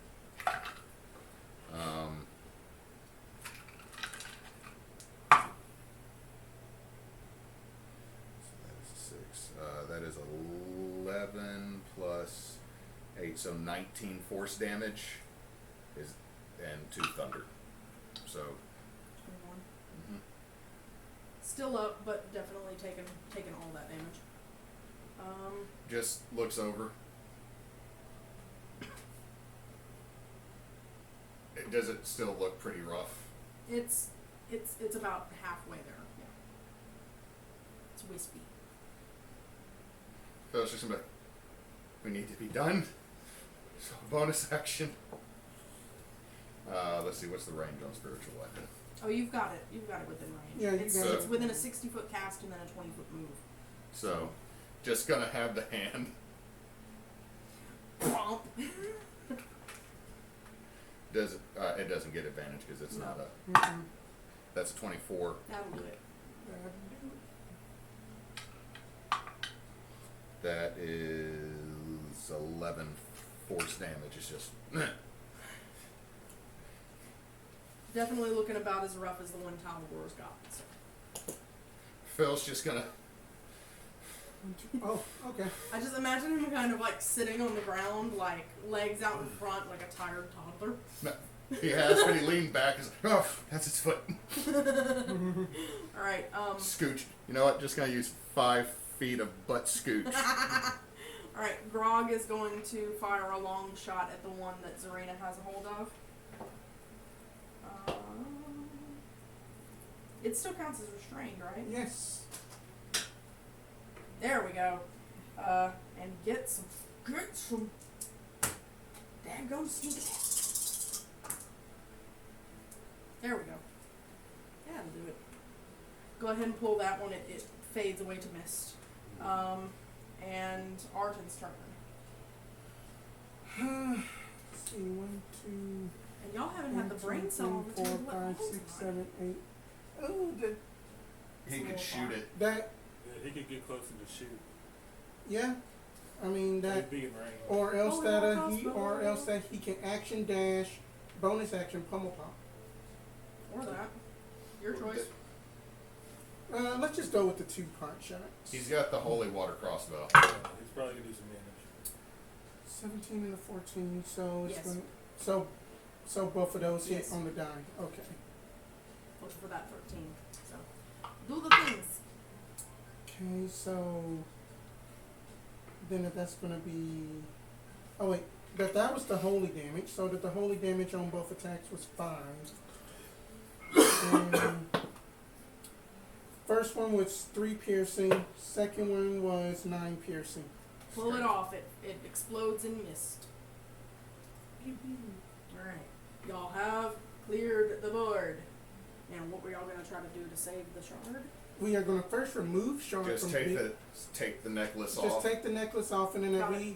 That is 11 plus 8, so 19 force damage and 2 thunder. So 21. Still up, but definitely taking all that damage. Just looks over. Does it still look pretty rough? It's about halfway there. Yeah. It's wispy. So it's just gonna be like, we need to be done. So bonus action. Let's see, what's the range on spiritual weapon? Oh, you've got it. You've got it within range. Yeah, you it's, got it's it. within a 60-foot cast and then a 20-foot move. So, just gonna have the hand. Prompt. Does it? It doesn't get advantage because it's No. not a. Mm-mm. That's a 24. That'll do it. That is 11 force damage. It's just. Definitely looking about as rough as the one Tal'gor's got. So. Phil's just gonna. Oh, okay. I just imagine him kind of like sitting on the ground, like legs out in front, like a tired toddler. No, he has, but he leaned back. He's like, oh, that's his foot. All right. Scooch. You know what? Just gonna use 5 feet of butt scooch. All right. Grog is going to fire a long shot at the one that Zarina has a hold of. It still counts as restrained, right? Yes. There we go. And get some daggone sneak attack. There we go. Yeah, that'll do it. Go ahead and pull that one. It fades away to mist. And Arten's turn. Let's see, 1, 2. And y'all haven't had the brain cell on the 4, table. 5, 6, 7, 8. Oh, He could shoot it. that. Yeah, he could get close and just shoot. Yeah. I mean that. He'd be in range. Or else Oh, that yeah, he, or else that he can action dash, bonus action pummel pop. Or that. Your choice. Let's just go with the 2 punch shots. He's got the holy water crossbow. He's probably gonna do some damage. 17 and a 14, so it's Yes. gonna, so both of those Yes. hit on the die. Okay. Looking for that 13. So, do the things. Okay, so then that's gonna be. Oh wait, that was the holy damage. So that the holy damage on both attacks was 5. And first one was 3 piercing. Second one was 9 piercing. Pull it off. It explodes in mist. Alright. Y'all have cleared the board. And what were y'all going to try to do to save the shard? We are gonna first remove shard Just from take the necklace just off. take the necklace off, and then Got that it.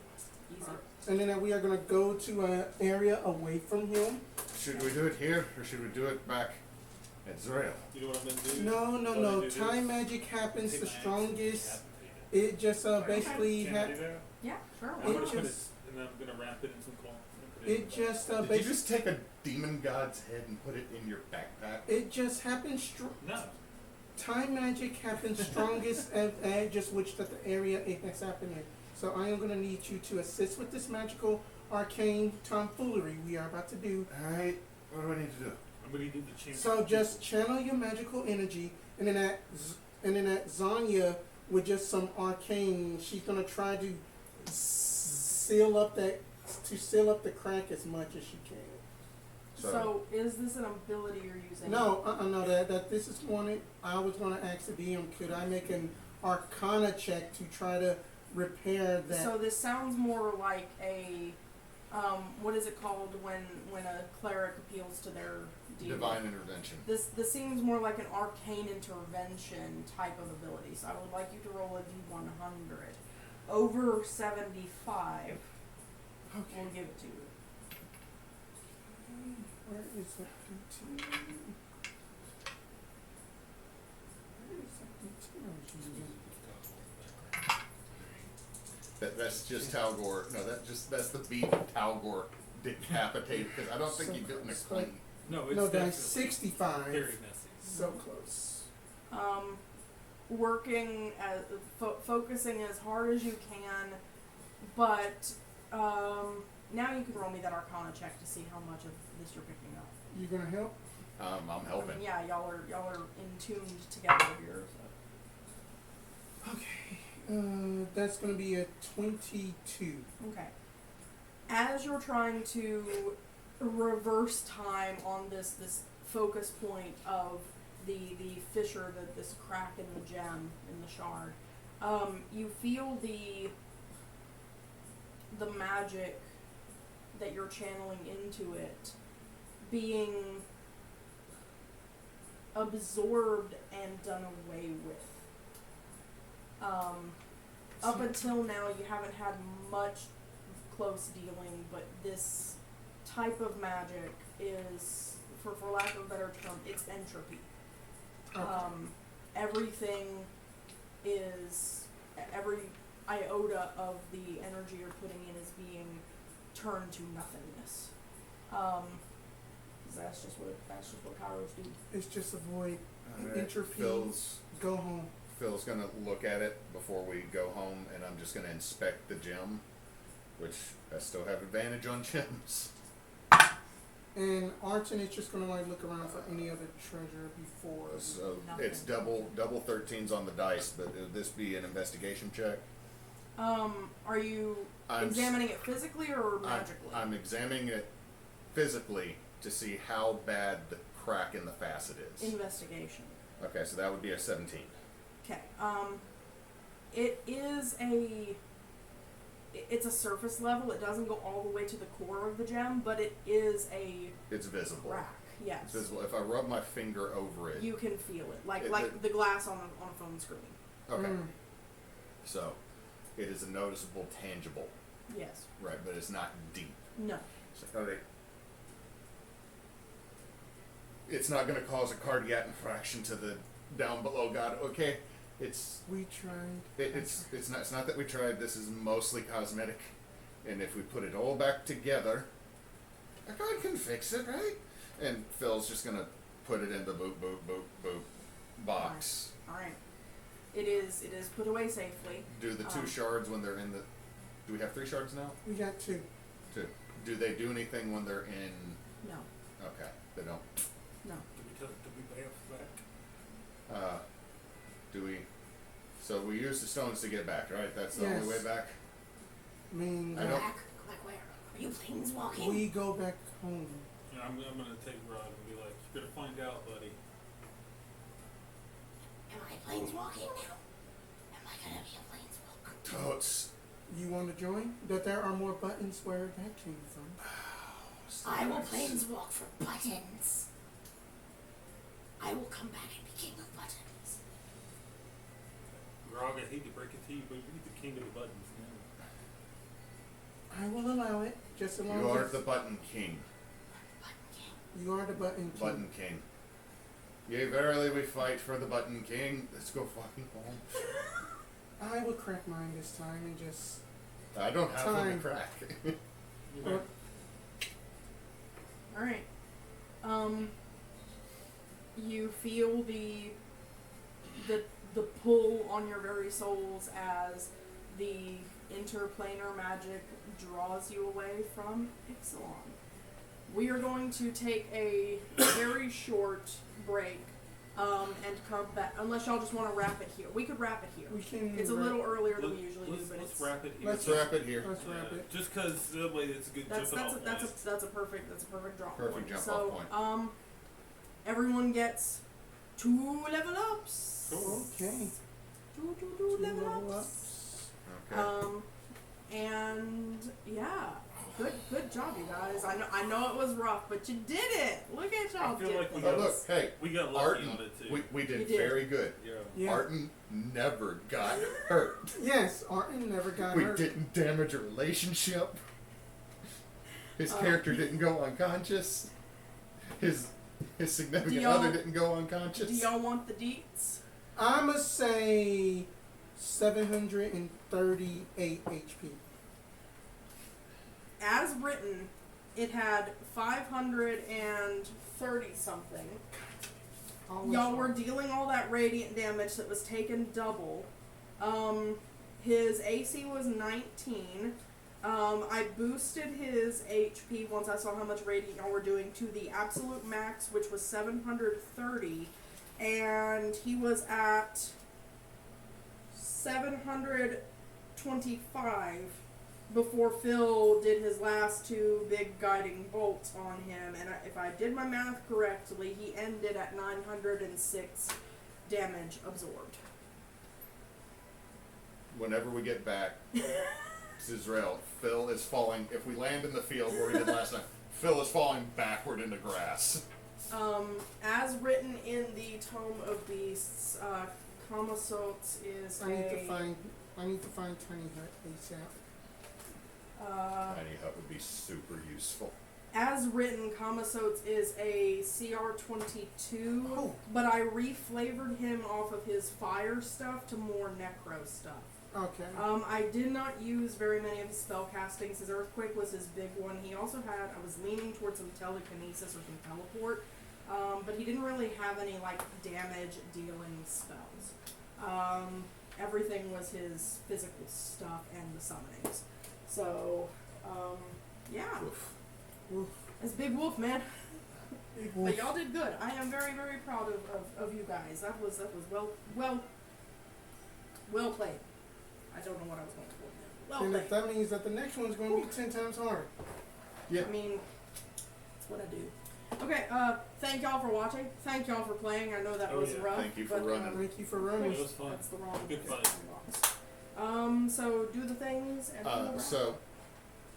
Easy. we are gonna go to an area away from him. Should we do it here or should we do it back at Zrael? You know what I'm gonna do? No, What no. I'm gonna do Time is magic happens take the my axe, strongest. decapitate It just basically Can I do that? Yeah, sure. I'm It gonna put it, just- and then I'm gonna wrap it in some cloth. and put it in the just Did you basically just take a demon god's head and put it in your backpack? it just happens. bag. No. Time magic happens strongest at just which that the area it has happened in. So I am gonna need you to assist with this magical arcane tomfoolery we are about to do. Alright, what do I need to do? I'm gonna do the channel. So just channel your magical energy, and then that Zhonya with just some arcane, she's gonna try to seal up the crack as much as she can. So, is this an ability you're using? No, no, that this is one. I was gonna ask the DM, could I make an Arcana check to try to repair that? So this sounds more like a what is it called when a cleric appeals to their deity? Divine intervention. This seems more like an arcane intervention type of ability. So I would like you to roll a d100. Over 75. Okay. We'll give it to you. Where is that D2? Where is that D2 I was using? That's just Tal'gor. No, that's the beat of Tal'gor decapitated. Because I don't think you did in a clean. No, it's No, definitely that's 65. very messy. So close. Working as focusing as hard as you can, but now you can roll me that Arcana check to see how much of this you're picking up. You gonna help? I'm helping. Yeah, y'all are in tuned together here. So. Okay. That's gonna be a 22. Okay. As you're trying to reverse time on this focus point of the fissure, this crack in the gem, in the shard, you feel the magic that you're channeling into it being absorbed and done away with. Up until now, you haven't had much close dealing, but this type of magic is, for lack of a better term, it's entropy. Okay. Everything is, every iota of the energy you're putting in is being turned to nothingness. 'Cause that's just what Kairos do. It's just avoid Alright, entropy. Go home. Phil's gonna look at it before we go home, and I'm just gonna inspect the gem, which I still have advantage on gems. And Arten is just gonna like look around for any other treasure before. So Nothing. it's double 13s on the dice, but would this be an investigation check? Are you examining it physically or magically? I'm examining it physically to see how bad the crack in the facet is. Investigation. Okay, so that would be a 17. Okay. It's a surface level. It doesn't go all the way to the core of the gem, but it is a It's visible. crack. Yes. It's visible. If I rub my finger over it. You can feel it, like It- the glass on a phone screen. Okay. Mm. So it is a noticeable, tangible, Yes. right? But it's not deep. No. So, okay. It's not going to cause a cardiac infraction to the down below god. Okay. We tried. It's not that we tried. This is mostly cosmetic, and if we put it all back together, a god can fix it, right? And Phil's just gonna put it in the boop box. All right. It is put away safely. Do the two shards when they're in the? Do we have 3 shards now? We got 2. 2. Do they do anything when they're in? No. Okay, they don't. No. Did we pay off that? Do we? So we use the stones to get back, right? That's the Yes. only way back. I mean, I Go don't- back. Go back where? Are you planeswalking? we go back home. Yeah, I'm gonna take Rod and be like, "You better find out, buddy." Am I planeswalking now? Am I gonna be a planeswalker? Totes. You want to join? That there are more buttons where that came from. I will planeswalk for buttons. I will come back and be king of buttons. Grog, I hate to break it to you, but you're the king of the buttons now. I will allow it, just as long You are as the button king. Button king. you are the button king. Button king. Yea, verily we fight for the button king. Let's go fucking home. I will crack mine this time and just. I don't have one Time. to crack. Or, All right. You feel the pull on your very souls as the interplanar magic draws you away from Ixalon. We are going to take a very short break and come back, unless y'all just want to wrap it here. We could wrap it here. we can. It's a little earlier than we usually do, but Let's it's wrap it here. Let's Let's wrap it here. Let's wrap it. Just because that way it's a good that's jumping off point. a perfect drop Perfect point. jump So off point. everyone gets 2 level ups. Cool. Okay. Two level ups. Okay. And yeah, Good job, you guys. I know it was rough, but you did it. Look at y'all. I feel like we But got, look, hey, we got lucky Arten, on it too. we did You did. very good. Yeah. Yeah. Arten never got hurt. Yes, Arten never got We hurt. didn't damage a relationship. His character didn't go unconscious. His significant other didn't go unconscious. Do y'all want the deets? I'ma say 738 HP. As written, it had 530 something. Y'all were dealing all that radiant damage that was taken double. His AC was 19. I boosted his HP once I saw how much radiant y'all were doing to the absolute max, which was 730. And he was at 725 before Phil did his last two big guiding bolts on him. And if I did my math correctly, he ended at 906 damage absorbed. Whenever we get back to Israel, Phil is falling. If we land in the field where we did last night, Phil is falling backward in the grass. As written in the Tome of Beasts, Kamasots is I need to find Tiny Hut ASAP. Tiny Hut would be super useful. As written, Kamasots is a CR22, Oh. but I reflavored him off of his fire stuff to more necro stuff. Okay. I did not use very many of his spell castings. His Earthquake was his big one. He also had, I was leaning towards some telekinesis or some teleport, but he didn't really have any, like, damage dealing spells. Everything was his physical stuff and the summonings. So, yeah. Oof. Oof. It's Big Wolf, man. Big But wolf. y'all did good. I am very, very proud of you guys. That was well played. I don't know what I was going for there. Well And if played. that means that the next one's going to be 10 times harder. Yeah. I mean, that's what I do. Okay, thank y'all for watching. Thank y'all for playing. I know that Oh, was yeah. rough. Thank you for but, running. Thank you for It running. was fun. That's the wrong Good fun. So do the things and we'll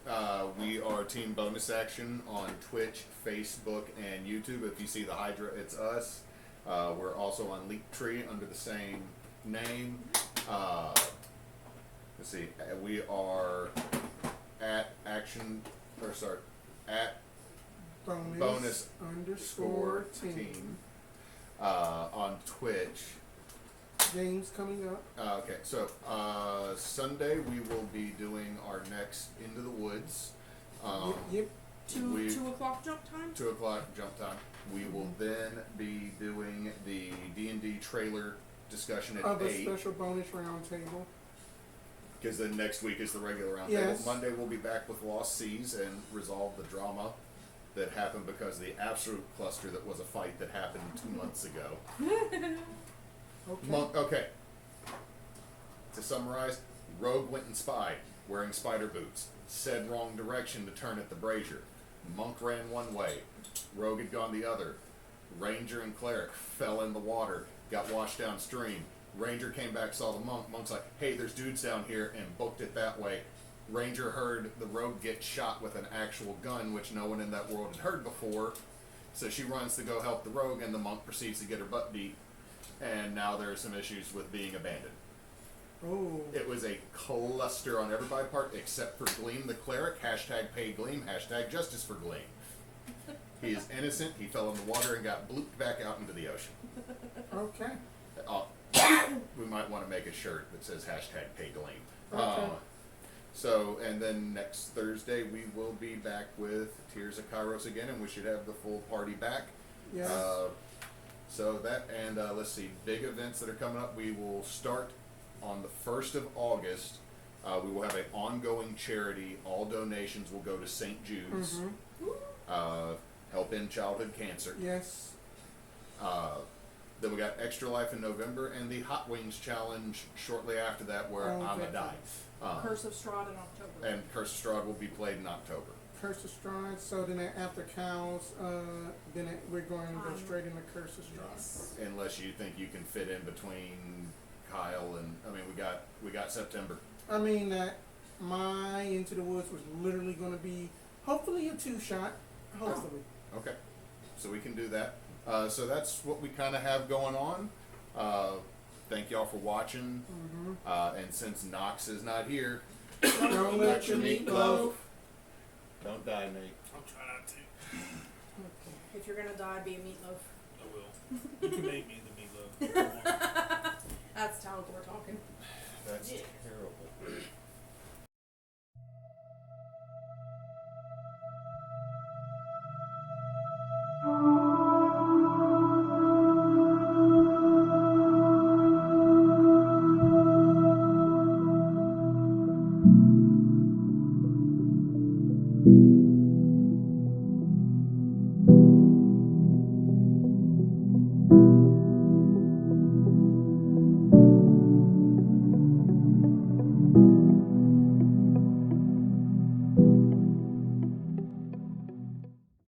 wrap. We are Team Bonus Action on Twitch, Facebook, and YouTube. If you see the Hydra, it's us. We're also on Linktree under the same name. Let's see. We are at bonus underscore team. On Twitch. Games coming up. Okay, so Sunday we will be doing our next Into the Woods. Yep. 2 o'clock jump time? 2 o'clock jump time. We will then be doing the D&D trailer discussion at Of a 8. special bonus round table. Because then next week is the regular round Yes. table. Monday we'll be back with Lost Seas and resolve the drama that happened because of the absolute cluster that was a fight that happened 2 months ago. Okay. Okay. To summarize, Rogue went and spied, wearing spider boots. Said wrong direction to turn at the brazier. Monk ran one way. Rogue had gone the other. Ranger and Cleric fell in the water, got washed downstream. Ranger came back, saw the monk. Monk's like, hey, there's dudes down here, and booked it that way. Ranger heard the Rogue get shot with an actual gun, which no one in that world had heard before. So she runs to go help the Rogue, and the monk proceeds to get her butt beat. And now there are some issues with being abandoned. Oh. It was a cluster on everybody's part except for Gleam the Cleric. Hashtag pay Gleam. Hashtag justice for Gleam. He is innocent. He fell in the water and got blooped back out into the ocean. Okay. We might want to make a shirt that says hashtag pay Gleam. Okay. So, and then next Thursday we will be back with Tears of Kairos again, and we should have the full party back. Yeah. So that, and let's see, big events that are coming up. We will start on the 1st of August. We will have an ongoing charity. All donations will go to St. Jude's. Help end childhood cancer. Yes. Then we got Extra Life in November and the Hot Wings Challenge shortly after that, where I'ma die. Curse of Strahd in October. And Curse of Strahd will be played in October. Curse of Strahd. So then after Cows, we're going to go straight into Curse of Strahd. Yes. Unless you think you can fit in between Kyle and, I mean, we got September. I mean, my Into the Woods was literally going to be hopefully a 2-shot. Hopefully. Okay, so we can do that. So that's what we kind of have going on. Thank y'all for watching. And since Knox is not here, Don't let your meatloaf. Don't die, Nate. I'll try not to. If you're gonna die, be a meatloaf. I will. You can make me the meatloaf. That's Tal'gor talking. That's Yeah. terrible.